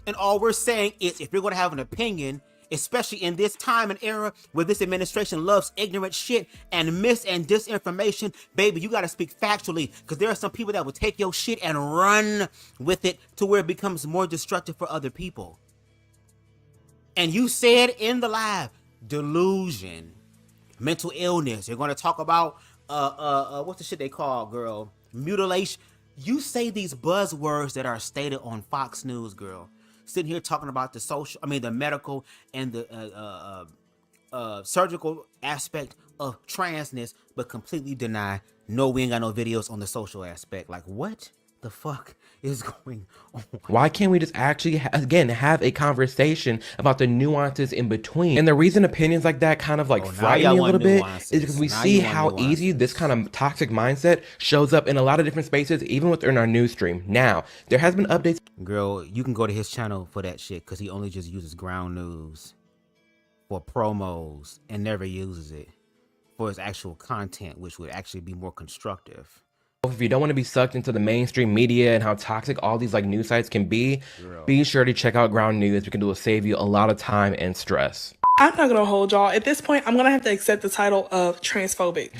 And all we're saying is, if you're going to have an opinion, especially in this time and era where this administration loves ignorant shit and mis and disinformation, baby, you got to speak factually, because there are some people that will take your shit and run with it to where it becomes more destructive for other people. And you said in the live, delusion, mental illness. You're going to talk about, what's the shit they call, girl? Mutilation. You say these buzzwords that are stated on Fox News, girl. Sitting here talking about the medical and the surgical aspect of transness, but completely deny, no, we ain't got no videos on the social aspect. Like, what the fuck is going on? Why can't we just actually, again, have a conversation about the nuances in between? And the reason opinions like that kind of like frighten me a little bit is because we see how easy this kind of toxic mindset shows up in a lot of different spaces, even within our news stream. Now, there has been updates. Girl, you can go to his channel for that shit, because he only just uses ground news for promos and never uses it for his actual content, which would actually be more constructive. If you don't want to be sucked into the mainstream media and how toxic all these like news sites can be, be sure to check out Ground News, because it will save you a lot of time and stress. I'm not gonna hold y'all. At this point, I'm gonna have to accept the title of transphobic.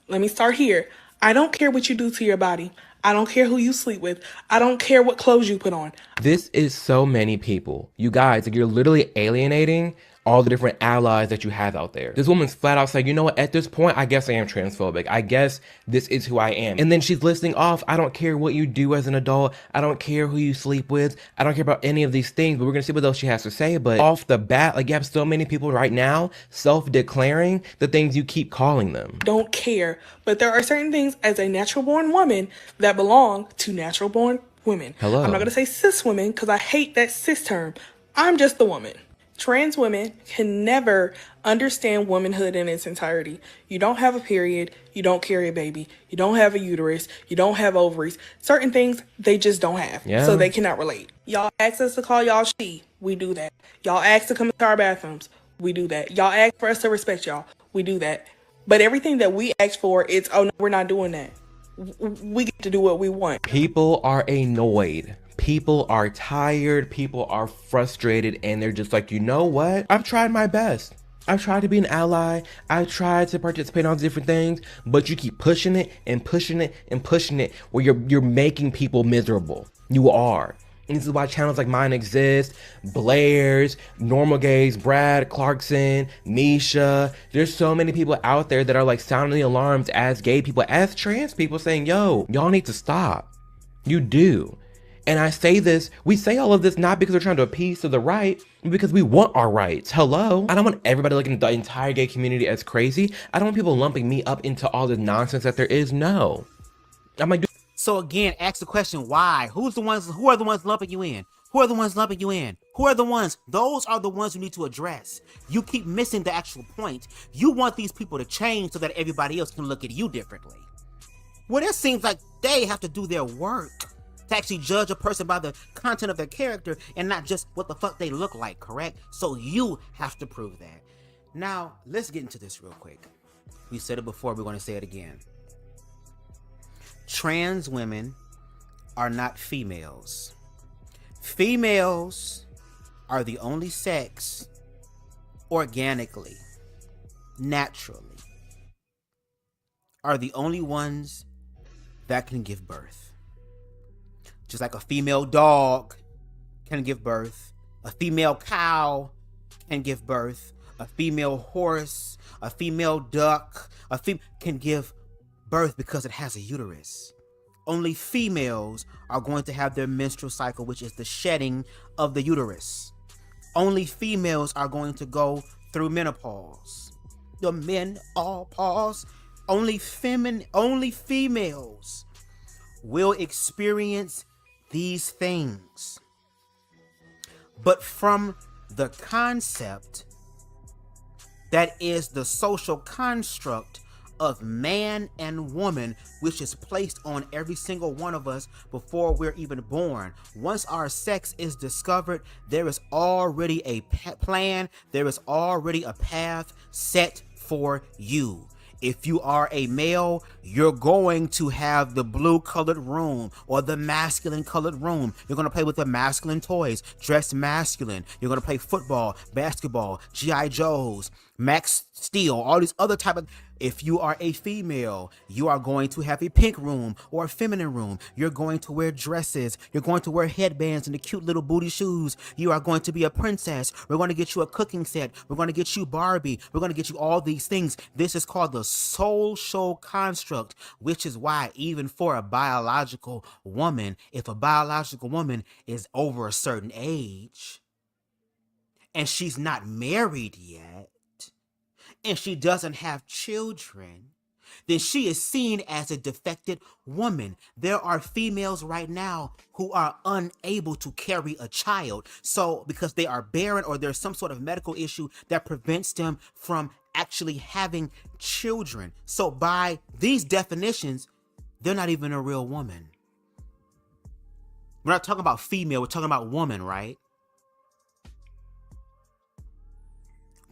Let me start here. I don't care what you do to your body. I don't care who you sleep with. I don't care what clothes you put on. This is so many people. You guys, like, you're literally alienating all the different allies that you have out there. This woman's flat out saying, you know what, at this point, I guess I am transphobic. I guess this is who I am. And then she's listing off, I don't care what you do as an adult. I don't care who you sleep with. I don't care about any of these things, but we're gonna see what else she has to say. But off the bat, like, you have so many people right now self-declaring the things you keep calling them. Don't care. But there are certain things as a natural-born woman that belong to natural-born women. Hello. I'm not gonna say cis women because I hate that cis term. I'm just the woman. Trans women can never understand womanhood in its entirety. You don't have a period. You don't carry a baby. You don't have a uterus. You don't have ovaries. Certain things they just don't have. Yeah. So they cannot relate. Y'all ask us to call y'all she. We do that. Y'all ask to come into our bathrooms. We do that. Y'all ask for us to respect y'all. We do that. But everything that we ask for, it's, oh, no, we're not doing that. We get to do what we want. People are annoyed. People are tired. People are frustrated. And they're just like, you know what? I've tried my best. I've tried to be an ally. I've tried to participate on different things. But you keep pushing it and pushing it and pushing it where you're making people miserable. You are. And this is why channels like mine exist. Blair's, Normal Gays, Brad, Clarkson, Misha. There's so many people out there that are like sounding the alarms as gay people, as trans people, saying, yo, y'all need to stop. You do. And I say this, we say all of this not because we're trying to appease to the right, but because we want our rights. Hello? I don't want everybody looking at the entire gay community as crazy. I don't want people lumping me up into all the nonsense that there is. No. I'm like, so again, ask the question, why? Who are the ones lumping you in? Who are the ones lumping you in? Who are the ones? Those are the ones you need to address. You keep missing the actual point. You want these people to change so that everybody else can look at you differently. Well, it seems like they have to do their work to actually judge a person by the content of their character and not just what the fuck they look like, correct? So you have to prove that. Now, let's get into this real quick. We said it before, we're going to say it again. Trans women are not females. Females are the only sex organically, naturally, are the only ones that can give birth. Just like a female dog can give birth, a female cow can give birth, a female horse, a female duck, can give birth because it has a uterus. Only females are going to have their menstrual cycle, which is the shedding of the uterus. Only females are going to go through menopause. The men all pause. Only females will experience these things. But from the concept that is the social construct of man and woman, which is placed on every single one of us before we're even born. Once our sex is discovered, there is already a plan, there is already a path set for you. If you are a male, you're going to have the blue colored room or the masculine colored room. You're going to play with the masculine toys, dress masculine. You're going to play football, basketball, G.I. Joes, Max Steel, all these other type of... If you are a female, you are going to have a pink room or a feminine room. You're going to wear dresses. You're going to wear headbands and the cute little booty shoes. You are going to be a princess. We're going to get you a cooking set. We're going to get you Barbie. We're going to get you all these things. This is called the social construct, which is why even for a biological woman, if a biological woman is over a certain age and she's not married yet, and she doesn't have children, then she is seen as a defected woman. There are females right now who are unable to carry a child. So because they are barren or there's some sort of medical issue that prevents them from actually having children. So by these definitions, they're not even a real woman. We're not talking about female, we're talking about woman, right?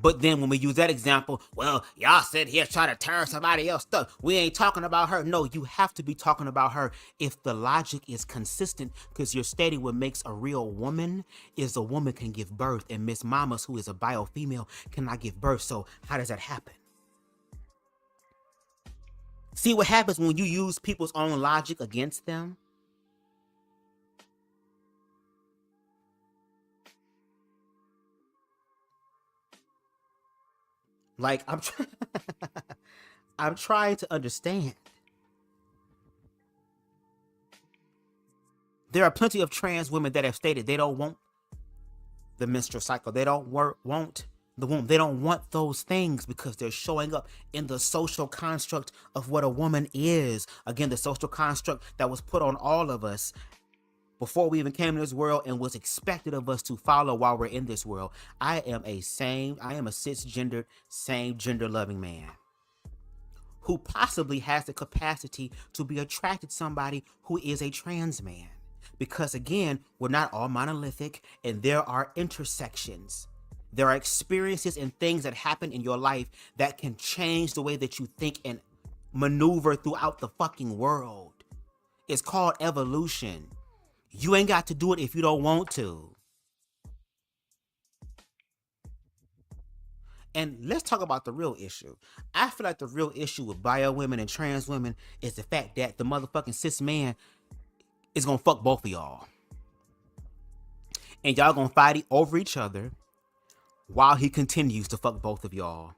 But then when we use that example, well, y'all sit here trying to turn somebody else stuff. We ain't talking about her. No, you have to be talking about her if the logic is consistent, because you're stating what makes a real woman is a woman can give birth, and Miss Mamas, who is a bio female, cannot give birth. So how does that happen? See what happens when you use people's own logic against them? Like, I'm trying to understand. There are plenty of trans women that have stated they don't want the menstrual cycle. They don't want the womb. They don't want those things because they're showing up in the social construct of what a woman is. Again, the social construct that was put on all of us before we even came to this world and was expected of us to follow while we're in this world. I am a cisgendered, same gender loving man who possibly has the capacity to be attracted to somebody who is a trans man. Because again, we're not all monolithic, and there are intersections. There are experiences and things that happen in your life that can change the way that you think and maneuver throughout the fucking world. It's called evolution. You ain't got to do it if you don't want to. And let's talk about the real issue. I feel like the real issue with bio women and trans women is the fact that the motherfucking cis man is gonna fuck both of y'all. And y'all gonna fight over each other while he continues to fuck both of y'all.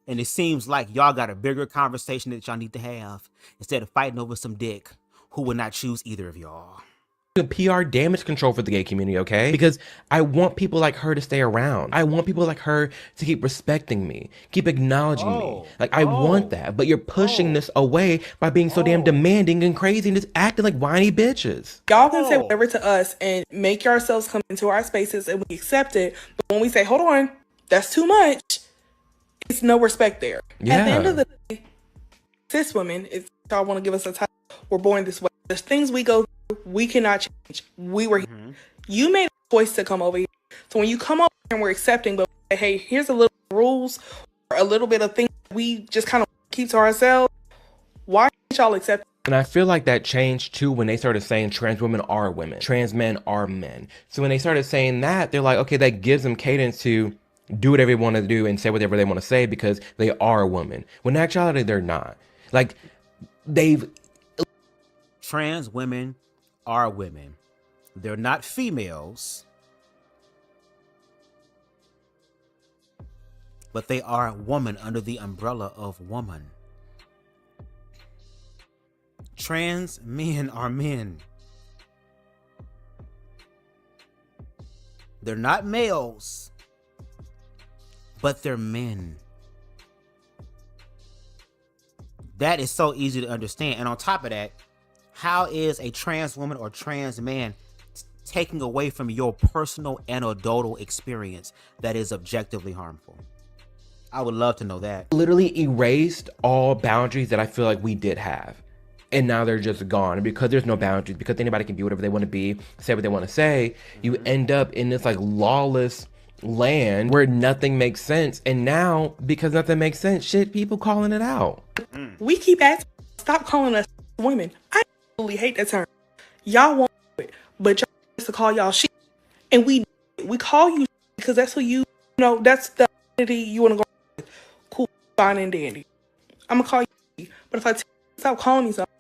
And it seems like y'all got a bigger conversation that y'all need to have instead of fighting over some dick who would not choose either of y'all. PR damage control for the gay community, okay? Because I want people like her to stay around. I want people like her to keep respecting me, keep acknowledging me. Like, I want that, but you're pushing this away by being so damn demanding and crazy and just acting like whiny bitches. Y'all can say whatever to us and make yourselves come into our spaces and we accept it. But when we say, hold on, that's too much, it's no respect there. Yeah. At the end of the day, cis women, if y'all want to give us a title, we're born this way. There's things we go through, we cannot change. We were here. You made a choice to come over here. So when you come over here and we're accepting, but we say, hey, here's a little rules or a little bit of things we just kind of keep to ourselves, why can't y'all accept? And I feel like that changed too when they started saying trans women are women, trans men are men. So when they started saying that, they're like, okay, that gives them cadence to do whatever they want to do and say whatever they want to say because they are a woman. When in actuality, they're not. Like, trans women are women. They're not females, but they are a woman under the umbrella of woman. Trans men are men. They're not males, but they're men. That is so easy to understand. And on top of that, how is a trans woman or trans man taking away from your personal anecdotal experience that is objectively harmful? I would love to know that. Literally erased all boundaries that I feel like we did have. And now they're just gone. And because there's no boundaries, because anybody can be whatever they want to be, say what they want to say, you end up in this like lawless land where nothing makes sense. And now, because nothing makes sense, shit, people calling it out. We keep asking, stop calling us women. I absolutely hate that term. Y'all won't do it, but y'all used to call y'all shit. And we call you because that's who you know, that's the identity you want to go with. Cool, fine and dandy. I'm gonna call you, but if I tell you stop calling me something,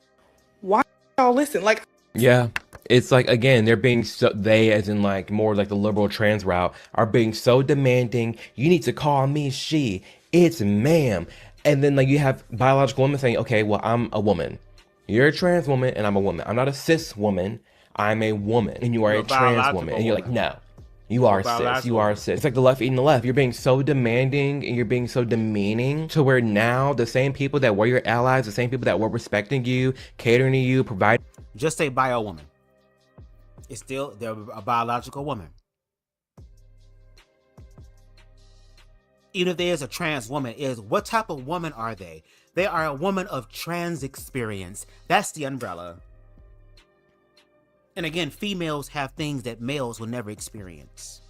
why y'all listen? Like, yeah, it's like, again, they're being so, they as in like more like the liberal trans route are being so demanding. You need to call me she, it's ma'am. And then like you have biological women saying, okay, well, I'm a woman. You're a trans woman and I'm a woman. I'm not a cis woman. I'm a woman and you are a trans woman. And you're like, no, you are cis. You are cis. It's like the left eating the left. You're being so demanding and you're being so demeaning to where now the same people that were your allies, the same people that were respecting you, catering to you, providing. Just say bio woman. It's still, they're a biological woman. Even if there's a trans woman, is what type of woman are they? They are a woman of trans experience. That's the umbrella. And again, females have things that males will never experience.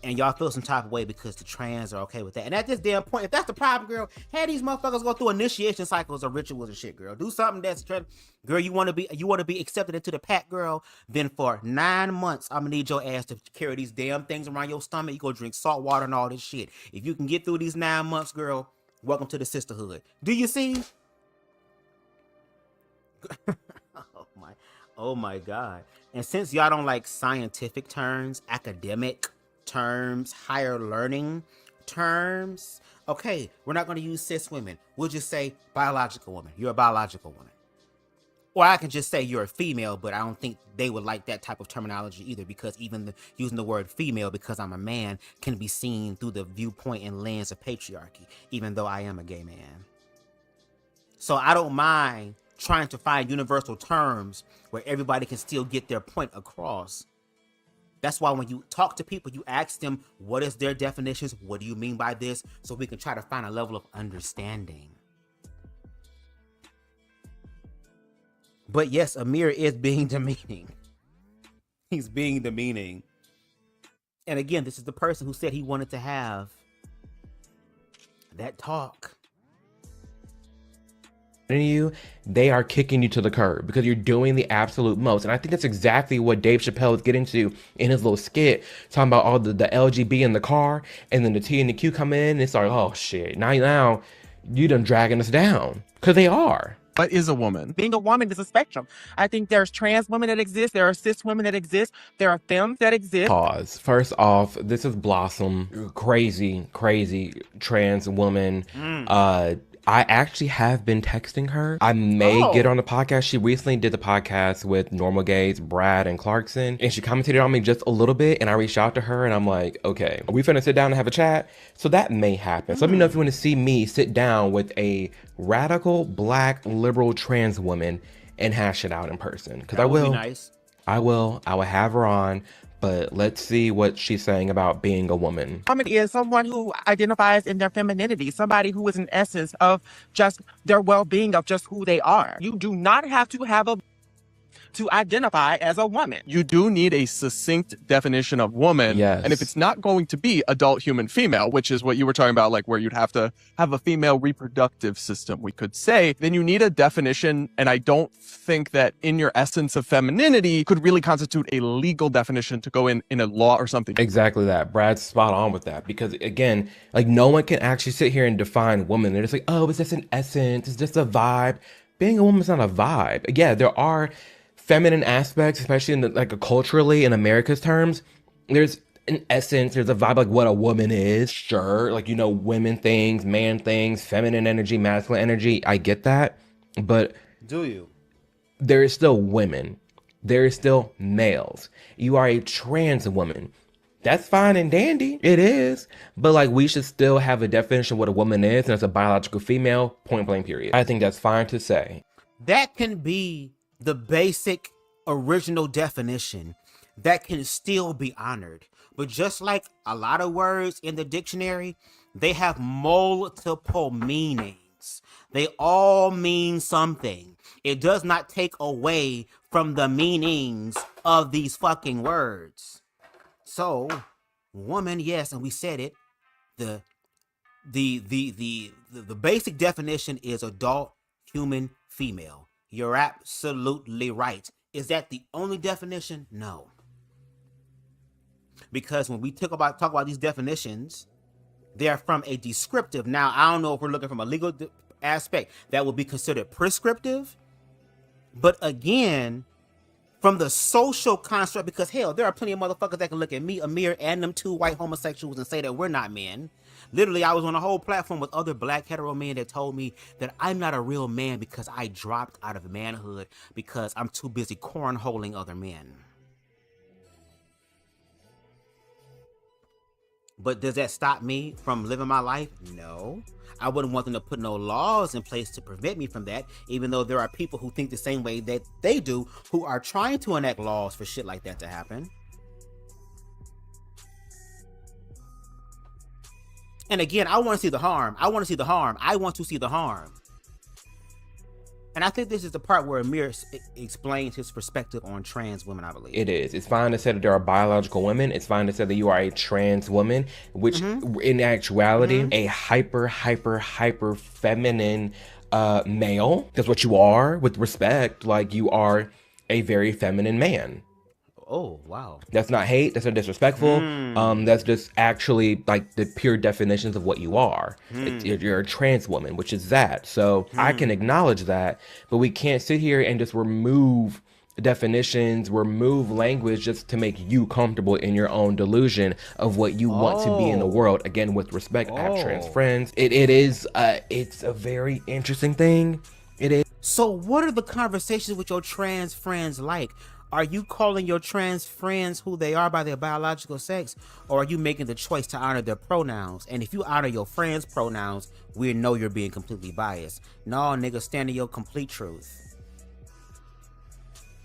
and y'all feel some type of way because the trans are okay with that. And at this damn point, if that's the problem, girl, have these motherfuckers go through initiation cycles or rituals and shit, girl. Do something that's girl, you want to be accepted into the pack, girl. Then for 9 months, I'm gonna need your ass to carry these damn things around your stomach. You go drink salt water and all this shit. If you can get through these 9 months, girl, welcome to the sisterhood. Do you see? Oh my God. And since y'all don't like scientific terms, academic terms, higher learning terms, okay, we're not going to use cis women. We'll just say biological woman. You're a biological woman. Or I can just say you're a female, but I don't think they would like that type of terminology either, because even using the word female because I'm a man can be seen through the viewpoint and lens of patriarchy, even though I am a gay man. So I don't mind trying to find universal terms where everybody can still get their point across. That's why when you talk to people, you ask them, what is their definitions? What do you mean by this? So we can try to find a level of understanding. But yes, Amir is being demeaning. He's being demeaning. And again, this is the person who said he wanted to have that talk. You, they are kicking you to the curb because you're doing the absolute most. And I think that's exactly what Dave Chappelle is getting to in his little skit, talking about all the LGB in the car, and then the T and the Q come in, and it's like, oh shit, now you done dragging us down, because they are. What is a woman? Being a woman is a spectrum. I think there's trans women that exist. There are cis women that exist. There are femmes that exist. Pause. First off, this is Blossom, crazy trans woman. I actually have been texting her. I may get on the podcast. She recently did the podcast with Normal Gays, Brad and Clarkson, and she commented on me just a little bit, and I reached out to her, and I'm like, okay, are we finna sit down and have a chat? So that may happen. So let me know if you want to see me sit down with a radical, black, liberal trans woman and hash it out in person. Because I will. Be nice. I will have her on. But let's see what she's saying about being a woman. Woman is someone who identifies in their femininity, somebody who is an essence of just their well-being, of just who they are. You do not have to have to identify as a woman. You do need a succinct definition of woman. Yes. And if it's not going to be adult human female, which is what you were talking about, like where you'd have to have a female reproductive system, we could say, then you need a definition. And I don't think that in your essence of femininity could really constitute a legal definition to go in a law or something. Exactly that. Brad's spot on with that. Because again, like no one can actually sit here and define woman. They're just like, oh, it's just an essence. It's just a vibe. Being a woman is not a vibe. Yeah, there are feminine aspects, especially in culturally in America's terms. There's an essence, there's a vibe like what a woman is. Sure, like, you know, women things, man things, feminine energy, masculine energy. I get that. But do you? There is still women. There is still males. You are a trans woman. That's fine and dandy. It is. But like, we should still have a definition of what a woman is, and it's a biological female, point blank period. I think that's fine to say. That can be the basic original definition that can still be honored. But just like a lot of words in the dictionary, they have multiple meanings. They all mean something. It does not take away from the meanings of these fucking words. So, woman, yes, and we said it. The basic definition is adult human female. You're absolutely right. Is that the only definition? No. Because when we talk about these definitions, they are from a descriptive. Now, I don't know if we're looking from a legal aspect that would be considered prescriptive. But again, from the social construct, because hell, there are plenty of motherfuckers that can look at me, Amir, and them two white homosexuals and say that we're not men. Literally, I was on a whole platform with other black hetero men that told me that I'm not a real man because I dropped out of manhood because I'm too busy cornholing other men. But does that stop me from living my life? No. I wouldn't want them to put no laws in place to prevent me from that, even though there are people who think the same way that they do, who are trying to enact laws for shit like that to happen. And again, I want to see the harm. I want to see the harm. And I think this is the part where Amir explains his perspective on trans women, I believe. It is. It's fine to say that there are biological women. It's fine to say that you are a trans woman, which in actuality, a hyper feminine male. That's what you are, with respect. Like, you are a very feminine man. Oh, wow. That's not hate. That's not disrespectful. That's just actually like the pure definitions of what you are. You're a trans woman, which is that. So I can acknowledge that, but we can't sit here and just remove definitions, remove language just to make you comfortable in your own delusion of what you want to be in the world. Again, with respect, I have trans friends. It's a very interesting thing. It is. So what are the conversations with your trans friends like? Are you calling your trans friends who they are by their biological sex, or are you making the choice to honor their pronouns? And if you honor your friends' pronouns, we know you're being completely biased. No, nigga, stand in your complete truth.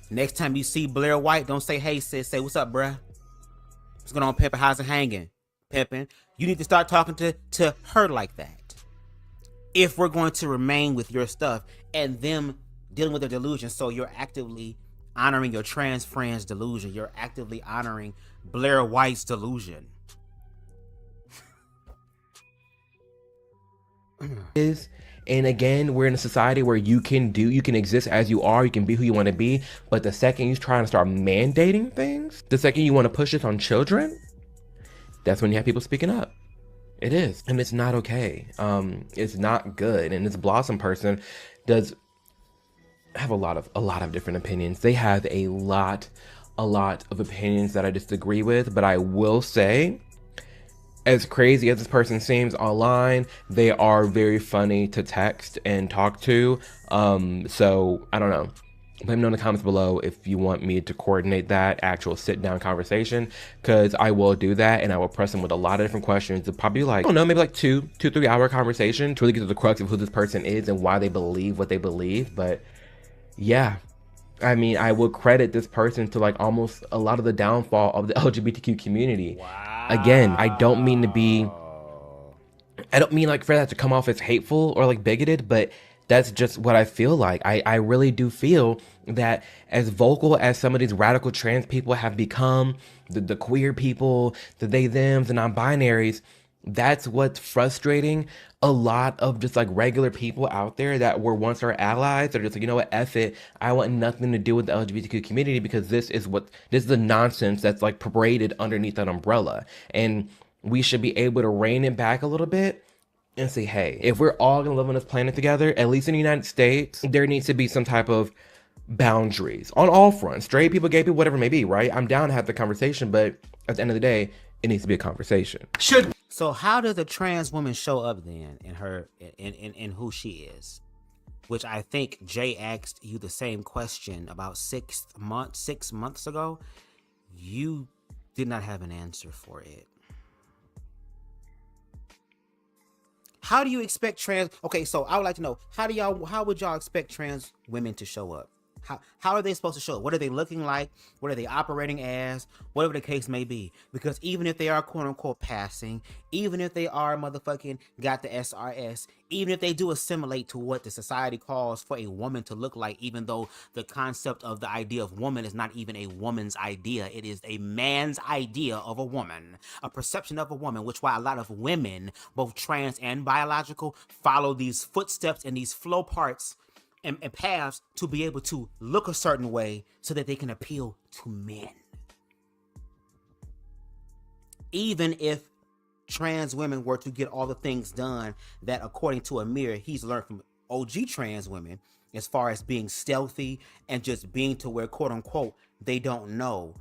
Next time you see Blair White, don't say, hey, sis. Say, what's up, bruh? What's going on, Pimpin'? How's it hanging? Pimpin'. You need to start talking to her like that. If we're going to remain with your stuff and them dealing with their delusion, so you're actively honoring your trans friend's delusion. You're actively honoring Blair White's delusion. And again, we're in a society where you can exist as you are, you can be who you want to be, but the second you're trying to start mandating things, the second you want to push this on children, that's when you have people speaking up. It is, and it's not okay. It's not good. And this Blossom person does have a lot of different opinions. They have a lot of opinions that I disagree with, but I will say, as crazy as this person seems online, they are very funny to text and talk to. So I don't know. Let me know in the comments below if you want me to coordinate that actual sit-down conversation, because I will do that, and I will press them with a lot of different questions. It'll probably like, I don't know, maybe like 2-3 hour conversation to really get to the crux of who this person is and why they believe what they believe. But yeah, I mean, I will credit this person to like almost a lot of the downfall of the LGBTQ community. Wow. Again, I don't mean like for that to come off as hateful or like bigoted, but that's just what I feel like. I really do feel that as vocal as some of these radical trans people have become, the queer people, the they, thems, the non-binaries, that's what's frustrating a lot of just like regular people out there that were once our allies. They're just like, you know what, F it. I want nothing to do with the LGBTQ community because this is the nonsense that's like paraded underneath that umbrella. And we should be able to rein it back a little bit and say, hey, if we're all gonna live on this planet together, at least in the United States, there needs to be some type of boundaries on all fronts. Straight people, gay people, whatever it may be, right? I'm down to have the conversation, but at the end of the day, it needs to be a conversation. So how does a trans woman show up then in who she is? Which I think Jay asked you the same question about 6 months ago. You did not have an answer for it. How do you expect okay, so I would like to know, how would y'all expect trans women to show up? How are they supposed to show up? What are they looking like? What are they operating as? Whatever the case may be. Because even if they are quote unquote passing, even if they are motherfucking got the SRS, even if they do assimilate to what the society calls for a woman to look like, even though the concept of the idea of woman is not even a woman's idea, it is a man's idea of a woman, a perception of a woman, which why a lot of women, both trans and biological, follow these footsteps and these flow parts and paths to be able to look a certain way so that they can appeal to men. Even if trans women were to get all the things done that, according to Amir, he's learned from OG trans women, as far as being stealthy and just being to where, quote unquote, they don't know,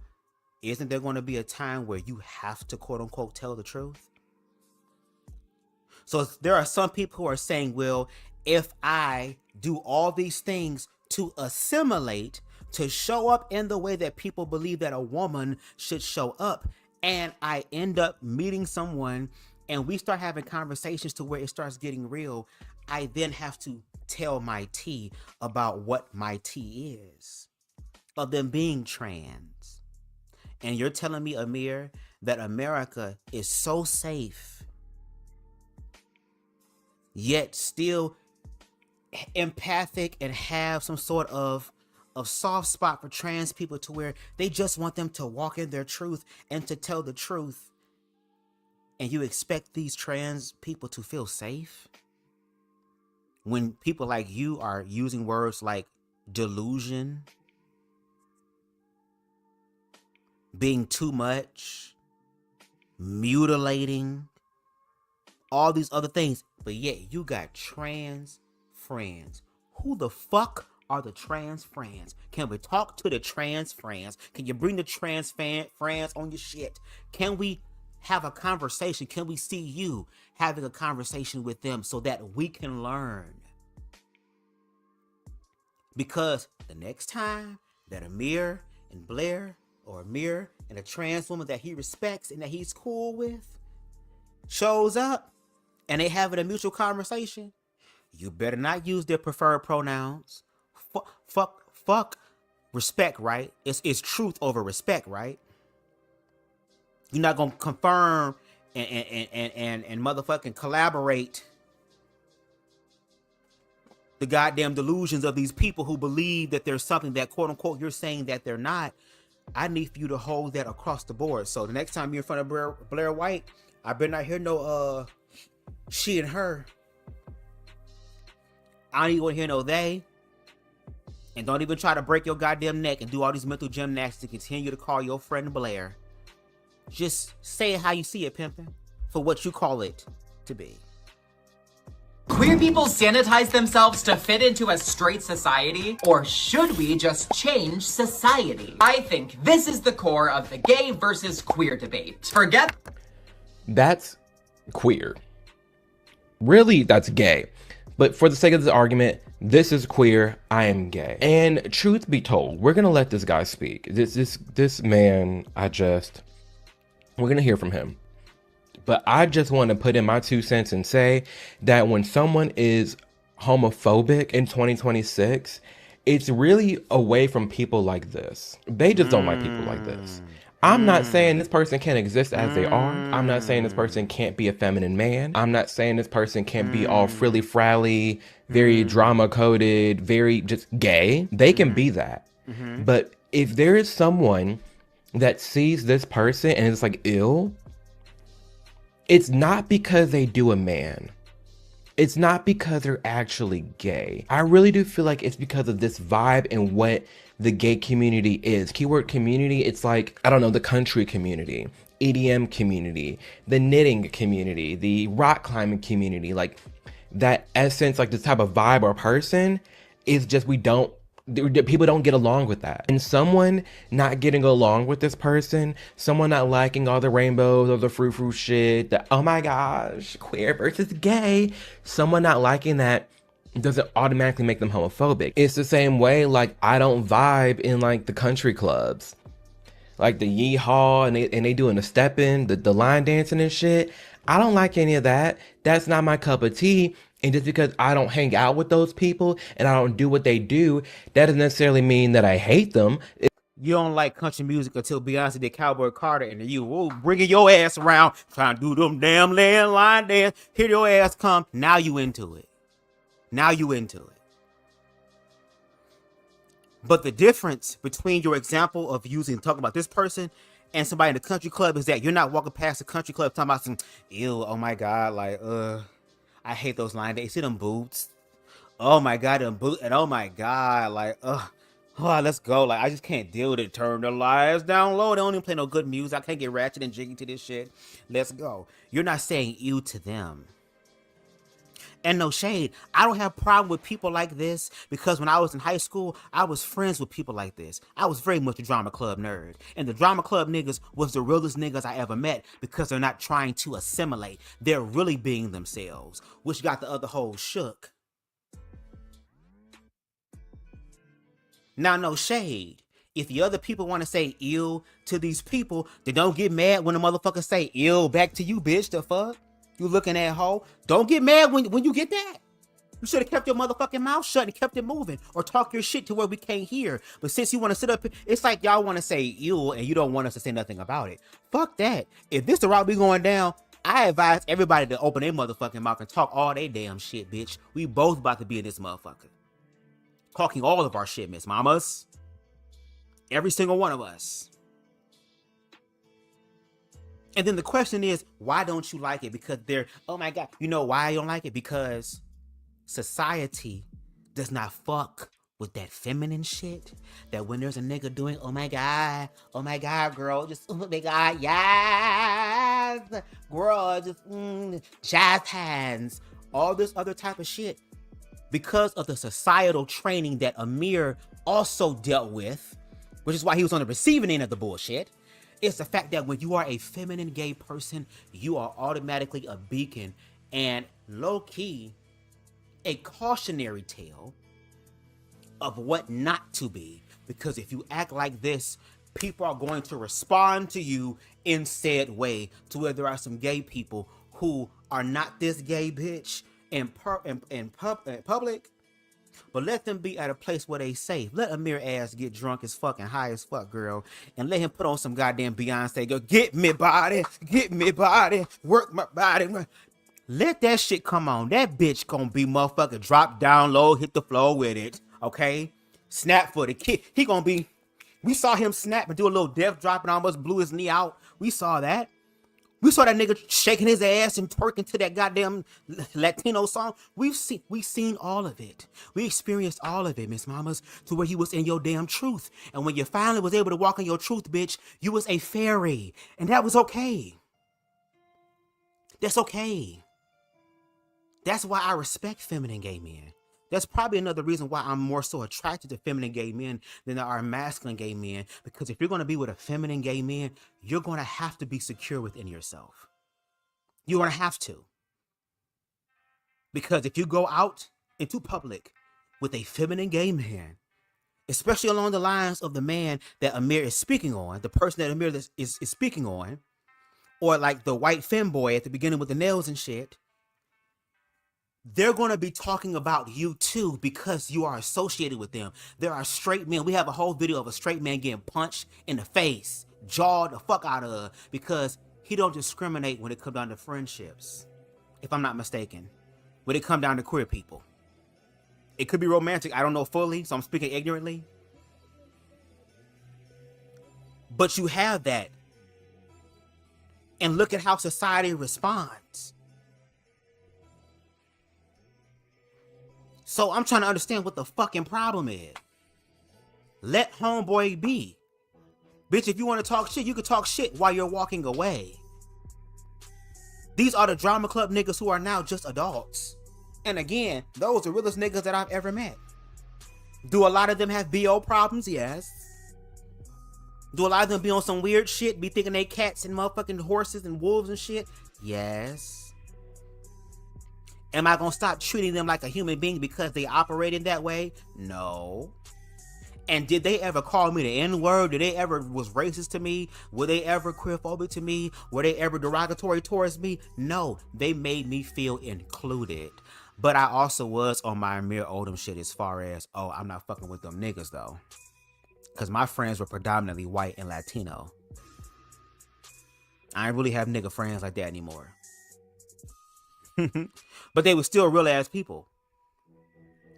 isn't there going to be a time where you have to, quote unquote, tell the truth? So there are some people who are saying, well, if I do all these things to assimilate, to show up in the way that people believe that a woman should show up, and I end up meeting someone and we start having conversations to where it starts getting real, I then have to tell my tea about what my tea is, of them being trans. And you're telling me, Amir, that America is so safe, yet still empathic and have some sort of soft spot for trans people to where they just want them to walk in their truth and to tell the truth, and you expect these trans people to feel safe when people like you are using words like delusion, being too much, mutilating, all these other things, but yet you got trans friends. Who the fuck are the trans friends? Can we talk to the trans friends? Can you bring the trans friends on your shit? Can we have a conversation? Can we see you having a conversation with them so that we can learn? Because the next time that Amir and Blair, or Amir and a trans woman that he respects and that he's cool with shows up and they having a mutual conversation, you better not use their preferred pronouns. Fuck respect, right? It's truth over respect, right? You're not gonna confirm and motherfucking collaborate the goddamn delusions of these people who believe that there's something that quote unquote you're saying that they're not. I need for you to hold that across the board. So the next time you're in front of Blair White, I better not hear no she and her. I don't even want to hear no they. And don't even try to break your goddamn neck and do all these mental gymnastics to continue to call your friend Blair. Just say it how you see it, pimpin', for what you call it to be. Queer people sanitize themselves to fit into a straight society, or should we just change society? I think this is the core of the gay versus queer debate. Forget... That's queer. Really, that's gay. But for the sake of this argument, this is queer, I am gay. And truth be told, we're gonna let this guy speak. This man, we're gonna hear from him. But I just want to put in my 2 cents and say that when someone is homophobic in 2026, it's really away from people like this. They just don't like people like this. I'm not saying this person can't exist as they are. I'm not saying this person can't be a feminine man. I'm not saying this person can't be all frilly frally, very drama coded, very just gay. They can be that. But if there is someone that sees this person and is like ill, it's not because they do a man. It's not because they're actually gay. I really do feel like it's because of this vibe and what the gay community is. Keyword community, it's like, I don't know, the country community, EDM community, the knitting community, the rock climbing community. Like that essence, like this type of vibe or person is just, people don't get along with that. And someone not getting along with this person, someone not liking all the rainbows or the frou-frou shit, the oh my gosh, queer versus gay, someone not liking that doesn't automatically make them homophobic. It's the same way, like, I don't vibe in like the country clubs, like the yeehaw and they doing the stepping, the line dancing and shit. I don't like any of that. That's not my cup of tea. And just because I don't hang out with those people and I don't do what they do, that doesn't necessarily mean that I hate them. You don't like country music until Beyonce did Cowboy Carter, and you bringing your ass around trying to do them damn line dance. Here your ass come. Now you into it. Now you into it. But the difference between your example of talking about this person and somebody in the country club is that you're not walking past the country club talking about some, ew, oh my God, like, I hate those line dates. See them boots? Oh my God, them boots. And oh my God, like, oh, let's go. Like, I just can't deal with it. Turn the lights down low. They don't even play no good music. I can't get ratchet and jiggy to this shit. Let's go. You're not saying ew to them. And no shade, I don't have a problem with people like this because when I was in high school, I was friends with people like this. I was very much a drama club nerd. And the drama club niggas was the realest niggas I ever met because they're not trying to assimilate. They're really being themselves, which got the other hoes shook. Now, no shade. If the other people want to say ill to these people, then don't get mad when the motherfuckers say ill back to you, bitch. The fuck? You looking at hoe? Don't get mad when you get that. You should have kept your motherfucking mouth shut and kept it moving, or talk your shit to where we can't hear. But since you want to sit up, it's like y'all want to say ew and you don't want us to say nothing about it. Fuck that. If this the route we going down, I advise everybody to open their motherfucking mouth and talk all they damn shit, bitch. We both about to be in this motherfucker. Talking all of our shit, Miss Mamas. Every single one of us. And then the question is, why don't you like it? Because they're, oh my God. You know why I don't like it? Because society does not fuck with that feminine shit. That when there's a nigga doing, oh my God, girl, just, oh my God, yes, girl, just, jazz hands, all this other type of shit. Because of the societal training that Amir also dealt with, which is why he was on the receiving end of the bullshit, it's the fact that when you are a feminine gay person, you are automatically a beacon and low-key a cautionary tale of what not to be. Because if you act like this, people are going to respond to you in said way, to where there are some gay people who are not this gay bitch in public, but let them be at a place where they safe. Let Amir ass get drunk as fuck and high as fuck, girl, and let him put on some goddamn Beyonce, go, get me body, work my body. Let that shit come on. That bitch gonna be motherfucker drop down low, hit the floor with it, okay? Snap for the kid. He gonna be, we saw him snap and do a little death drop and almost blew his knee out. We saw that. We saw that nigga shaking his ass and twerking to that goddamn Latino song. We've seen all of it. We experienced all of it, Miss Mamas, to where he was in your damn truth. And when you finally was able to walk in your truth, bitch, you was a fairy. And that was okay. That's okay. That's why I respect feminine gay men. That's probably another reason why I'm more so attracted to feminine gay men than there are masculine gay men. Because if you're going to be with a feminine gay man, you're going to have to be secure within yourself. You're going to have to. Because if you go out into public with a feminine gay man, especially along the lines of the man that Amir is speaking on, the person that Amir is speaking on, or like the white femboy at the beginning with the nails and shit, they're going to be talking about you too because you are associated with them. There are straight men. We have a whole video of a straight man getting punched in the face, jawed the fuck out of, because he don't discriminate when it comes down to friendships, if I'm not mistaken. When it comes down to queer people. It could be romantic. I don't know fully, so I'm speaking ignorantly. But you have that. And look at how society responds. So I'm trying to understand what the fucking problem is. Let homeboy be. Bitch, if you want to talk shit, you can talk shit while you're walking away. These are the drama club niggas who are now just adults. And again, those are the realest niggas that I've ever met. Do a lot of them have BO problems? Yes. Do a lot of them be on some weird shit, be thinking they cats and motherfucking horses and wolves and shit? Yes. Am I gonna stop treating them like a human being because they operated that way? No. And did they ever call me the N-word? Did they ever was racist to me? Were they ever queerphobic to me? Were they ever derogatory towards me? No. They made me feel included. But I also was on my Amir Odom shit as far as, oh, I'm not fucking with them niggas though. Because my friends were predominantly white and Latino. I ain't really have nigga friends like that anymore. But they were still real ass people.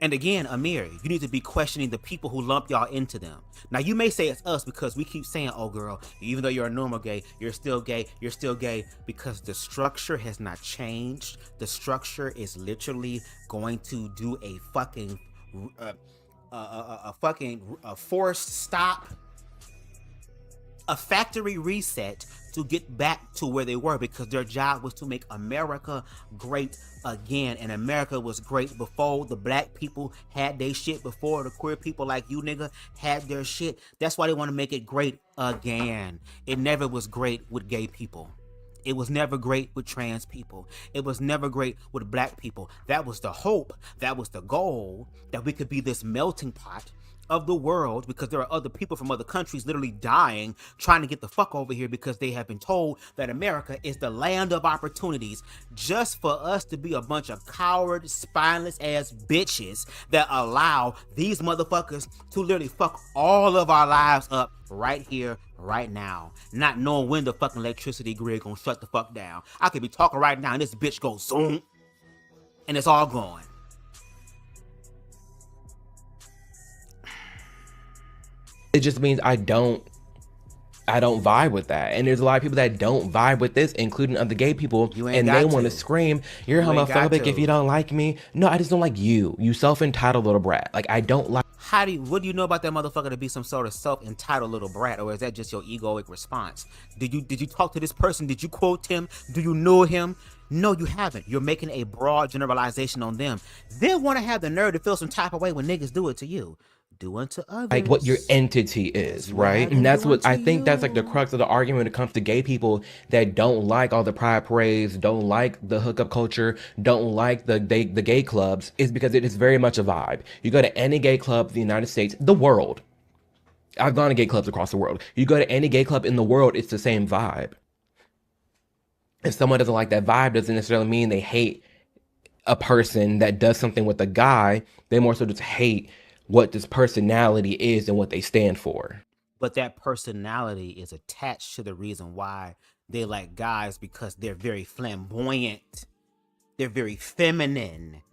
And again, Amir, you need to be questioning the people who lump y'all into them. Now you may say it's us because we keep saying, oh girl, even though you're a normal gay, you're still gay, because the structure has not changed. The structure is literally going to do a fucking forced stop, a factory reset to get back to where they were, because their job was to make America great again. And America was great before the black people had their shit, before the queer people like you nigga had their shit. That's why they want to make it great again. It never was great with gay people. It was never great with trans people. It was never great with black people. That was the hope. That was the goal, that we could be this melting pot of the world, because there are other people from other countries literally dying trying to get the fuck over here because they have been told that America is the land of opportunities, just for us to be a bunch of coward, spineless ass bitches that allow these motherfuckers to literally fuck all of our lives up right here, right now, not knowing when the fucking electricity grid gonna shut the fuck down. I could be talking right now and this bitch goes zoom and it's all gone. It just means I don't vibe with that. And there's a lot of people that don't vibe with this, including other gay people, and they want to scream, you're homophobic if you don't like me. No, I just don't like you. You self-entitled little brat. Like, I don't like. What do you know about that motherfucker to be some sort of self-entitled little brat, or is that just your egoic response? Did you talk to this person? Did you quote him? Do you know him? No, you haven't. You're making a broad generalization on them. They want to have the nerve to feel some type of way when niggas do it to you. Do unto others like what your entity is, right? And that's what I think that's like the crux of the argument when it comes to gay people that don't like all the pride parades, don't like the hookup culture, don't like the gay clubs, is because it is very much a vibe. You go to any gay club in the United States, the world. I've gone to gay clubs across the world. You go to any gay club in the world, it's the same vibe. If someone doesn't like that vibe, doesn't necessarily mean they hate a person that does something with a guy. They more so just hate what this personality is and what they stand for. But that personality is attached to the reason why they like guys, because they're very flamboyant. They're very feminine.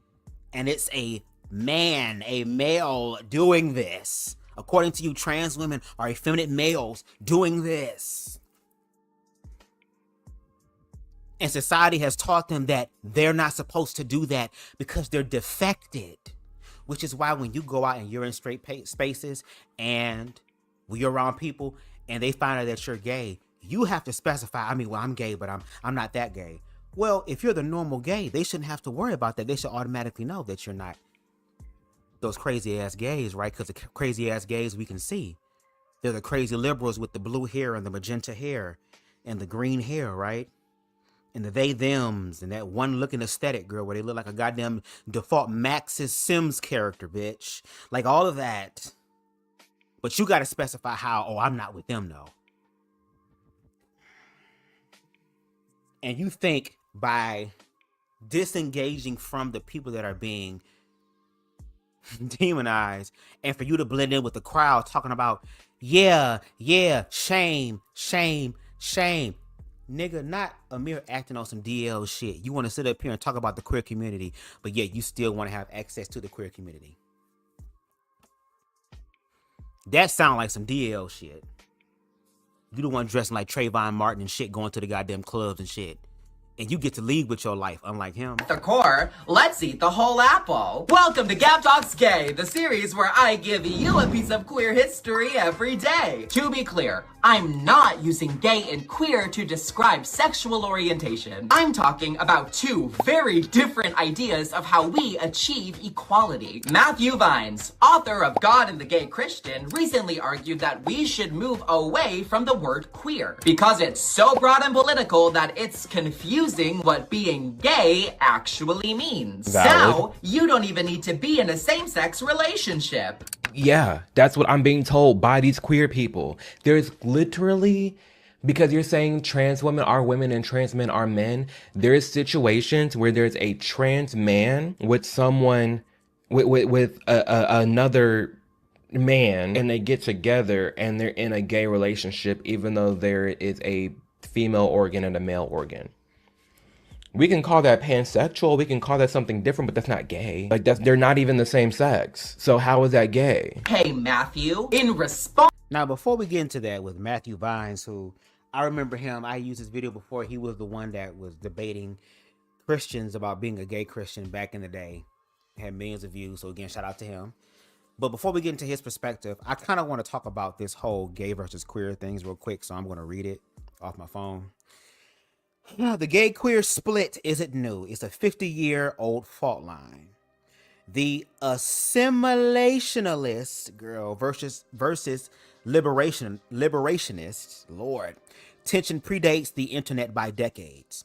And it's a male doing this. According to you, trans women are effeminate males doing this. And society has taught them that they're not supposed to do that because they're defected. Which is why when you go out and you're in straight spaces and when you're around people and they find out that you're gay, you have to specify, I mean, well, I'm gay, but I'm not that gay. Well, if you're the normal gay, they shouldn't have to worry about that. They should automatically know that you're not those crazy ass gays, right? Because the crazy ass gays we can see. They're the crazy liberals with the blue hair and the magenta hair and the green hair, right? And the they thems and that one looking aesthetic, girl, where they look like a goddamn default Max's Sims character, bitch. Like all of that. But you got to specify how, oh, I'm not with them though. And you think by disengaging from the people that are being demonized and for you to blend in with the crowd talking about, yeah, shame. Nigga, not Amir acting on some DL shit. You want to sit up here and talk about the queer community, but yet you still want to have access to the queer community. That sound like some DL shit. You the one dressing like Trayvon Martin and shit, going to the goddamn clubs and shit. And you get to lead with your life, unlike him. At the core, let's eat the whole apple. Welcome to Gab Talks Gay, the series where I give you a piece of queer history every day. To be clear, I'm not using gay and queer to describe sexual orientation. I'm talking about two very different ideas of how we achieve equality. Matthew Vines, author of God and the Gay Christian, recently argued that we should move away from the word queer because it's so broad and political that it's confusing what being gay actually means. Valid. Now, you don't even need to be in a same-sex relationship. Yeah, that's what I'm being told by these queer people. There's literally, because you're saying trans women are women and trans men are men, there's situations where there's a trans man with someone, with another man, and they get together and they're in a gay relationship even though there is a female organ and a male organ. We can call that pansexual, we can call that something different, but that's not gay. Like, they're not even the same sex. So how is that gay? Hey, Matthew, in response... Now, before we get into that with Matthew Vines, who, I remember him, I used his video before, he was the one that was debating Christians about being a gay Christian back in the day. Had millions of views, so again, shout out to him. But before we get into his perspective, I kind of want to talk about this whole gay versus queer things real quick, so I'm going to read it off my phone. The gay queer split isn't new. It's a 50-year-old fault line. The assimilationalist girl versus liberationists, Lord, tension predates the internet by decades.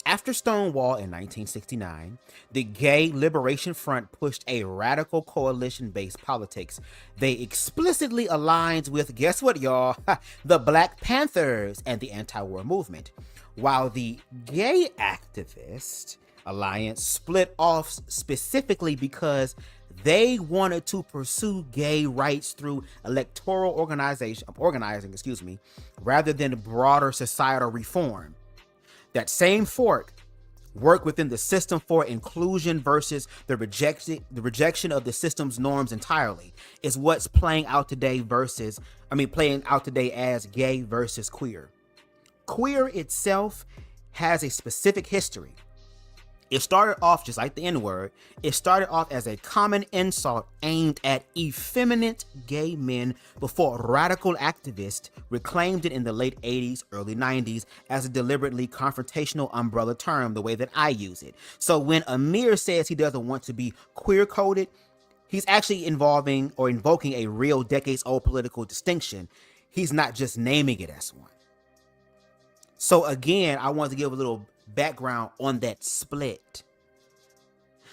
After Stonewall in 1969, the Gay Liberation Front pushed a radical coalition-based politics. They explicitly aligned with, guess what, y'all? The Black Panthers and the anti-war movement. While the Gay Activist Alliance split off specifically because they wanted to pursue gay rights through electoral organizing, rather than broader societal reform. That same fork work within the system for inclusion versus the rejection of the system's norms entirely is what's playing out today as gay versus queer. Queer itself has a specific history. It started off just like the N-word. It started off as a common insult aimed at effeminate gay men before radical activists reclaimed it in the late 80s, early 90s as a deliberately confrontational umbrella term, the way that I use it. So when Amir says he doesn't want to be queer-coded, he's actually invoking a real decades-old political distinction. He's not just naming it as one. So again, I want to give a little background on that split.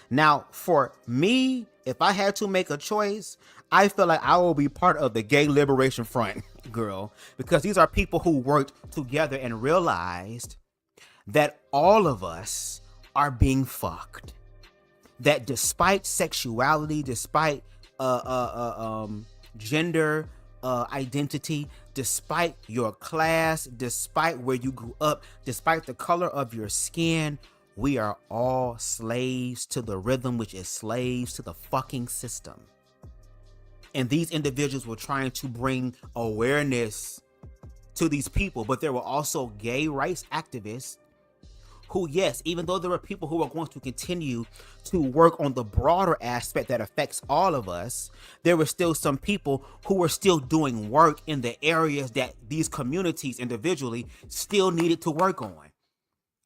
Now, for me, if I had to make a choice, I feel like I will be part of the Gay Liberation Front, girl, because these are people who worked together and realized that all of us are being fucked. That despite sexuality, despite gender identity, despite your class, despite where you grew up, despite the color of your skin, we are all slaves to the rhythm, which is slaves to the fucking system. And these individuals were trying to bring awareness to these people, but there were also gay rights activists who, yes, even though there were people who are going to continue to work on the broader aspect that affects all of us, there were still some people who were still doing work in the areas that these communities individually still needed to work on.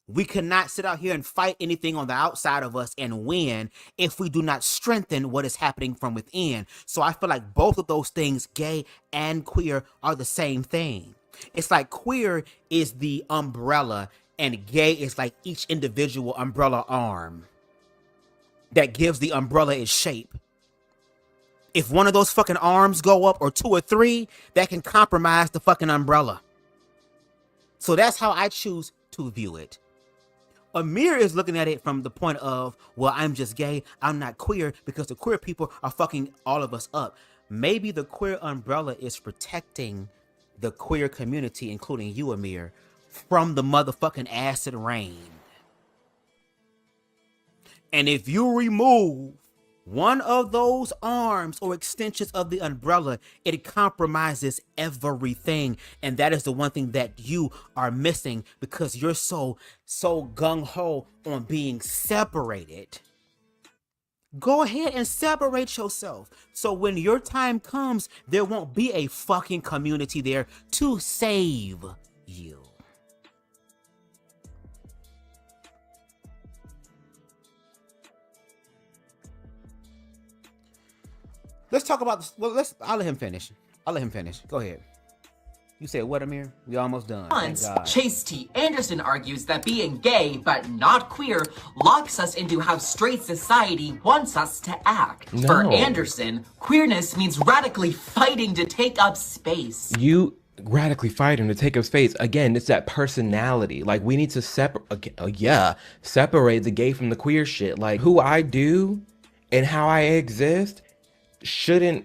We cannot sit out here and fight anything on the outside of us and win if we do not strengthen what is happening from within. So I feel like both of those things, gay and queer, are the same thing. It's like queer is the umbrella and gay is like each individual umbrella arm that gives the umbrella its shape. If one of those fucking arms go up, or two or three, that can compromise the fucking umbrella. So that's how I choose to view it. Amir is looking at it from the point of, well, I'm just gay, I'm not queer, because the queer people are fucking all of us up. Maybe the queer umbrella is protecting the queer community, including you, Amir, from the motherfucking acid rain. And if you remove one of those arms or extensions of the umbrella, it compromises everything. And that is the one thing that you are missing, because you're so gung-ho on being separated. Go ahead and separate yourself. So when your time comes, there won't be a fucking community there to save you. Let's talk about this. Well, I'll let him finish. Go ahead. You said what, Amir? We almost done. Chase T. Anderson argues that being gay but not queer locks us into how straight society wants us to act. No. For Anderson, queerness means radically fighting to take up space. You radically fighting to take up space. Again, it's that personality. Like, we need to separate the gay from the queer shit. Like, who I do and how I exist shouldn't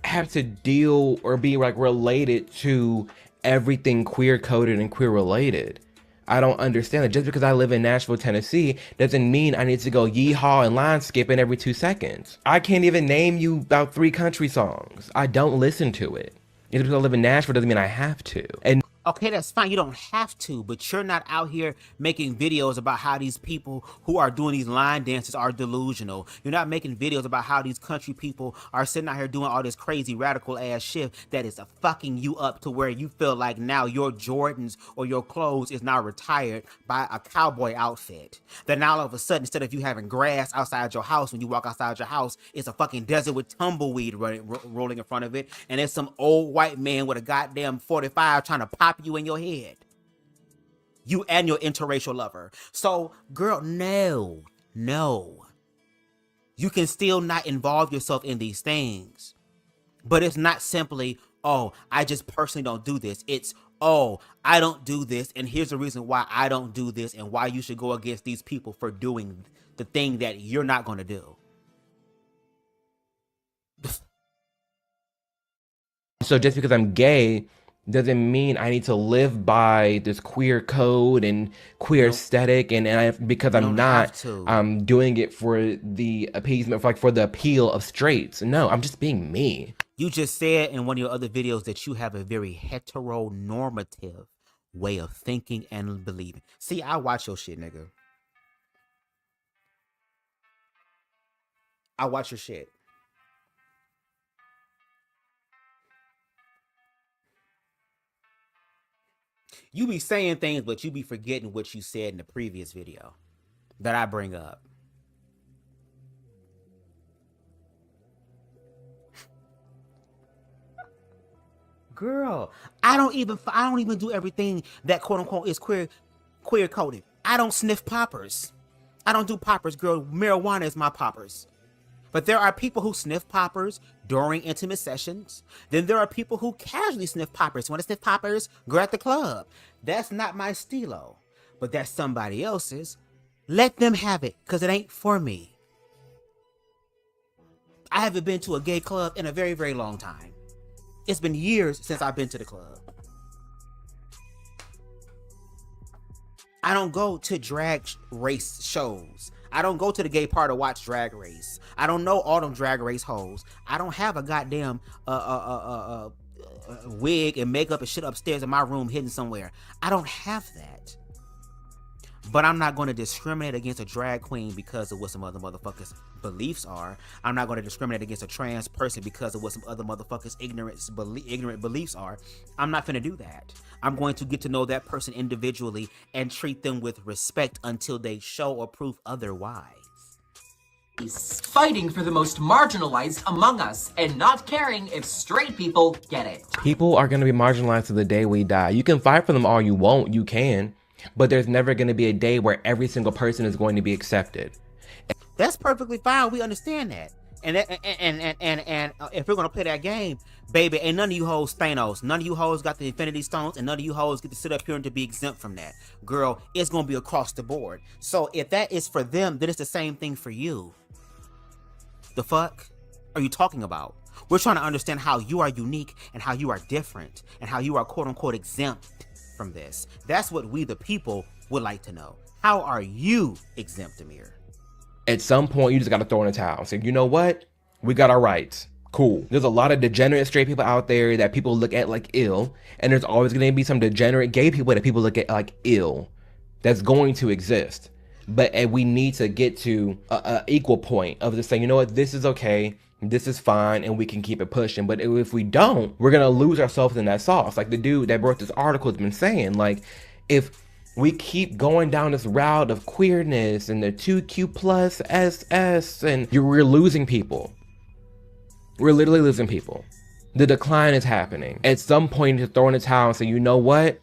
have to deal or be like related to everything queer coded and queer related. I don't understand it. Just because I live in Nashville, Tennessee, doesn't mean I need to go yeehaw and line skipping every 2 seconds. I can't even name you about 3 country songs. I don't listen to it. Just because I live in Nashville doesn't mean I have to. And okay, that's fine. You don't have to, but you're not out here making videos about how these people who are doing these line dances are delusional. You're not making videos about how these country people are sitting out here doing all this crazy radical ass shit that is fucking you up to where you feel like now your Jordans or your clothes is now retired by a cowboy outfit. That now all of a sudden, instead of you having grass outside your house, when you walk outside your house, it's a fucking desert with tumbleweed rolling in front of it, and there's some old white man with a goddamn 45 trying to pop you in your head. You and your interracial lover. So, girl, no. You can still not involve yourself in these things. But it's not simply, oh, I just personally don't do this. It's, oh, I don't do this, and here's the reason why I don't do this and why you should go against these people for doing the thing that you're not going to do. So just because I'm gay doesn't mean I need to live by this queer code and queer aesthetic, and because I'm not, I'm doing it for the appeasement, for the appeal of straights. No, I'm just being me. You just said in one of your other videos that you have a very heteronormative way of thinking and believing. See, I watch your shit, nigga. I watch your shit. You be saying things, but you be forgetting what you said in the previous video that I bring up. Girl, I don't even do everything that quote unquote is queer coded. I don't sniff poppers. I don't do poppers, girl. Marijuana is my poppers. But there are people who sniff poppers during intimate sessions. Then there are people who casually sniff poppers. Want to sniff poppers? Go at the club. That's not my stilo, but that's somebody else's. Let them have it, because it ain't for me. I haven't been to a gay club in a very, very long time. It's been years since I've been to the club. I don't go to drag race shows. I don't go to the gay part to watch Drag Race. I don't know all them Drag Race hoes. I don't have a goddamn wig and makeup and shit upstairs in my room hidden somewhere. I don't have that. But I'm not going to discriminate against a drag queen because of what some other motherfuckers' beliefs are. I'm not going to discriminate against a trans person because of what some other motherfuckers' ignorant beliefs are. I'm not going to do that. I'm going to get to know that person individually and treat them with respect until they show or prove otherwise. Fighting for the most marginalized among us and not caring if straight people get it. People are going to be marginalized to the day we die. You can fight for them all you want, you can, but there's never going to be a day where every single person is going to be accepted. That's perfectly fine. We understand that. And if we're gonna play that game, baby, ain't none of you hoes Thanos. None of you hoes got the Infinity Stones, and none of you hoes get to sit up here and to be exempt from that. Girl, it's gonna be across the board. So if that is for them, then it's the same thing for you. The fuck are you talking about? We're trying to understand how you are unique and how you are different and how you are quote unquote exempt from this. That's what we the people would like to know. How are you exempt, Amir? At some point, you just got to throw in a towel. Say, you know what? We got our rights. Cool. There's a lot of degenerate straight people out there that people look at like ill. And there's always going to be some degenerate gay people that people look at like ill. That's going to exist. But we need to get to a equal point of just saying, you know what? This is okay. This is fine. And we can keep it pushing. But if we don't, we're going to lose ourselves in that sauce. Like the dude that wrote this article has been saying, like, if we keep going down this route of queerness and the 2Q plus SS, and we're losing people. We're literally losing people. The decline is happening. At some point, you need to throw in the towel and say, you know what?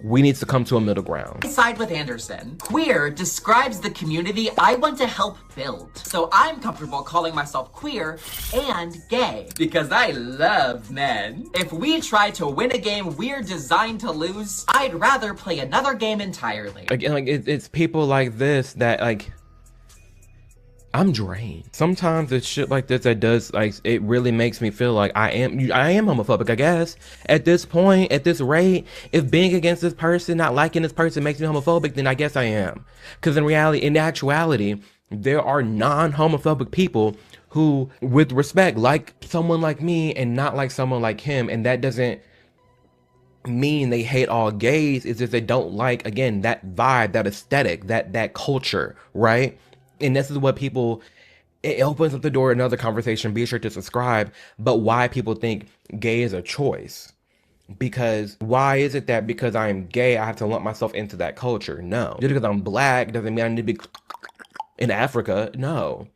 We need to come to a middle ground. I side with Anderson. Queer describes the community I want to help build. So I'm comfortable calling myself queer and gay because I love men. If we try to win a game we're designed to lose, I'd rather play another game entirely. Again, like it's people like this that like, I'm drained. Sometimes it's shit like this that does, like, it really makes me feel like I am homophobic, I guess. At this point, at this rate, if being against this person, not liking this person makes me homophobic, then I guess I am. Because in reality, in actuality, there are non-homophobic people who, with respect, like someone like me and not like someone like him. And that doesn't mean they hate all gays. It's just they don't like, again, that vibe, that aesthetic, that culture, right? And this is what people, it opens up the door to another conversation. Be sure to subscribe. But why people think gay is a choice? Because why is it that because I'm gay, I have to lump myself into that culture? No. Just because I'm black doesn't mean I need to be in Africa. No.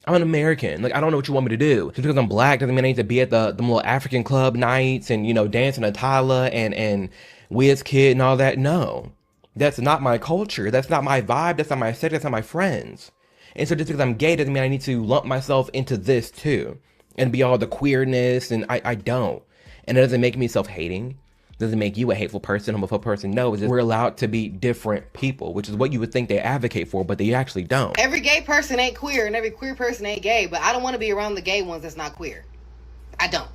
I'm an American. Like, I don't know what you want me to do. Just because I'm black doesn't mean I need to be at the little African club nights and, you know, dancing a Tyla and Wiz Kid and all that. No. That's not my culture. That's not my vibe. That's not my aesthetic. That's not my friends. And so just because I'm gay doesn't mean I need to lump myself into this too and be all the queerness. And I don't. And it doesn't make me self-hating. Doesn't make you a hateful person, homophobic person. No, it's just we're allowed to be different people, which is what you would think they advocate for, but they actually don't. Every gay person ain't queer and every queer person ain't gay, but I don't want to be around the gay ones that's not queer. I don't.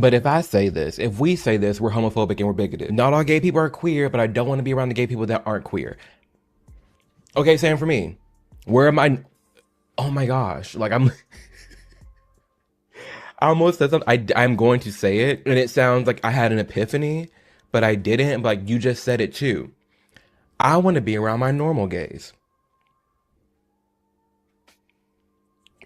But if I say this, if we say this, we're homophobic and we're bigoted. Not all gay people are queer, but I don't want to be around the gay people that aren't queer. Okay, same for me. Where am I? Oh my gosh. Like I almost said something. I'm going to say it, and it sounds like I had an epiphany, but I didn't. But like you just said it too. I want to be around my normal gays.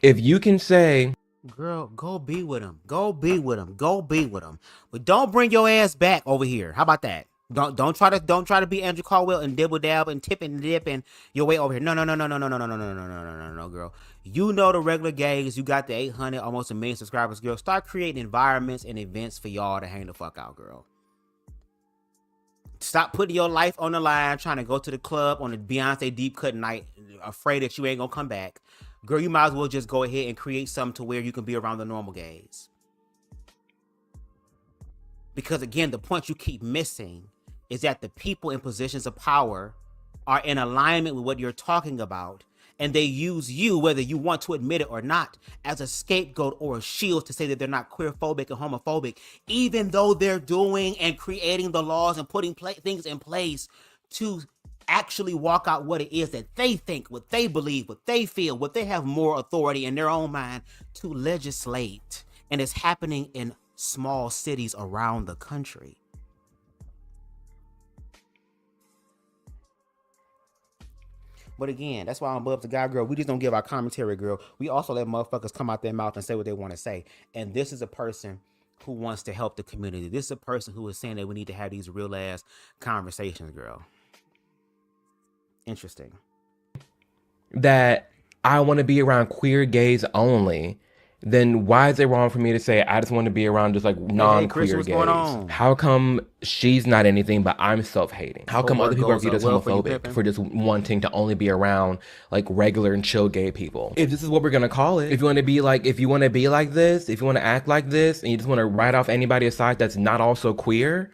If you can say, girl, go be with him. Go be with him. Go be with him. But don't bring your ass back over here. How about that? Don't try to be Andrew Caldwell and dibble dab and tip and dip and your way over here. No, girl. You know the regular gays. You got the 800, almost 1 million subscribers, girl. Start creating environments and events for y'all to hang the fuck out, girl. Stop putting your life on the line, trying to go to the club on a Beyonce deep cut night, afraid that you ain't gonna come back. Girl, you might as well just go ahead and create something to where you can be around the normal gays. Because again, the point you keep missing is that the people in positions of power are in alignment with what you're talking about, and they use you, whether you want to admit it or not, as a scapegoat or a shield to say that they're not queerphobic and homophobic, even though they're doing and creating the laws and putting things in place to actually walk out what it is that they think, what they believe, what they feel, what they have more authority in their own mind to legislate. And it's happening in small cities around the country. But again, that's why I'm BubzDaGawd, girl. We just don't give our commentary, girl. We also let motherfuckers come out their mouth and say what they want to say. And this is a person who wants to help the community. This is a person who is saying that we need to have these real ass conversations, girl. Interesting. that I want to be around queer gays only, then why is it wrong for me to say I just want to be around just like non-queer gays? How come she's not anything but I'm self-hating? How come other people are viewed as homophobic for just wanting to only be around like regular and chill gay people? If this is what we're gonna call it, if you want to be like this, if you want to act like this, and you just want to write off anybody aside that's not also queer,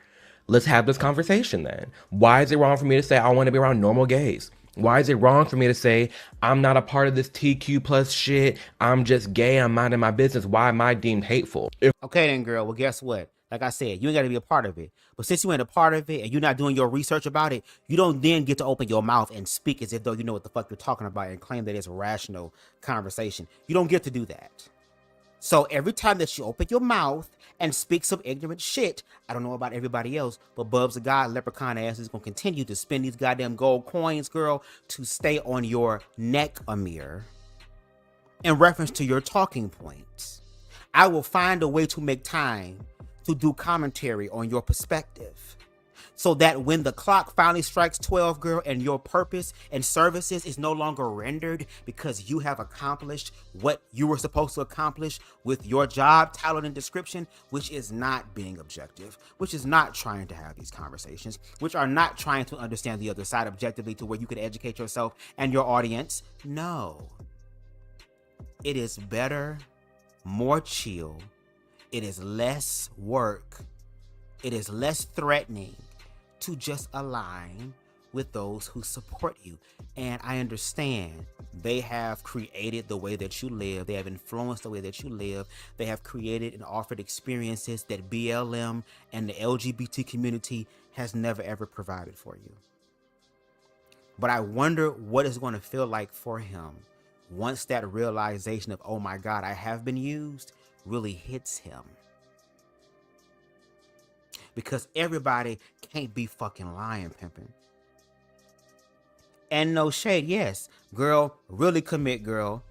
let's have this conversation then. Why is it wrong for me to say I want to be around normal gays? Why is it wrong for me to say I'm not a part of this TQ plus shit? I'm just gay. I'm minding my business. Why am I deemed hateful? Okay then, girl. Well, guess what? Like I said, you ain't got to be a part of it. But since you ain't a part of it and you're not doing your research about it, you don't then get to open your mouth and speak as if though you know what the fuck you're talking about and claim that it's a rational conversation. You don't get to do that. So every time that you open your mouth and speak some ignorant shit, I don't know about everybody else, but BubzDaGawd leprechaun ass is gonna continue to spend these goddamn gold coins, girl, to stay on your neck, Amir, in reference to your talking points. I will find a way to make time to do commentary on your perspective, so that when the clock finally strikes 12, girl, and your purpose and services is no longer rendered because you have accomplished what you were supposed to accomplish with your job title and description, which is not being objective, which is not trying to have these conversations, which are not trying to understand the other side objectively to where you could educate yourself and your audience. No. It is better, more chill. It is less work. It is less threatening to just align with those who support you. And I understand they have created the way that you live. They have influenced the way that you live. They have created and offered experiences that BLM and the LGBT community has never ever provided for you. But I wonder what it's going to feel like for him once that realization of, oh my God, I have been used, really hits him. Because everybody can't be fucking lying, pimping. And no shade, yes. Girl, really commit, girl.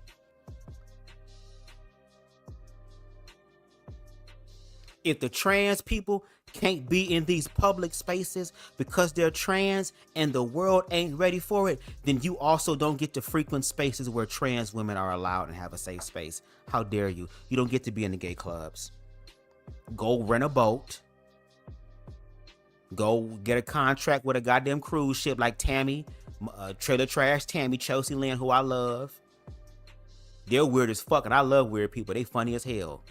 If the trans people can't be in these public spaces because they're trans and the world ain't ready for it, then you also don't get to frequent spaces where trans women are allowed and have a safe space. How dare you? You don't get to be in the gay clubs. Go rent a boat. Go get a contract with a goddamn cruise ship like Tammy, Trailer Trash Tammy, Chelsea Lynn, who I love. They're weird as fuck, and I love weird people. They funny as hell.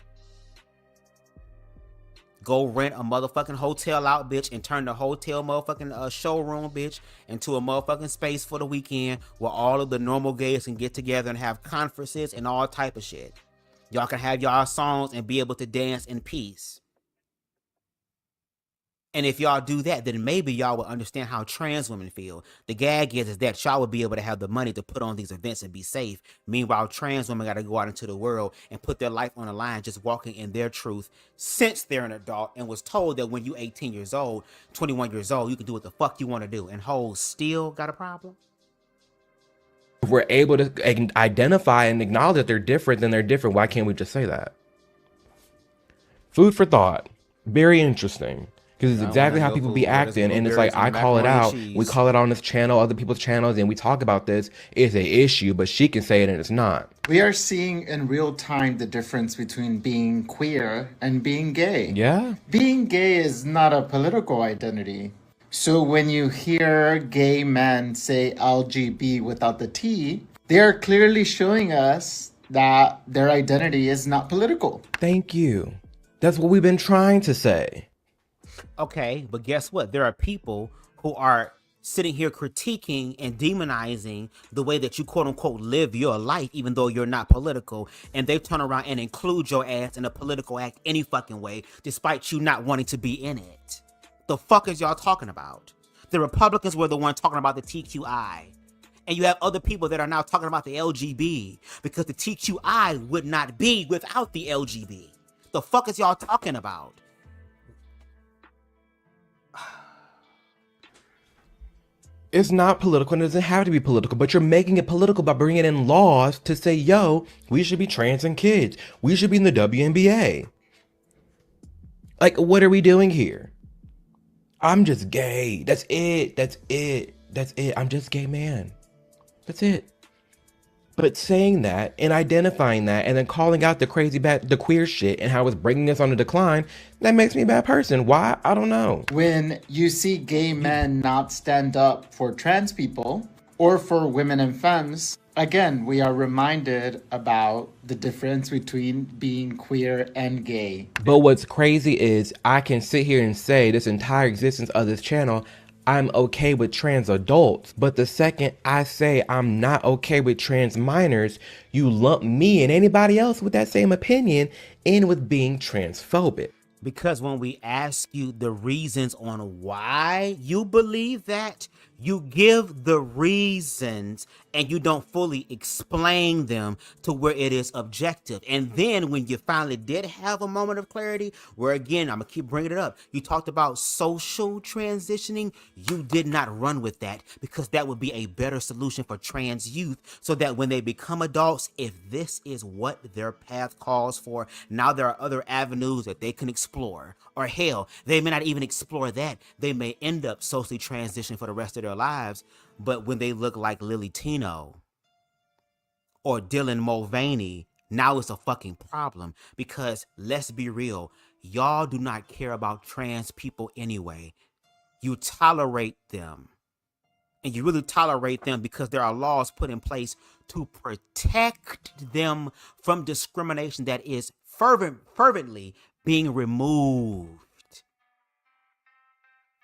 Go rent a motherfucking hotel out, bitch, and turn the hotel motherfucking showroom, bitch, into a motherfucking space for the weekend where all of the normal gays can get together and have conferences and all type of shit. Y'all can have y'all songs and be able to dance in peace. And if y'all do that, then maybe y'all will understand how trans women feel. The gag is that y'all will be able to have the money to put on these events and be safe. Meanwhile, trans women got to go out into the world and put their life on the line just walking in their truth since they're an adult and was told that when you 18 years old, 21 years old, you can do what the fuck you want to do. And hoes still got a problem? If we're able to identify and acknowledge that they're different, then they're different. Why can't we just say that? Food for thought. Very interesting. Because it's exactly how people be acting, and it's like, I call it out, we call it on this channel, other people's channels, and we talk about this. It's an issue, but she can say it and it's not. We are seeing in real time the difference between being queer and being gay. Yeah. Being gay is not a political identity. So when you hear gay men say LGB without the T, they're clearly showing us that their identity is not political. Thank you. That's what we've been trying to say. Okay, but guess what? There are people who are sitting here critiquing and demonizing the way that you quote unquote live your life, even though you're not political, and they turn around and include your ass in a political act any fucking way, despite you not wanting to be in it. The fuck is y'all talking about? The Republicans were the ones talking about the TQI. And you have other people that are now talking about the LGB because the TQI would not be without the LGB. The fuck is y'all talking about? It's not political and it doesn't have to be political, but you're making it political by bringing in laws to say, yo, we should be trans and kids. We should be in the WNBA. Like, what are we doing here? I'm just gay. That's it. That's it. That's it. I'm just a gay man. That's it. But saying that and identifying that and then calling out the crazy bad, the queer shit and how it's bringing us on a decline, that makes me a bad person. Why? I don't know. When you see gay men not stand up for trans people or for women and femmes, again, we are reminded about the difference between being queer and gay. But what's crazy is I can sit here and say this entire existence of this channel, I'm okay with trans adults, but the second I say I'm not okay with trans minors, you lump me and anybody else with that same opinion in with being transphobic. Because when we ask you the reasons on why you believe that, you give the reasons and you don't fully explain them to where it is objective. And then when you finally did have a moment of clarity, where again, I'm gonna keep bringing it up, you talked about social transitioning, you did not run with that because that would be a better solution for trans youth so that when they become adults, if this is what their path calls for, now there are other avenues that they can explore. Or hell, they may not even explore that. They may end up socially transitioning for the rest of their lives, but when they look like Lily Tino or Dylan Mulvaney, now it's a fucking problem because let's be real, y'all do not care about trans people anyway. You tolerate them. And you really tolerate them because there are laws put in place to protect them from discrimination that is fervently being removed.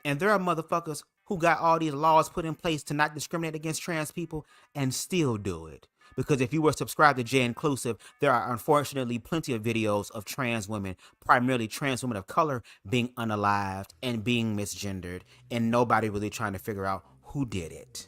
And there are motherfuckers who got all these laws put in place to not discriminate against trans people and still do it. Because if you were subscribed to J Inclusive, there are unfortunately plenty of videos of trans women, primarily trans women of color, being unalived and being misgendered, and nobody really trying to figure out who did it.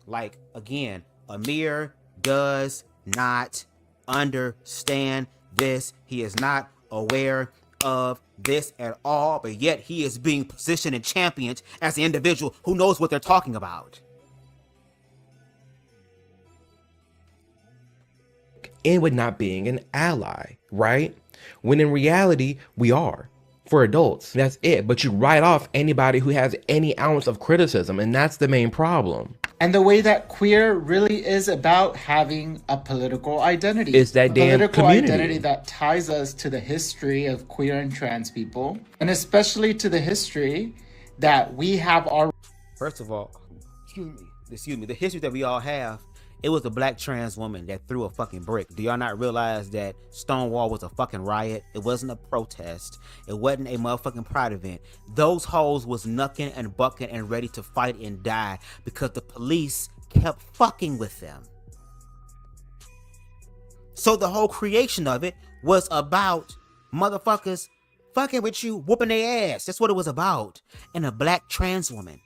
Like, again, Amir does not understand this. He is not aware of this at all, but yet he is being positioned and championed as the individual who knows what they're talking about. And with not being an ally, right? When in reality, we are. For adults, that's it. But you write off anybody who has any ounce of criticism, and that's the main problem. And the way that queer really is about having a political identity. It's that damn political community. identity that ties us to the history of queer and trans people, and especially to the history that we have our. First of all, excuse me, the history that we all have, it was a black trans woman that threw a fucking brick. Do y'all not realize that Stonewall was a fucking riot? It wasn't a protest. It wasn't a motherfucking pride event. Those hoes was knucking and bucking and ready to fight and die because the police kept fucking with them. So the whole creation of it was about motherfuckers fucking with you, whooping their ass. That's what it was about. And a black trans woman,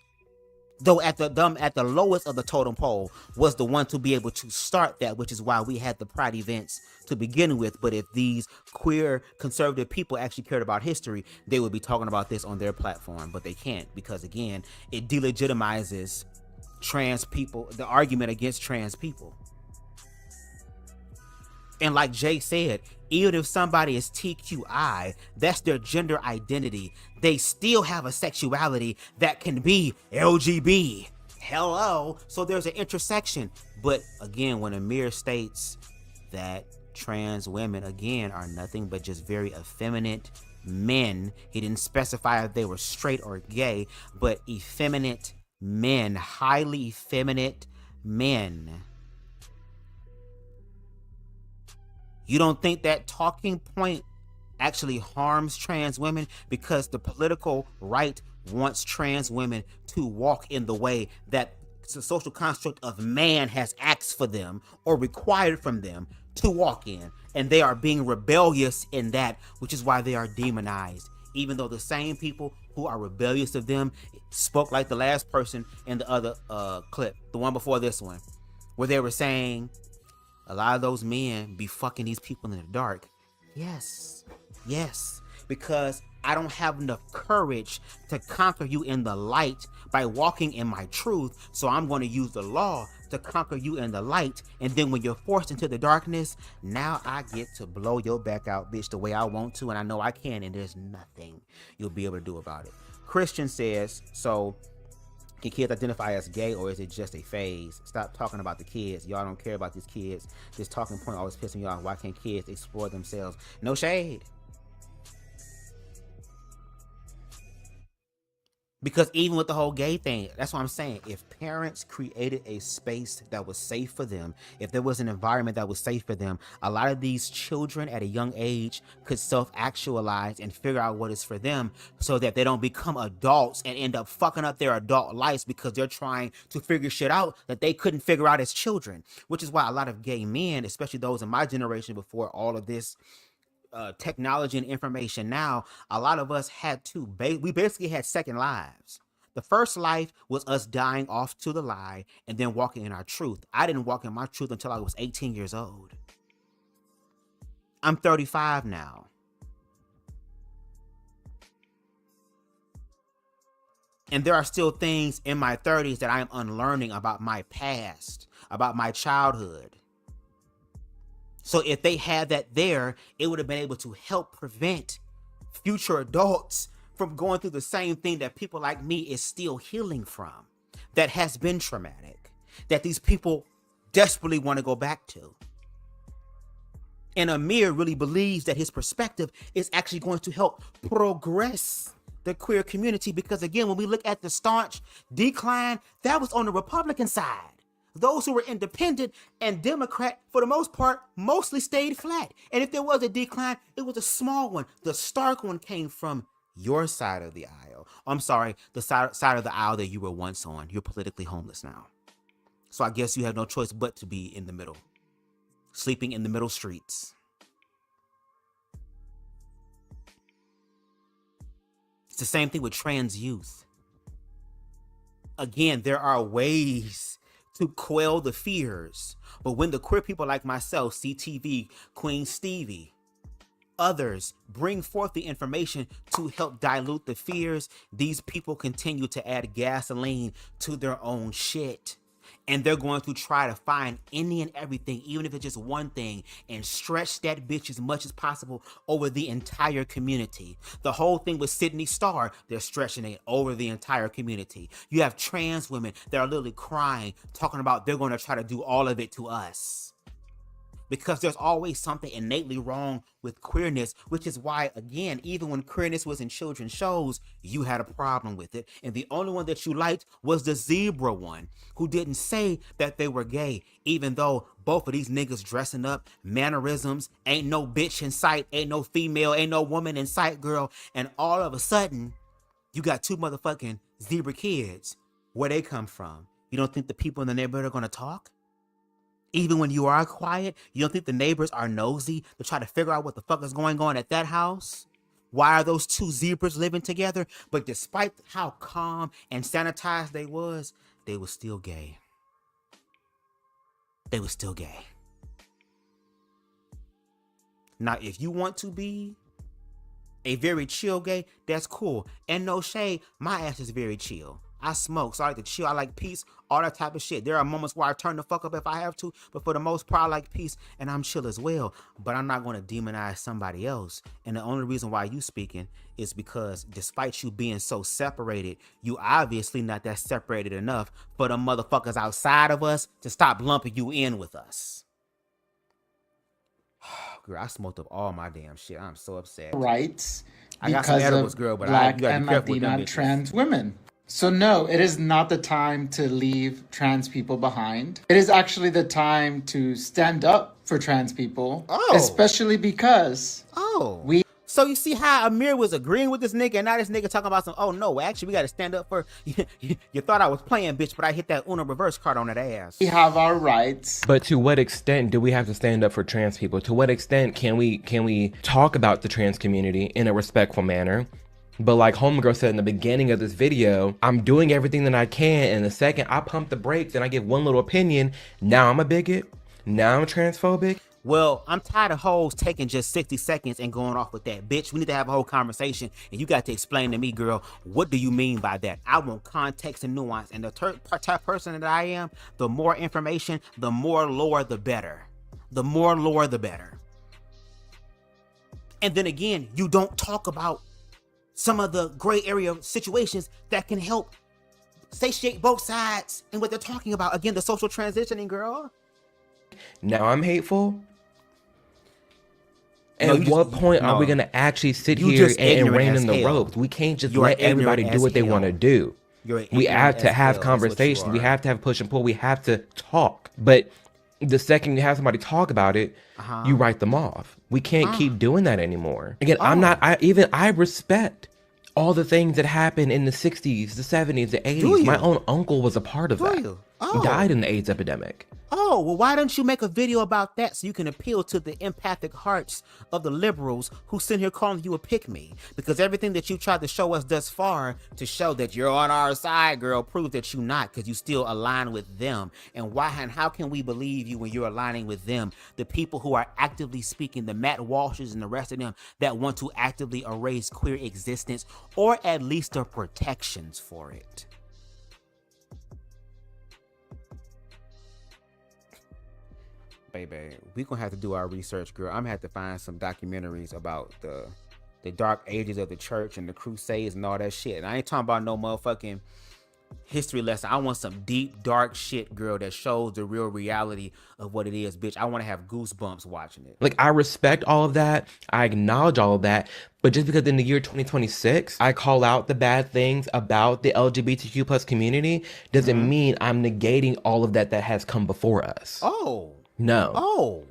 though at the lowest of the totem pole, was the one to be able to start that, which is why we had the pride events to begin with. But if these queer conservative people actually cared about history, they would be talking about this on their platform, but they can't, because again, it delegitimizes trans people, the argument against trans people. And like Jay said, even if somebody is TQI, that's their gender identity. They still have a sexuality that can be LGB. Hello. So there's an intersection. But again, when Amir states that trans women, again, are nothing but just very effeminate men, he didn't specify if they were straight or gay, but effeminate men, highly effeminate men. You don't think that talking point actually harms trans women? Because the political right wants trans women to walk in the way that the social construct of man has asked for them or required from them to walk in. And they are being rebellious in that, which is why they are demonized. Even though the same people who are rebellious of them spoke like the last person in the other clip, the one before this one, where they were saying, a lot of those men be fucking these people in the dark. Yes, because I don't have enough courage to conquer you in the light by walking in my truth, so I'm going to use the law to conquer you in the light, and then when you're forced into the darkness, now I get to blow your back out, bitch, the way I want to, and I know I can, and there's nothing you'll be able to do about it. Christian says, so can kids identify as gay, or is it just a phase? Stop talking about the kids. Y'all don't care about these kids. This talking point always pissing me off. Why can't kids explore themselves? No shade. Because even with the whole gay thing, that's what I'm saying. If parents created a space that was safe for them, if there was an environment that was safe for them, a lot of these children at a young age could self-actualize and figure out what is for them, so that they don't become adults and end up fucking up their adult lives because they're trying to figure shit out that they couldn't figure out as children. Which is why a lot of gay men, especially those in my generation before all of this technology and information now, a lot of us had to, we basically had second lives. The first life was us dying off to the lie and then walking in our truth. I didn't walk in my truth until I was 18 years old. I'm 35 now. And there are still things in my 30s that I am unlearning about my past, about my childhood. So if they had that there, it would have been able to help prevent future adults from going through the same thing that people like me is still healing from, that has been traumatic, that these people desperately want to go back to. And Amir really believes that his perspective is actually going to help progress the queer community, because again, when we look at the staunch decline, that was on the Republican side. Those who were independent and Democrat, for the most part, mostly stayed flat. And if there was a decline, it was a small one. The stark one came from your side of the aisle. I'm sorry, the side of the aisle that you were once on. You're politically homeless now. So I guess you have no choice but to be in the middle, sleeping in the middle streets. It's the same thing with trans youth. Again, there are ways to quell the fears. But when the queer people like myself, CTV, Queen Stevie, others bring forth the information to help dilute the fears, these people continue to add gasoline to their own shit. And they're going to try to find any and everything, even if it's just one thing, and stretch that bitch as much as possible over the entire community. The whole thing with Sydney Starr, they're stretching it over the entire community. You have trans women that are literally crying, talking about they're going to try to do all of it to us. Because there's always something innately wrong with queerness, which is why, again, even when queerness was in children's shows, you had a problem with it. And the only one that you liked was the zebra one, who didn't say that they were gay, even though both of these niggas dressing up, mannerisms, ain't no bitch in sight, ain't no female, ain't no woman in sight, girl. And all of a sudden, you got two motherfucking zebra kids. Where they come from? You don't think the people in the neighborhood are gonna talk? Even when you are quiet, you don't think the neighbors are nosy to try to figure out what the fuck is going on at that house? Why are those two zebras living together? But despite how calm and sanitized they were still gay. They were still gay. Now, if you want to be a very chill gay, that's cool. And no shade, my ass is very chill. I smoke, so I like to chill, I like peace, all that type of shit. There are moments where I turn the fuck up if I have to, but for the most part, I like peace, and I'm chill as well. But I'm not going to demonize somebody else. And the only reason why you speaking is because despite you being so separated, you obviously not that separated enough for the motherfuckers outside of us to stop lumping you in with us. Girl, I smoked up all my damn shit. I'm so upset. Rights I got some because edibles, of girl, but Black you gotta and be careful with them Latina bitches. trans women. So no, it is not the time to leave trans people behind. It is actually the time to stand up for trans people, especially because we. So you see how Amir was agreeing with this nigga, and now this nigga talking about some, oh no, actually we got to stand up for, you thought I was playing, bitch, but I hit that Uno reverse card on that ass. We have our rights. But to what extent do we have to stand up for trans people? To what extent can we talk about the trans community in a respectful manner? But like Homegirl said in the beginning of this video, I'm doing everything that I can, and the second I pump the brakes and I give one little opinion, now I'm a bigot, now I'm transphobic. Well, I'm tired of hoes taking just 60 seconds and going off with that. Bitch, we need to have a whole conversation, and you got to explain to me, girl, what do you mean by that? I want context and nuance, and the type of person that I am, the more information, the more lore, the better. The more lore, the better. And then again, you don't talk about some of the gray area situations that can help satiate both sides and what they're talking about. Again, the social transitioning, girl. Now I'm hateful. At what point are we going to actually sit here and rein in the ropes? We can't just let everybody do what they want to do. We have to have conversations. We have to have push and pull. We have to talk. But the second you have somebody talk about it, you write them off. We can't keep doing that anymore. Again, I respect all the things that happened in the 60s, the 70s, the 80s. My own uncle was a part of that. He died in the AIDS epidemic. Oh, well, why don't you make a video about that so you can appeal to the empathic hearts of the liberals who sit here calling you a pick-me? Because everything that you tried to show us thus far to show that you're on our side, girl, proves that you're not, because you still align with them. And why and how can we believe you when you're aligning with them? The people who are actively speaking, the Matt Walshes and the rest of them that want to actively erase queer existence, or at least the protections for it. Baby, we gonna have to do our research, girl. I'm gonna have to find some documentaries about the dark ages of the church and the crusades and all that shit. And I ain't talking about no motherfucking history lesson. I want some deep, dark shit, girl, that shows the real reality of what it is, bitch. I want to have goosebumps watching it. Like, I respect all of that. I acknowledge all of that. But just because in the year 2026, I call out the bad things about the LGBTQ plus community doesn't mean I'm negating all of that has come before us. Oh. No. Oh.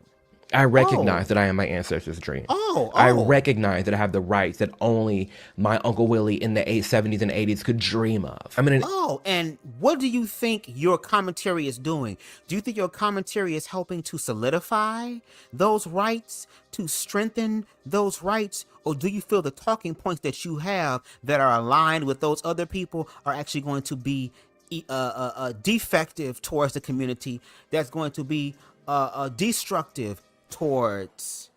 I recognize that I am my ancestors' dream. I recognize that I have the rights that only my Uncle Willie in the 70s and 80s could dream of. And what do you think your commentary is doing? Do you think your commentary is helping to solidify those rights, to strengthen those rights? Or do you feel the talking points that you have that are aligned with those other people are actually going to be defective towards the community, that's going to be destructive towards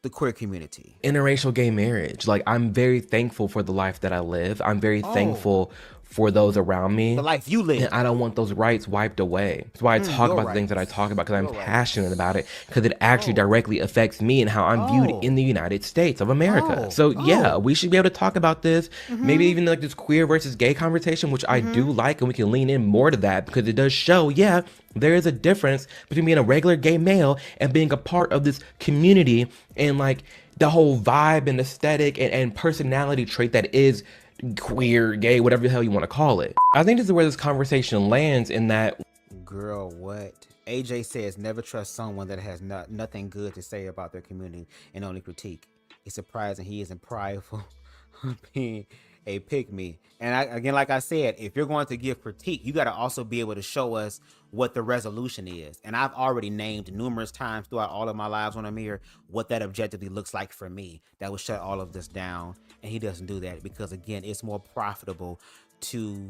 the queer community? Interracial gay marriage. Like, I'm very thankful for the life that I live. I'm very thankful for those around me. The life you live. And I don't want those rights wiped away. That's why I talk about the things that I talk about, because I'm passionate about it, because it actually directly affects me and how I'm viewed in the United States of America. So yeah, we should be able to talk about this. Maybe even like this queer versus gay conversation, which I do like, and we can lean in more to that, because it does show, yeah, there is a difference between being a regular gay male and being a part of this community, and like the whole vibe and aesthetic and personality trait that is queer, gay, whatever the hell you want to call it. I think this is where this conversation lands, in that. Girl, what? AJ says never trust someone that has nothing good to say about their community and only critique. It's surprising he isn't prideful being a pick-me. And again, like I said, if you're going to give critique, you got to also be able to show us what the resolution is. And I've already named numerous times throughout all of my lives on Amir what that objectively looks like for me. That would shut all of this down. And he doesn't do that because, again, it's more profitable to...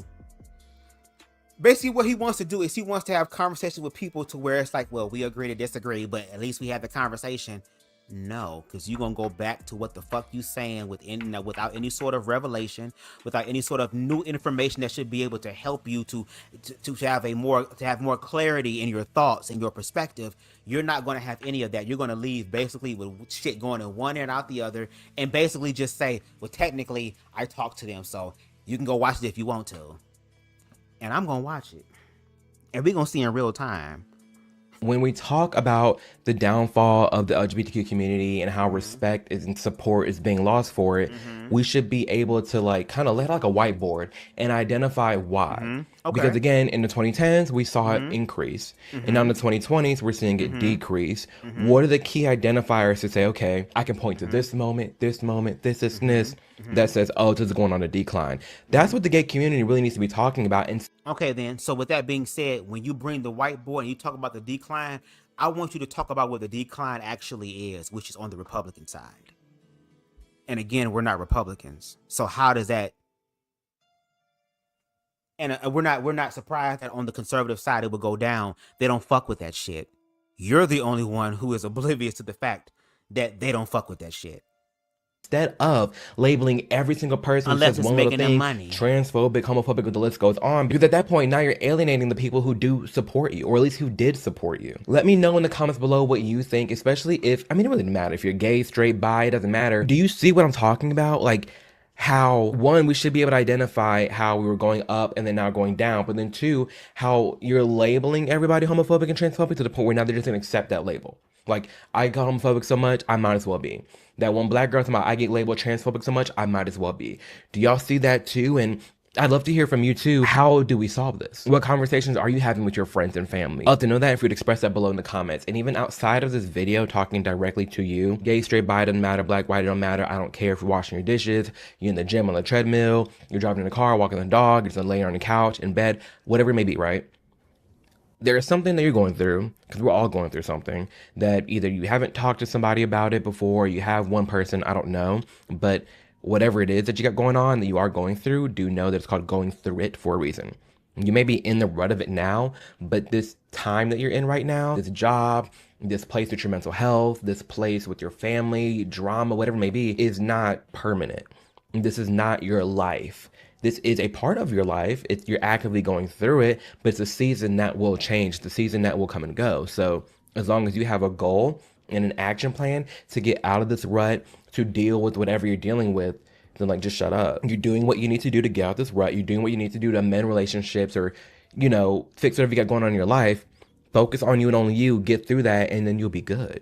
Basically, what he wants to do is he wants to have conversations with people to where it's like, well, we agree to disagree, but at least we had the conversation. No, because you're going to go back to what the fuck you saying without any sort of revelation, without any sort of new information that should be able to help you to have more clarity in your thoughts and your perspective. You're not going to have any of that. You're going to leave basically with shit going in one ear and out the other, and basically just say, well, technically, I talked to them, so you can go watch it if you want to. And I'm going to watch it. And we're going to see in real time. When we talk about the downfall of the LGBTQ community and how respect and support is being lost for it, we should be able to like kind of lay like a whiteboard and identify why. Because again, in the 2010s, we saw it increase. And now in the 2020s, we're seeing it decrease. What are the key identifiers to say, okay, I can point to this moment, this, this, that says, oh, this is going on a decline. That's what the gay community really needs to be talking about. And okay, then. So with that being said, when you bring the whiteboard and you talk about the decline, I want you to talk about what the decline actually is, which is on the Republican side. And again, we're not Republicans. So how does that... And we're not surprised that on the conservative side it would go down. They don't fuck with that shit. You're the only one who is oblivious to the fact that they don't fuck with that shit. Instead of labeling every single person who says one little thing, transphobic, homophobic, the list goes on, because at that point now you're alienating the people who do support you, or at least who did support you. Let me know in the comments below what you think, especially if, I mean, it really doesn't matter if you're gay, straight, bi, it doesn't matter. Do you see what I'm talking about? Like, how, one, we should be able to identify how we were going up and then now going down, but then two, how you're labeling everybody homophobic and transphobic to the point where now they're just gonna accept that label. Like, I got homophobic so much, I might as well be. That one black girl talking about I get labeled transphobic so much, I might as well be. Do y'all see that too? And I'd love to hear from you too. How do we solve this? What conversations are you having with your friends and family? I'd love to know that if you'd express that below in the comments. And even outside of this video, talking directly to you, gay, straight, bi, doesn't matter, black, white, it don't matter. I don't care if you're washing your dishes, you're in the gym on the treadmill, you're driving in the car, walking the dog, you're just laying on the couch, in bed, whatever it may be, right? There is something that you're going through, because we're all going through something, that either you haven't talked to somebody about it before, you have one person, I don't know, but whatever it is that you got going on, that you are going through, do know that it's called going through it for a reason. You may be in the rut of it now, but this time that you're in right now, this job, this place with your mental health, this place with your family, drama, whatever it may be, is not permanent. This is not your life. This is a part of your life. You're actively going through it, but it's a season that will change, the season that will come and go. So as long as you have a goal and an action plan to get out of this rut, to deal with whatever you're dealing with, then like, just shut up. You're doing what you need to do to get out this rut. You're doing what you need to do to amend relationships, or, you know, fix whatever you got going on in your life. Focus on you and only you, get through that, and then you'll be good.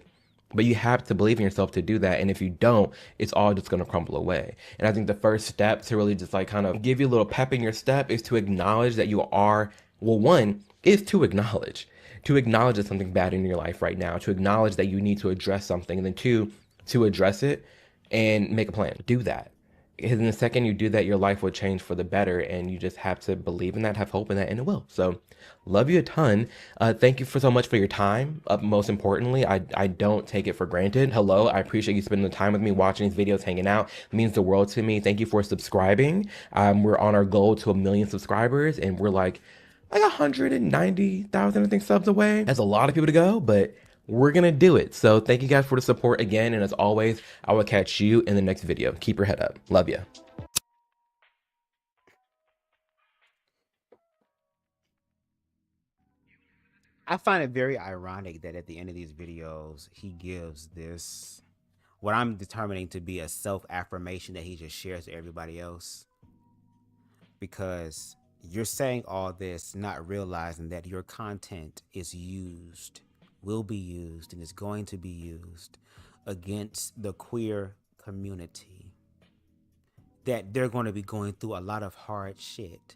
But you have to believe in yourself to do that. And if you don't, it's all just going to crumble away. And I think the first step to really just like kind of give you a little pep in your step is to acknowledge that you are, well, one is to acknowledge that something bad in your life right now, to acknowledge that you need to address something, and then two, to address it and make a plan. Do that. Because in the second you do that, your life will change for the better, and you just have to believe in that, have hope in that, and it will. So love you a ton. Thank you so much for your time. Most importantly, I don't take it for granted. Hello, I appreciate you spending the time with me, watching these videos, hanging out. It means the world to me. Thank you for subscribing. We're on our goal to 1 million subscribers, and we're like 190,000, I think, subs away. That's a lot of people to go, but we're gonna do it. So thank you guys for the support again, and as always, I will catch you in the next video. Keep your head up. Love ya. I find it very ironic that at the end of these videos, he gives this, what I'm determining to be a self-affirmation that he just shares to everybody else. Because you're saying all this, not realizing that your content is used, will be used, and is going to be used against the queer community. That they're going to be going through a lot of hard shit.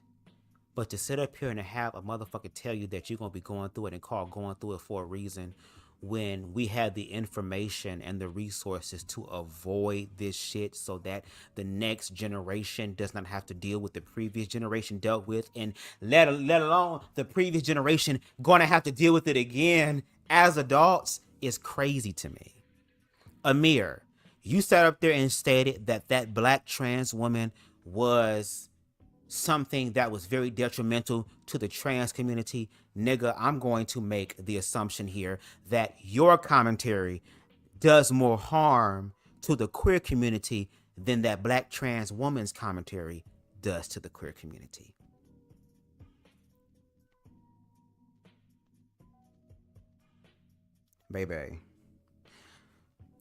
But to sit up here and have a motherfucker tell you that you're going to be going through it and call going through it for a reason, when we have the information and the resources to avoid this shit so that the next generation does not have to deal with the previous generation dealt with, and let alone the previous generation going to have to deal with it again as adults, is crazy to me. Amir, you sat up there and stated that that black trans woman was something that was very detrimental to the trans community. Nigga, I'm going to make the assumption here that your commentary does more harm to the queer community than that black trans woman's commentary does to the queer community. Baby,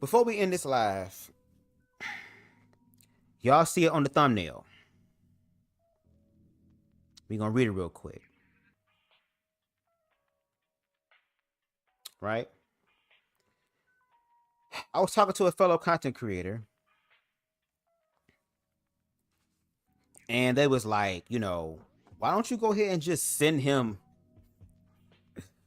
before we end this live, y'all see it on the thumbnail. We're going to read it real quick. Right? I was talking to a fellow content creator, and they was like, you know, why don't you go ahead and just send him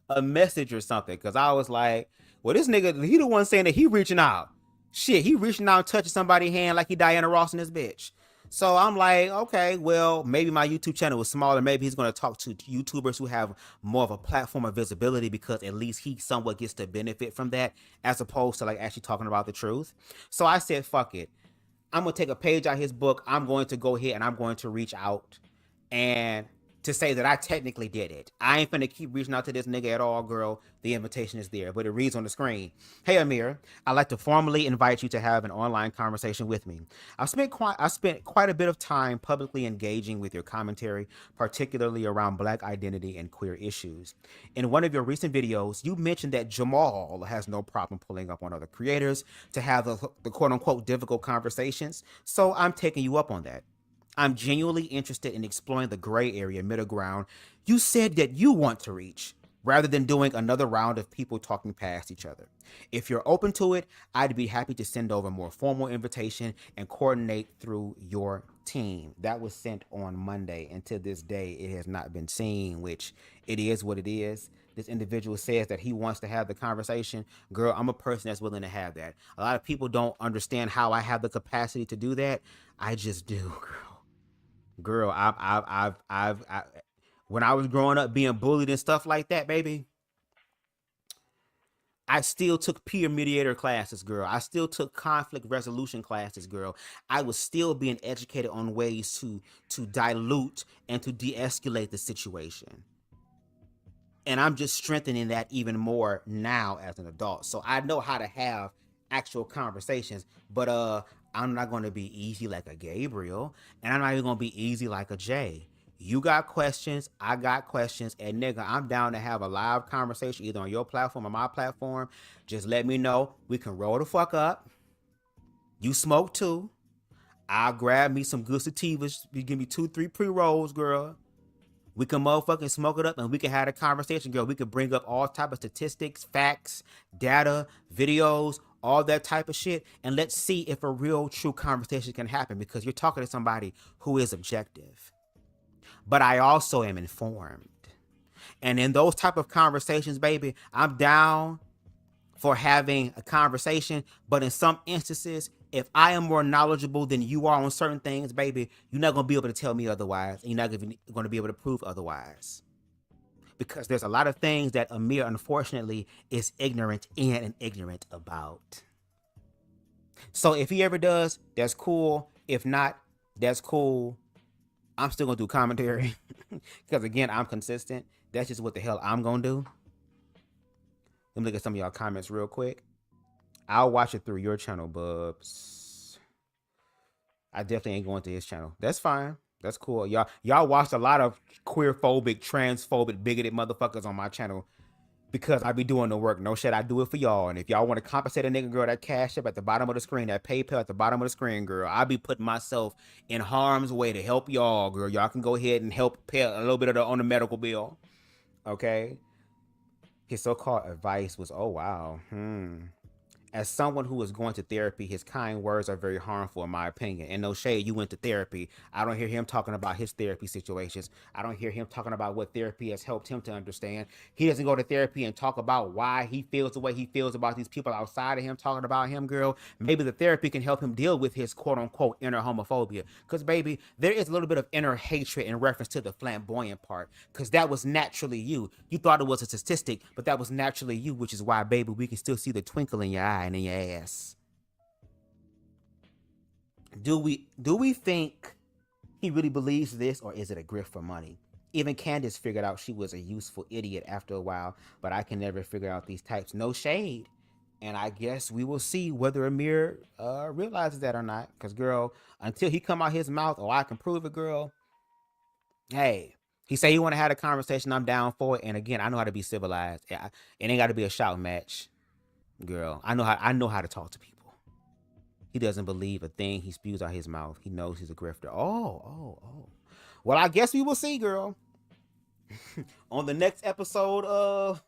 a message or something? Because I was like, well, this nigga, he the one saying that he reaching out. Shit, he reaching out and touching somebody's hand like he Diana Ross in this bitch. So I'm like, okay, well, maybe my YouTube channel was smaller. Maybe he's going to talk to YouTubers who have more of a platform of visibility, because at least he somewhat gets to benefit from that, as opposed to like actually talking about the truth. So I said, fuck it. I'm going to take a page out of his book. I'm going to go ahead and I'm going to reach out and to say that I technically did it. I ain't finna keep reaching out to this nigga at all, girl. The invitation is there, but it reads on the screen. Hey, Amir, I'd like to formally invite you to have an online conversation with me. I spent quite a bit of time publicly engaging with your commentary, particularly around Black identity and queer issues. In one of your recent videos, you mentioned that Jamal has no problem pulling up on other creators to have the quote-unquote difficult conversations, so I'm taking you up on that. I'm genuinely interested in exploring the gray area middle ground you said that you want to reach, rather than doing another round of people talking past each other. If you're open to it, I'd be happy to send over a more formal invitation and coordinate through your team. That was sent on Monday, and to this day, it has not been seen, which it is what it is. This individual says that he wants to have the conversation. Girl, I'm a person that's willing to have that. A lot of people don't understand how I have the capacity to do that. I just do, girl. I've when I was growing up being bullied and stuff like that, baby, I still took peer mediator classes, girl. I still took conflict resolution classes, girl. I was still being educated on ways to dilute and to de-escalate the situation. And I'm just strengthening that even more now as an adult. So I know how to have actual conversations, but I'm not going to be easy like a Gabriel, and I'm not even going to be easy like a Jay. You got questions, I got questions, and nigga, I'm down to have a live conversation either on your platform or my platform. Just let me know. We can roll the fuck up. You smoke too. I'll grab me some good sativas. You give me 2-3 pre-rolls, girl. We can motherfucking smoke it up and we can have a conversation, girl. We can bring up all type of statistics, facts, data, videos, all that type of shit. And let's see if a real true conversation can happen, because you're talking to somebody who is objective. But I also am informed. And in those type of conversations, baby, I'm down for having a conversation. But in some instances, if I am more knowledgeable than you are on certain things, baby, you're not going to be able to tell me otherwise. And you're not going to be able to prove otherwise. Because there's a lot of things that Amir, unfortunately, is ignorant in and ignorant about. So if he ever does, that's cool. If not, that's cool. I'm still going to do commentary. Because, again, I'm consistent. That's just what the hell I'm going to do. Let me look at some of y'all comments real quick. I'll watch it through your channel, Bubs. I definitely ain't going to his channel. That's fine. That's cool. Y'all watched a lot of queer-phobic, transphobic, bigoted motherfuckers on my channel. because I be doing the work. No shit, I do it for y'all. And if y'all want to compensate a nigga, girl, that Cash App at the bottom of the screen, that PayPal at the bottom of the screen, girl, I be putting myself in harm's way to help y'all, girl. Y'all can go ahead and help pay a little bit of on the medical bill. Okay? His so-called advice was, oh, wow. As someone who is going to therapy, his kind words are very harmful, in my opinion. And no shade, you went to therapy. I don't hear him talking about his therapy situations. I don't hear him talking about what therapy has helped him to understand. He doesn't go to therapy and talk about why he feels the way he feels about these people outside of him talking about him, girl. Maybe the therapy can help him deal with his quote-unquote inner homophobia. Because, baby, there is a little bit of inner hatred in reference to the flamboyant part. Because that was naturally you. You thought it was a statistic, but that was naturally you, which is why, baby, we can still see the twinkle in your eye and in your ass. Do we think he really believes this, or is it a grift for money? Even Candace figured out she was a useful idiot after a while, but I can never figure out these types. No shade. And I guess we will see whether Amir realizes that or not. Because, girl, until he come out his mouth, oh, I can prove it, girl. Hey, he say he want to have a conversation. I'm down for it. And again, I know how to be civilized. It ain't got to be a shout match. Girl, I know how to talk to people. He doesn't believe a thing he spews out his mouth. He knows he's a grifter. Oh. Well, I guess we will see, girl. On the next episode of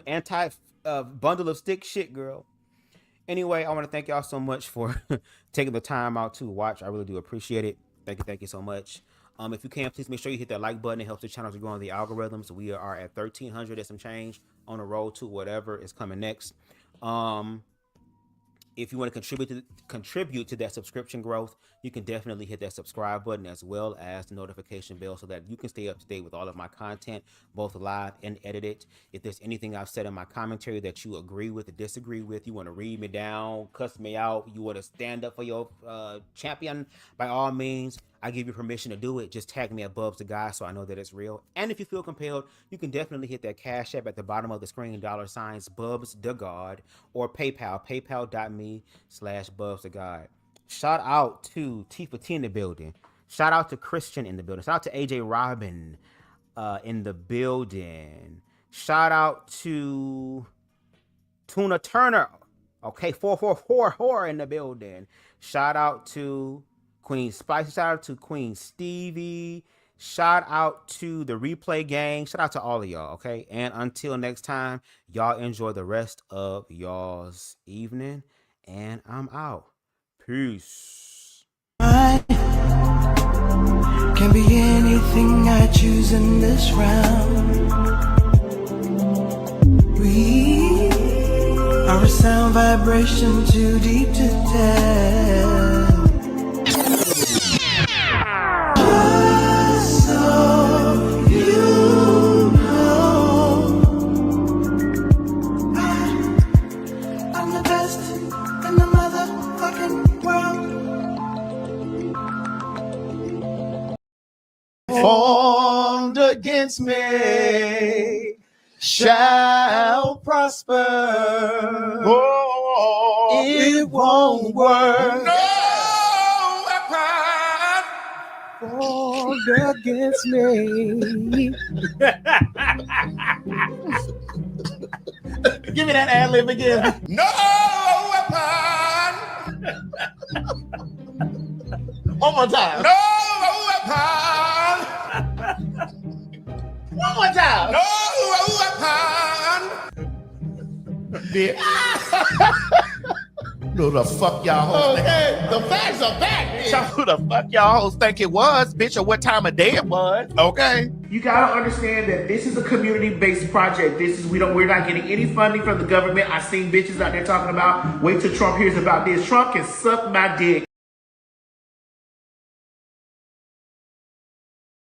anti bundle of stick shit, girl. Anyway, I want to thank y'all so much for taking the time out to watch. I really do appreciate it. Thank you so much. If you can, please make sure you hit that like button. It helps the channel to grow on the algorithms. We are at 1,300 and some change on the road to whatever is coming next. If you want to contribute to that subscription growth, you can definitely hit that subscribe button as well as the notification bell so that you can stay up to date with all of my content, both live and edited. If there's anything I've said in my commentary that you agree with or disagree with, you want to read me down, cuss me out, you want to stand up for your champion, by all means, I give you permission to do it. Just tag me at BubzDaGawd so I know that it's real. And if you feel compelled, you can definitely hit that Cash App at the bottom of the screen, $signs BubzDaGawd, or PayPal, paypal.me/BubzDaGawd. Shout out to Tifa T in the building. Shout out to Christian in the building. Shout out to AJ Robin in the building. Shout out to Tuna Turner. Okay, 444 in the building. Shout out to Queen Spicy. Shout out to Queen Stevie. Shout out to the replay gang. Shout out to all of y'all, okay? And until next time, y'all enjoy the rest of y'all's evening. And I'm out. Peace. I can be anything I choose in this round. We are a sound vibration too deep to tell. Just so you know, I'm the best in the motherfucking world. Formed against me shall prosper. Oh, it won't work. No weapon formed against me. Give me that ad lib again. No weapon. One more time. No weapon. One more time. No weapon. Bitch. Who the fuck y'all hoes think? Okay, the facts are back. Bitch. Who the fuck y'all hoes think it was, bitch, or what time of day it was? Okay. You gotta understand that this is a community-based project. We're not getting any funding from the government. I seen bitches out there talking about, wait till Trump hears about this. Trump can suck my dick.